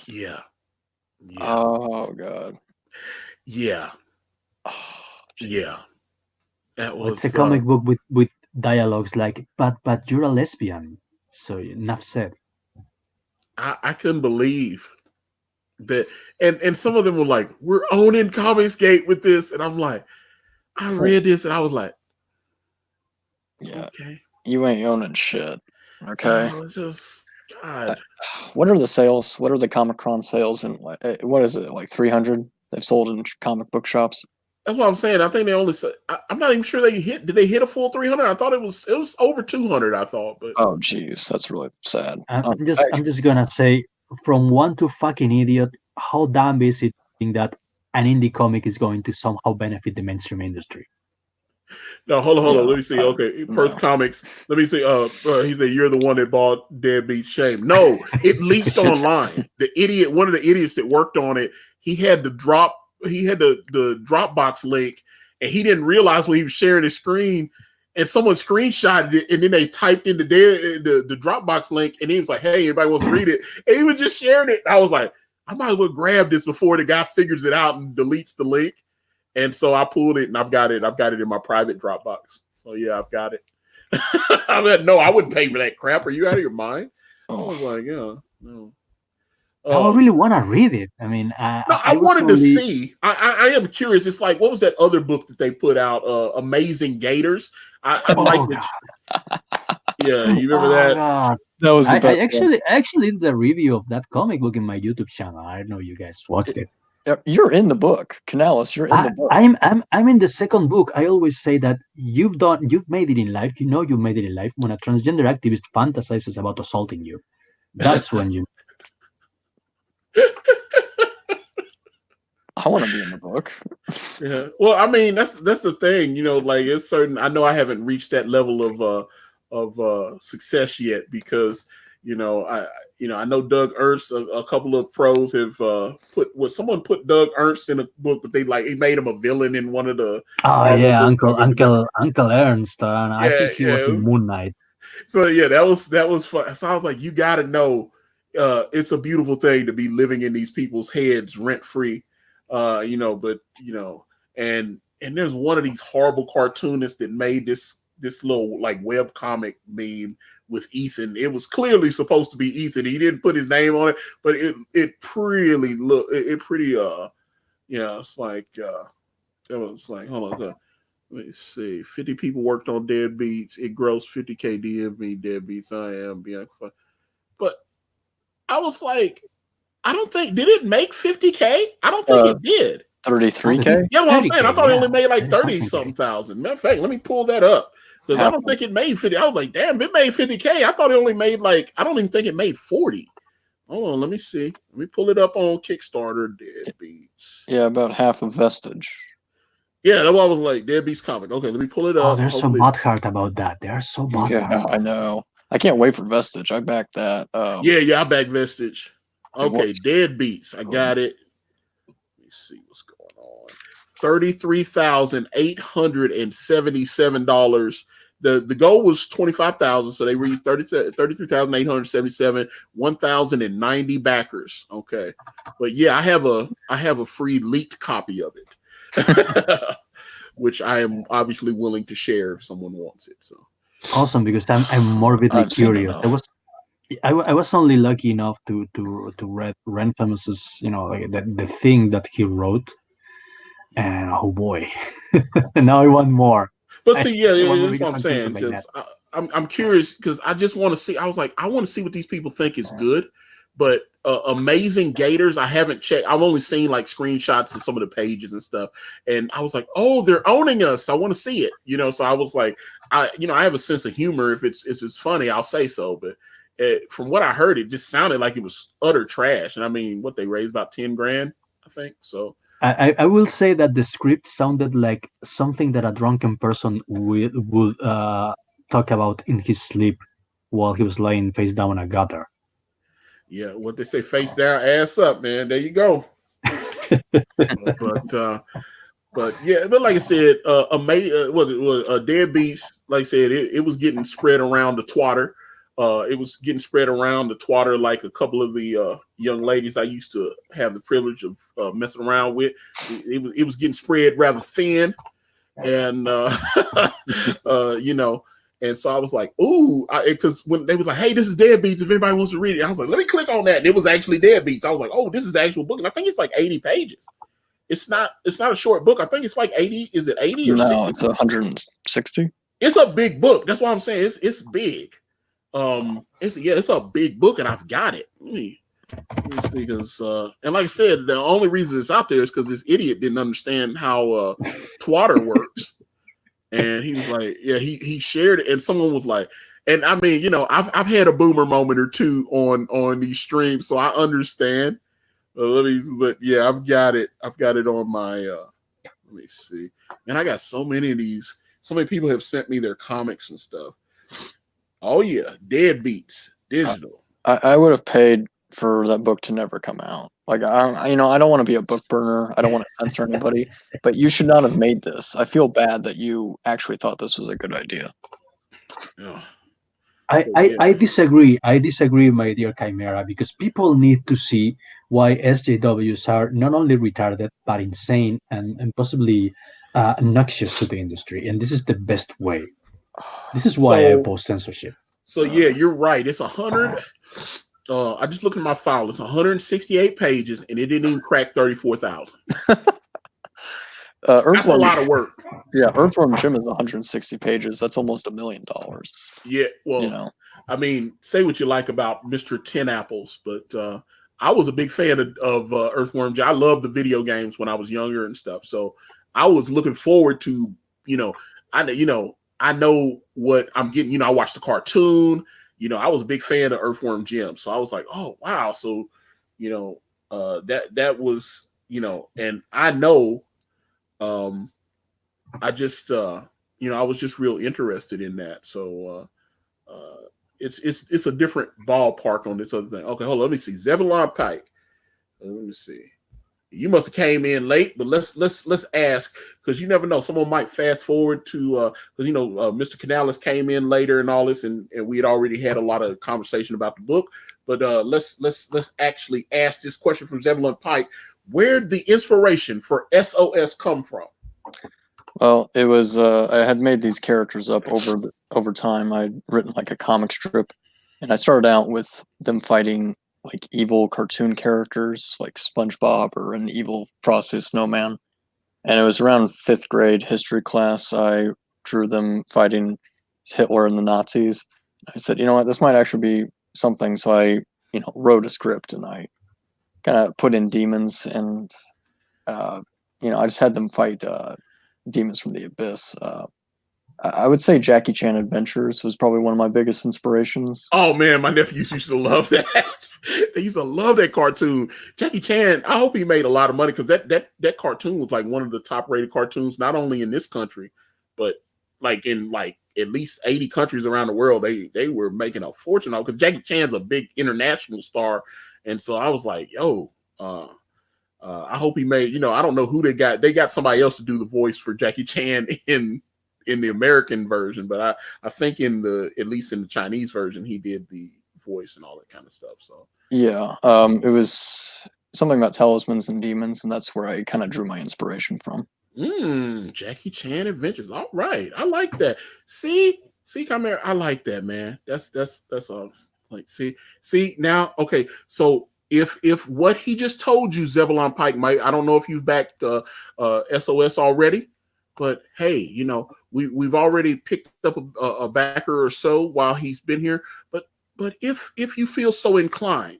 Yeah. Oh god. Yeah. Yeah. That was it's a comic book with dialogues like, but you're a lesbian, so enough said. I couldn't believe that, and some of them were like, we're owning Comicsgate with this, and I'm like, I read this and I was like, yeah, okay, you ain't owning shit. Okay. Just God. What are the sales? What are the Comic-Con sales? And what is it, like 300 they've sold in comic book shops? That's what I'm saying. I think they only. I'm not even sure they hit. Did they hit a full 300? I thought it was over 200. I thought, but oh geez, that's really sad. I'm just gonna say, from one to fucking idiot, how dumb is it think that an indie comic is going to somehow benefit the mainstream industry? No, hold on. Let me see. Okay, Purse Comics. Let me see. He said you're the one that bought Deadbeat Shame. No, it leaked online. One of the idiots that worked on it, he had the Dropbox link, and he didn't realize when he was sharing his screen, and someone screenshotted it, and then they typed in the Dropbox link, and he was like, "Hey, everybody wants to read it," and he was just sharing it. I was like, I might as well grab this before the guy figures it out and deletes the link. And so I pulled it, and I've got it in my private Dropbox. So yeah, I've got it. I mean, no, I wouldn't pay for that crap. Are you out of your mind? I was like, yeah, no. I really want to read it. I mean, I wanted to see. I am curious. It's like, what was that other book that they put out? Amazing Gators. I like it. Yeah, you remember that? God. That was I actually did the review of that comic book in my YouTube channel. I don't know you guys watched it. You're in the book, Canales. You're in the book. I'm in the second book. I always say that you've made it in life. You know you made it in life when a transgender activist fantasizes about assaulting you. That's when you. I want to be in the book. Yeah. Well, I mean, that's the thing. You know, like it's certain. I know I haven't reached that level of success yet because. I know Doug Ernst. A couple of pros have someone put Doug Ernst in a book, but he made him a villain in one of the. Oh yeah, Uncle Ernst. I think he was in Moon Knight. So yeah, that was fun. So I was like, you got to know, it's a beautiful thing to be living in these people's heads rent free, and there's one of these horrible cartoonists that made this little like web comic meme with Ethan. It was clearly supposed to be Ethan. He didn't put his name on it, but it really looked it's like it was like, hold on, let me see. 50 people worked on Deadbeats. It grossed 50K DMV Deadbeats. I am Bianca. But I was like, I don't think did it make 50K? I don't think it did. 33K? Yeah, what I'm saying. I thought it only made like 30 30-something thousand. Matter of fact, let me pull that up. Because I don't think it made 50. I was like, damn, it made 50K. I thought it only made like, I don't even think it made 40. Hold on, let me see. Let me pull it up on Kickstarter. Deadbeats. Yeah, about half of Vestige. Yeah, that's why I was like, Deadbeats comic. Okay, let me pull it up. Oh, they're so butthurt about that. They are so butthurt. Yeah, I know. I can't wait for Vestige. I back that. Yeah, I back Vestige. Okay, Deadbeats. I got it. Let me see what's going on. $33,877. The goal was 25,000, so they reached 33,877, 1,090 backers. Okay, but yeah, I have a free leaked copy of it, which I am obviously willing to share if someone wants it. So awesome, because I'm morbidly curious. I was only lucky enough to read Ren Famous's, like the thing that he wrote, and oh boy, now I want more. But see, yeah, that's what I'm saying. I'm curious because I just want to see. I was like, I want to see what these people think is good. But Amazing Gators, I haven't checked. I've only seen like screenshots of some of the pages and stuff. And I was like, oh, they're owning us. I want to see it. So I was like, I have a sense of humor. If it's funny, I'll say so. But from what I heard, it just sounded like it was utter trash. And I mean, what they raised about 10 grand, I think. So. I will say that the script sounded like something that a drunken person would talk about in his sleep while he was lying face down in a gutter. Yeah, what they say, face down, ass up, man. There you go. But like I said, Deadbeats, like I said, it was getting spread around the twatter. It was getting spread around the twatter like a couple of the young ladies I used to have the privilege of messing around with. It was getting spread rather thin, and and so I was like, ooh, because when they was like, hey, this is Deadbeats, if anybody wants to read it, I was like, let me click on that, and it was actually Deadbeats. I was like, oh, this is the actual book, and I think it's like 80 pages. It's not a short book. I think it's like 80. Is it 80 or 60? No, it's 160. It's a big book. That's why I'm saying it's big. It's a big book, and I've got it. Let me see, because and like I said, the only reason it's out there is because this idiot didn't understand how Twatter works, and he was like, yeah, he shared it, and someone was like, and I mean, I've had a boomer moment or two on these streams, so I understand. But yeah, I've got it on my. Let me see, and I got so many of these. So many people have sent me their comics and stuff. Oh yeah, Deadbeats digital. I would have paid for that book to never come out. Like I don't want to be a book burner. I don't want to censor anybody, but you should not have made this. I feel bad that you actually thought this was a good idea. Yeah. I disagree. I disagree, my dear Chimera, because people need to see why SJWs are not only retarded but insane and possibly noxious to the industry. And this is the best way. This is why I oppose censorship. So yeah, you're right. It's 100. I just looked at my file. It's 168 pages, and it didn't even crack 34,000. That's a lot of work. Yeah, Earthworm Jim is 160 pages. That's almost $1 million. Yeah, well, I mean, say what you like about Mr. 10 Apples, but I was a big fan of Earthworm Jim. I loved the video games when I was younger and stuff. So I was looking forward to, I know what I'm getting. I watched the cartoon. I was a big fan of Earthworm Jim. So I was like, oh, wow. So, that was, and I know, I just, I was just real interested in that. So it's a different ballpark on this other thing. Okay, hold on. Let me see. Zebulon Pike. Let me see. You must have came in late, but let's ask, because you never know. Someone might fast forward to because Mr. Canales came in later and all this, and we had already had a lot of conversation about the book. But let's actually ask this question from Zebulon Pike. Where did the inspiration for SOS come from? Well, it was I had made these characters up over time. I'd written like a comic strip, and I started out with them fighting like evil cartoon characters like SpongeBob or an evil Frosty Snowman. And it was around 5th grade history class. I drew them fighting Hitler and the Nazis. I said, you know what, this might actually be something. So I, wrote a script and I kind of put in demons, and I just had them fight demons from the abyss. I would say Jackie Chan Adventures was probably one of my biggest inspirations. Oh man, my nephews used to love that. They used to love that cartoon. Jackie Chan, I hope he made a lot of money, because that cartoon was like one of the top rated cartoons, not only in this country, but like in like at least 80 countries around the world. They were making a fortune out, because Jackie Chan's a big international star. And so I was like, yo, I hope he made, I don't know who they got. They got somebody else to do the voice for Jackie Chan in the American version, but I think at least in the Chinese version, he did the voice and all that kind of stuff. So yeah, it was something about talismans and demons, and that's where I kind of drew my inspiration from. Jackie Chan Adventures. All right, I like that. See, Chimera, I like that, man. That's all. Like, see now. Okay, so if what he just told you, Zebulon Pike, might, I don't know if you've backed SOS already. But hey, we've already picked up a backer or so while he's been here. But if you feel so inclined,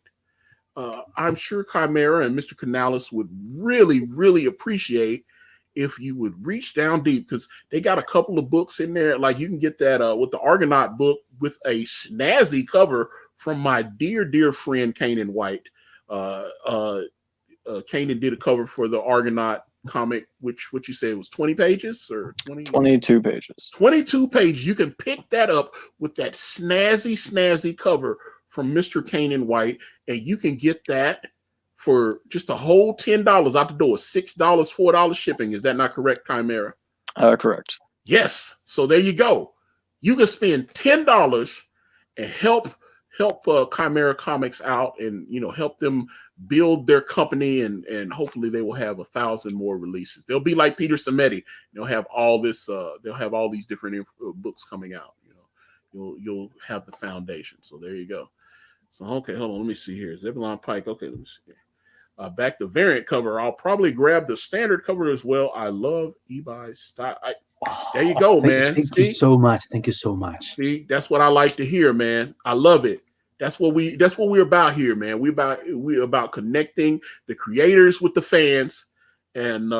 I'm sure Chimera and Mr. Canales would really, really appreciate if you would reach down deep, because they got a couple of books in there. Like, you can get that with the Argonaut book with a snazzy cover from my dear friend Kanan White. Kanan did a cover for the Argonaut comic, which what you said was 20 pages or 22 pages. 22 pages. You can pick that up with that snazzy cover from Mr. Kanan White, and you can get that for just a whole $10 out the door. $6, $4 shipping. Is that not correct, Chimera? Correct. Yes. So there you go. You can spend $10 and help Chimera Comics out, and help them build their company, and hopefully they will have 1,000 more releases. They'll be like Peter Samedi. They'll have all this. They'll have all these different books coming out. You'll have the foundation. So there you go. So okay, hold on. Let me see here. Zebulon Pike. Okay, let me see. Back to variant cover. I'll probably grab the standard cover as well. I love Ebi's style. There you go, man. Thank you so much. Thank you so much. See, that's what I like to hear, man. I love it. That's what we're about here, man. We're about connecting the creators with the fans, and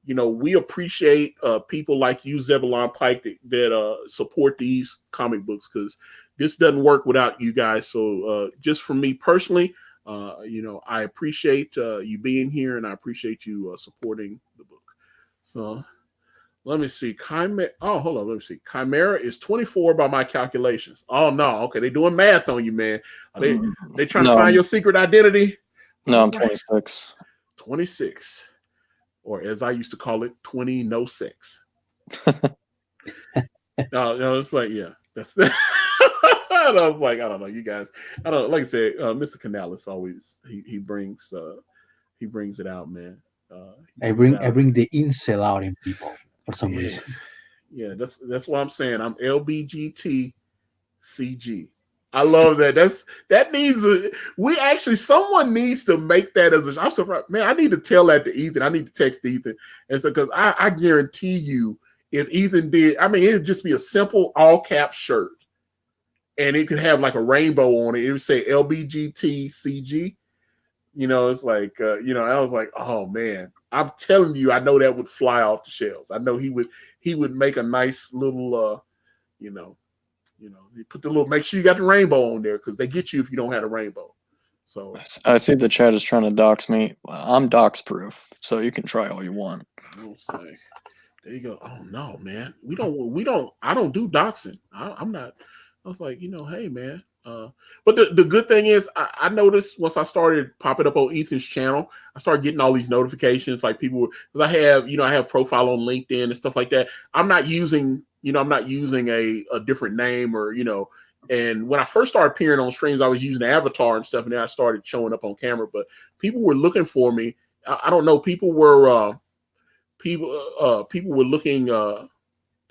we appreciate people like you, Zebulon Pike, that support these comic books, because this doesn't work without you guys. So just for me personally, I appreciate you being here, and I appreciate you supporting the book. So let me see. Chimera. Oh, hold on. Let me see. Chimera is 24 by my calculations. Oh no. Okay, they're doing math on you, man. Are they trying to find your secret identity? No, I'm 26. 26, or as I used to call it, 20 no sex. No, it's like, yeah, that's. I was like, I don't know, you guys. I don't, like I said, Mr. Canales always he brings it out, man. I bring the incel out in people for some reason. Yeah, that's what I'm saying. I'm LBGT CG. I love that. That needs someone needs to make that as a. I'm surprised, man. I need to tell that to Ethan. I need to text Ethan, and so because I guarantee you, if Ethan did, I mean, it'd just be a simple all cap shirt, and it could have like a rainbow on it. It would say LBGT CG. It's like I was like, oh man, I'm telling you, I know that would fly off the shelves. I know he would make a nice little, you put the little, make sure you got the rainbow on there, because they get you if you don't have a rainbow. So I see the chat is trying to dox me. I'm dox proof, so you can try all you want. There you go. Oh no, man, we don't. I don't do doxing. I'm not. I was like, hey man. But the good thing is, I noticed once I started popping up on Ethan's channel, I started getting all these notifications, like people, because I have profile on LinkedIn and stuff like that. I'm not using a different name, or and when I first started appearing on streams, I was using the avatar and stuff, and then I started showing up on camera. But people were looking for me. I don't know. People were looking.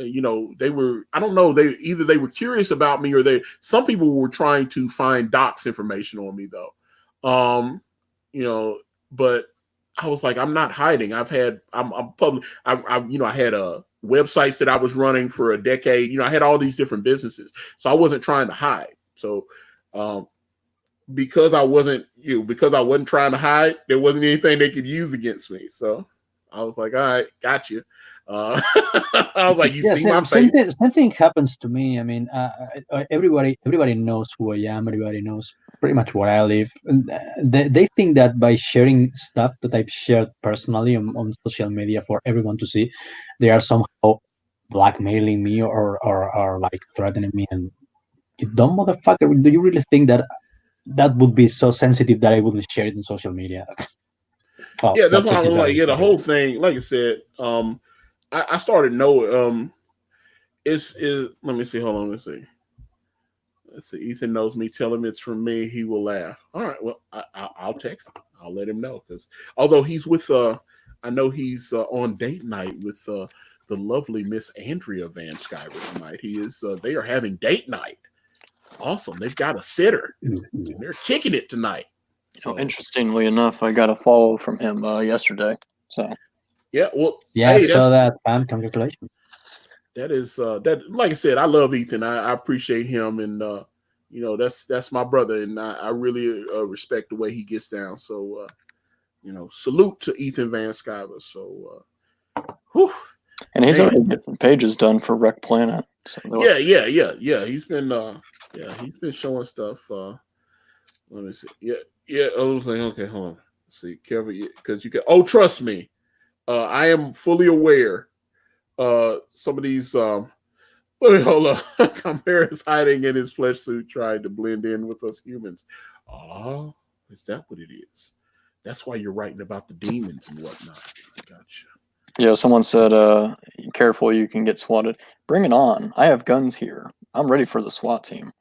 They were. I don't know. They were curious about me, or some people were trying to find docs information on me though. But I was like, I'm not hiding. I'm public. I had websites that I was running for a decade. I had all these different businesses, so I wasn't trying to hide. So, because I wasn't trying to hide, there wasn't anything they could use against me. So I was like, all right, got you. I was like, you see my face. Same thing happens to me. I mean, everybody knows who I am. Everybody knows pretty much where I live. And they think that by sharing stuff that I've shared personally on social media for everyone to see, they are somehow blackmailing me or like threatening me. And you dumb motherfucker, do you really think that would be so sensitive that I wouldn't share it on social media? Well, Yeah, that's why I'm like, the whole thing, like I said, I started knowing is let me see, hold on, let's see. Ethan knows me. Tell him it's from me. He will laugh. All right, well, I'll text him. I'll let him know, because although he's with I know he's on date night with the lovely Miss Andrea Van Skyver tonight. He is they are having date night. Awesome. They've got a sitter. And they're kicking it tonight. So interestingly enough, I got a follow from him yesterday. So yeah, well, yeah, hey, so that man, congratulations. That is that, like I said, I love Ethan. I appreciate him, and you know, that's my brother, and I really respect the way he gets down. So you know, salute to Ethan Van Skyver. So whew. And he's already getting pages done for Rec Planet. So yeah. He's been showing stuff. Let me see. Yeah. I was like, okay, hold on. Let's see, Kevin, because you can. Oh, trust me, I am fully aware. Some of these. Let me hold up. Chimera is hiding in his flesh suit, trying to blend in with us humans. Oh, is that what it is? That's why you're writing about the demons and whatnot. Gotcha. Yeah, someone said, careful, you can get swatted. Bring it on. I have guns here. I'm ready for the SWAT team.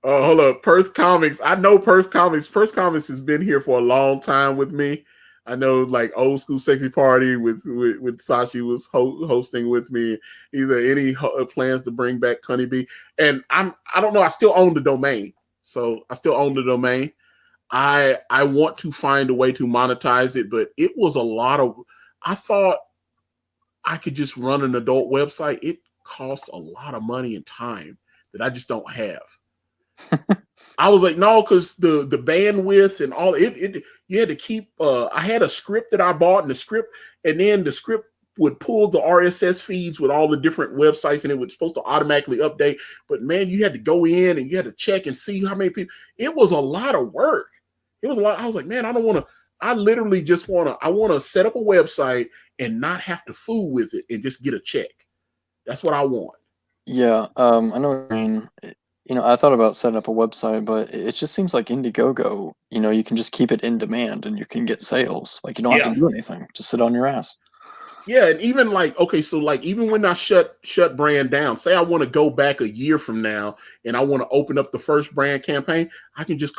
Hold up. Perth Comics. I know Perth Comics. Perth Comics has been here for a long time with me. I know, like, Old School Sexy Party with Sashi was hosting with me. He's any plans to bring back Cunny B. And I don't know. I still own the domain. So I still own the domain. I want to find a way to monetize it, but it was a lot of. I thought I could just run an adult website. It costs a lot of money and time that I just don't have. I was like, no, because the bandwidth and all it you had to keep. I had a script that I bought, and then the script would pull the RSS feeds with all the different websites, and it was supposed to automatically update. But man, you had to go in and you had to check and see how many people. It was a lot of work. It was a lot. I was like, man, I don't want to. I literally just want to set up a website and not have to fool with it and just get a check. That's what I want. Yeah, I know what I mean. You know, I thought about setting up a website, but it just seems like Indiegogo, you know, you can just keep it in demand and you can get sales. Like, you don't have to do anything. Just sit on your ass. Yeah, and even like, okay, so like even when I shut brand down, say I want to go back a year from now and I want to open up the first brand campaign, I can just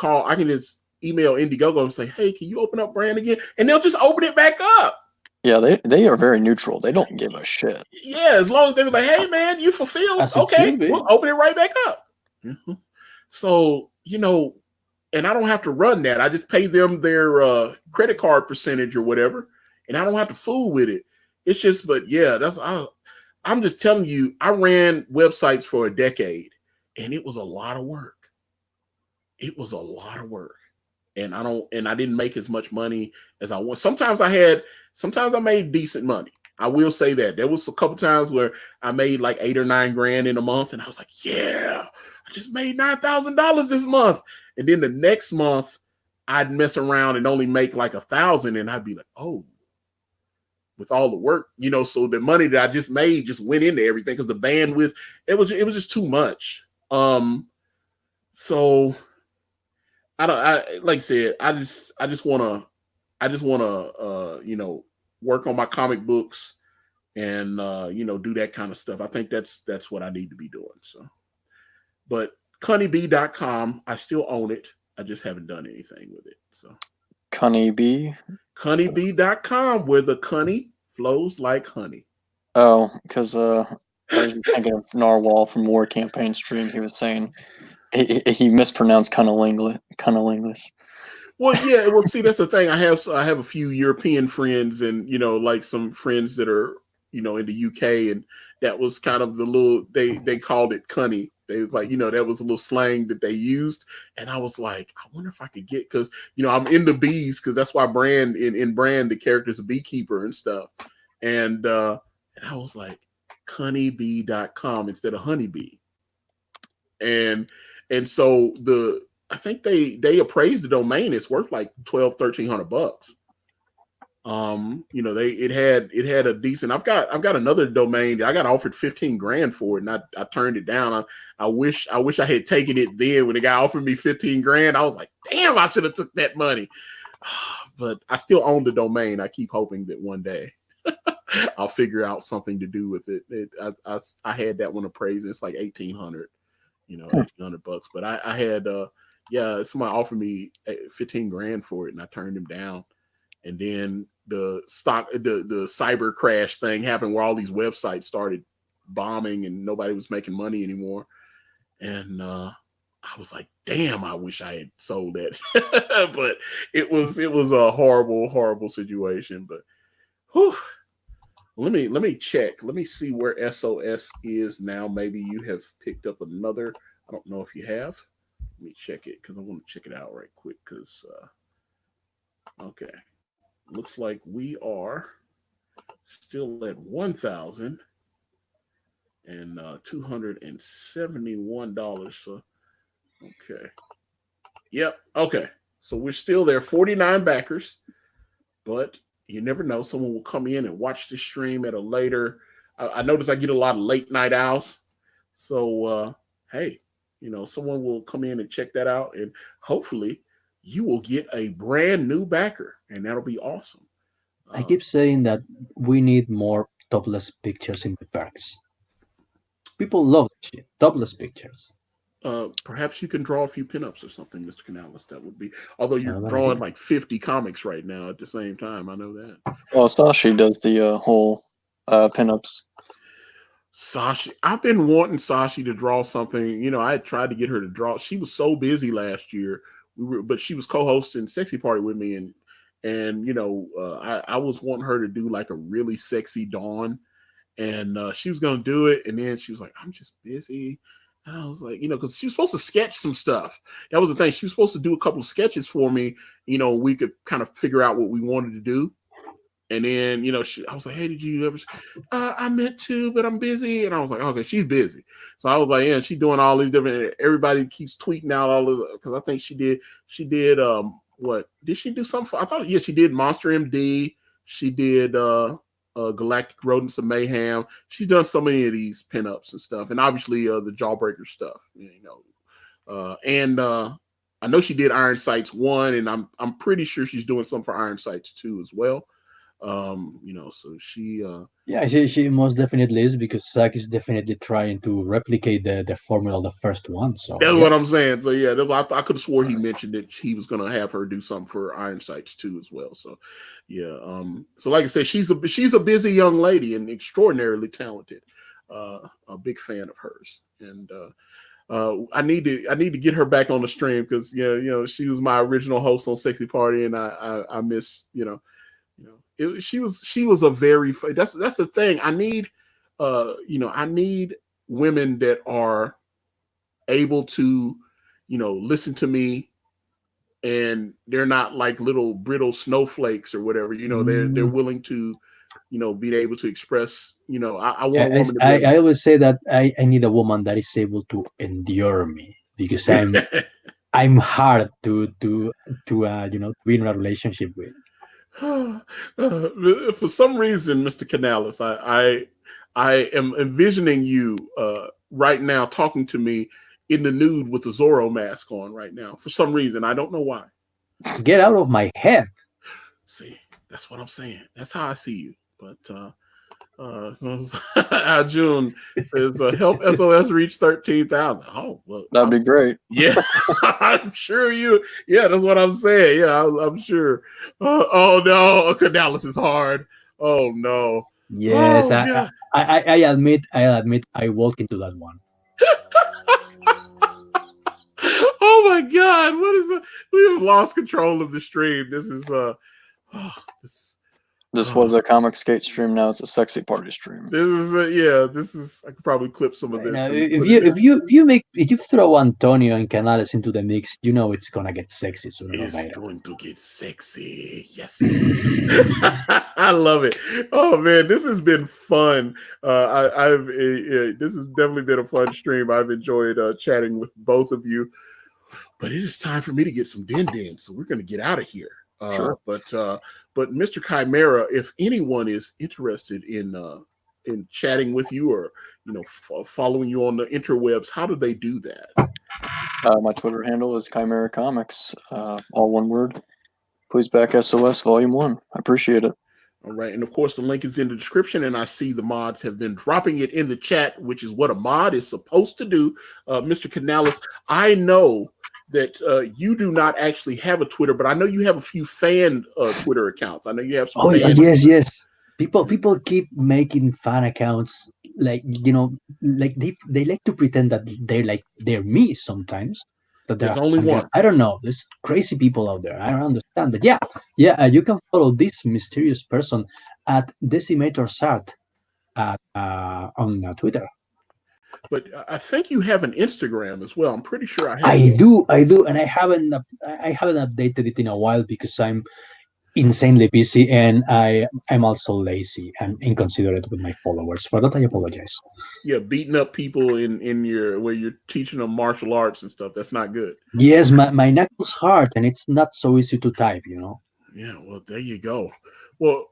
email Indiegogo and say, hey, can you open up brand again? And they'll just open it back up. Yeah, they are very neutral. They don't give a shit. Yeah, as long as they're like, hey, man, you fulfilled. Okay, we'll open it right back up. Mm-hmm. So, you know, and I don't have to run that. I just pay them their credit card percentage or whatever, and I don't have to fool with it. It's just, but yeah, I'm just telling you, I ran websites for a decade, and it was a lot of work. It was a lot of work. And I didn't make as much money as I want. Sometimes I made decent money. I will say that. There was a couple times where I made like $8 or $9 grand in a month, and I was like, yeah, I just made $9,000 this month. And then the next month I'd mess around and only make like 1,000, and I'd be like, oh, with all the work, you know, so the money that I just made just went into everything because the bandwidth, it was just too much. So like I said, I just want to, you know, work on my comic books and, you know, do that kind of stuff. I think that's what I need to be doing. So, but CunnyB.com, I still own it. I just haven't done anything with it. So CunnyB? CunnyB.com, where the cunny flows like honey. Oh, because I was thinking of Narwhal from War Campaign Stream. He was saying he mispronounced cunnilingus. Well, yeah. Well, see, that's the thing. I have a few European friends, and you know, like some friends that are, you know, in the UK, and that was kind of the little they called it cunny They was like, that was a little slang that they used. And I was like, I wonder if I could get, because, I'm into bees, because that's why Brand, in Brand, the character's a beekeeper and stuff. And I was like, honeybee.com instead of honeybee. And so I think they appraised the domain. It's worth like $1,200-$1,300. It had a decent. I've got another domain. I got offered $15,000 for it, and I turned it down. I wish I had taken it then when the guy offered me $15,000. I was like, damn, I should have took that money. But I still own the domain. I keep hoping that one day I'll figure out something to do with it. I had that one appraised. It's like $1,800, $1,800. But I had somebody offered me $15,000 for it, and I turned him down. And then the cyber crash thing happened, where all these websites started bombing and nobody was making money anymore. And I was like, damn, I wish I had sold that. But it was a horrible, horrible situation. But whew. Let me check. Let me see where SOS is now. Maybe you have picked up another. I don't know if you have. Let me check it, because I want to check it out right quick. Because okay. Looks like we are still at $1,271. So, okay. Yep. Okay. So we're still there, 49 backers, but you never know. Someone will come in and watch the stream at a later. I notice I get a lot of late night owls. So, hey, someone will come in and check that out, and hopefully you will get a brand new backer, and that'll be awesome. I keep saying that we need more topless pictures in the parks. People love shit, topless pictures. Perhaps you can draw a few pinups or something, Mr. Canales. That would be, although you're Sounds drawing good. like 50 comics right now at the same time. I know that. Well, Sashi does the whole pinups. Sashi, I've been wanting Sashi to draw something. I had tried to get her to draw. She was so busy last year. But she was co-hosting Sexy Party with me, and I was wanting her to do like a really sexy Dawn, and she was gonna do it, and then she was like, I'm just busy. And I was like, because she was supposed to sketch some stuff. That was the thing. She was supposed to do a couple of sketches for me. We could kind of figure out what we wanted to do. And then, I was like, hey, did you ever? I meant to, but I'm busy. And I was like, okay, she's busy. So I was like, yeah, she's doing all these different. Everybody keeps tweeting out all of the, because I think she did. What did she do something for? I thought, yeah, she did Monster MD. She did Galactic Rodents of Mayhem. She's done so many of these pinups and stuff, and obviously the Jawbreaker stuff. And I know she did Iron Sights 1, and I'm pretty sure she's doing something for Iron Sights 2 as well. So she she most definitely is, because Zack is definitely trying to replicate the formula of the first one. So that's what I'm saying. So yeah, I could have swore he mentioned that he was going to have her do something for Iron Sights 2 as well. So yeah, so like I said, she's a busy young lady and extraordinarily talented. A big fan of hers, and I need to get her back on the stream, because she was my original host on Sexy Party, and I miss she was a very, that's the thing. I need I need women that are able to listen to me, and they're not like little brittle snowflakes or whatever. They're willing to be able to express. I want a woman to be able. I always say that I need a woman that is able to endure me, because I'm hard to be in a relationship with. For some reason, Mr. Canales, I am envisioning you right now talking to me in the nude with a Zorro mask on right now. For some reason, I don't know why. Get out of my head. See, that's what I'm saying. That's how I see you. But June says, help SOS reach 13,000. Oh, well, That'd be great. Yeah, I'm sure you. Yeah, that's what I'm saying. Yeah, I'm sure. Oh no, Canales is hard. Oh no. Yes, oh, I admit I walked into that one. Oh my God, what is it? We have lost control of the stream. This is This was a comic skate stream. Now it's a sexy party stream. This is this is. I could probably clip some of this. Now, and if put it in. you throw Antonio and Canales into the mix, you know it's gonna get sexy sooner or It's later. going to get sexy. Yes. I love it. Oh man, this has been fun. This has definitely been a fun stream. I've enjoyed chatting with both of you. But it is time for me to get some din, so we're going to get out of here. Sure. But Mr. Chimera, if anyone is interested in chatting with you or following you on the interwebs, how do they do that? My Twitter handle is Chimera Comics, all one word. Please back SOS Volume 1. I appreciate it. All right, and of course the link is in the description, and I see the mods have been dropping it in the chat, which is what a mod is supposed to do. Mr. Canales, I know that you do not actually have a Twitter, but I know you have a few fan Twitter accounts. I know you have some. Oh yes. People keep making fan accounts, like like they like to pretend that they're me sometimes. That there's only one. I don't know. There's crazy people out there. I don't understand. But you can follow this mysterious person at DecimatorSart on Twitter. But I think you have an Instagram as well. I'm pretty sure I have. I do, and I haven't updated it in a while because I'm insanely busy and I'm also lazy and inconsiderate with my followers. For that, I apologize. Yeah, beating up people in your where you're teaching them martial arts and stuff. That's not good. Yes, my knuckles hurt, and it's not so easy to type. Yeah, well, there you go. Well,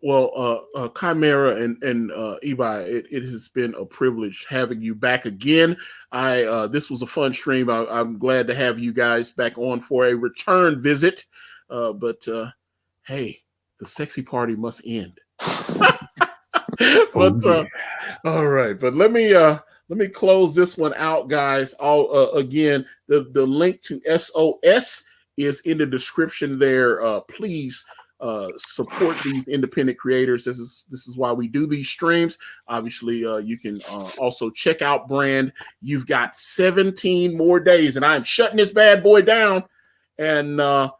Chimera and Ibai, it has been a privilege having you back again. This was a fun stream. I'm glad to have you guys back on for a return visit. But hey, the sexy party must end. But all right, but let me close this one out, guys. Again, the link to SOS is in the description there. Please support these independent creators. This is why we do these streams. Obviously, you can also check out Brand. You've got 17 more days, and I am shutting this bad boy down. And all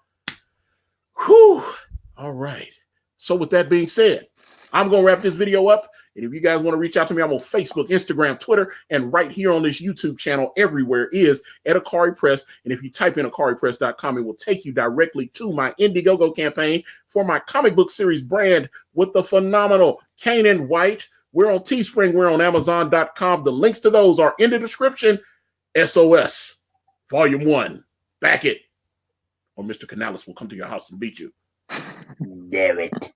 right. So with that being said, I'm going to wrap this video up. And if you guys want to reach out to me, I'm on Facebook, Instagram, Twitter, and right here on this YouTube channel, everywhere is at Akari Press. And if you type in akaripress.com, it will take you directly to my Indiegogo campaign for my comic book series Brand with the phenomenal Kanan White. We're on Teespring. We're on Amazon.com. The links to those are in the description. SOS, Volume 1. Back it, or Mr. Canales will come to your house and beat you. Damn it.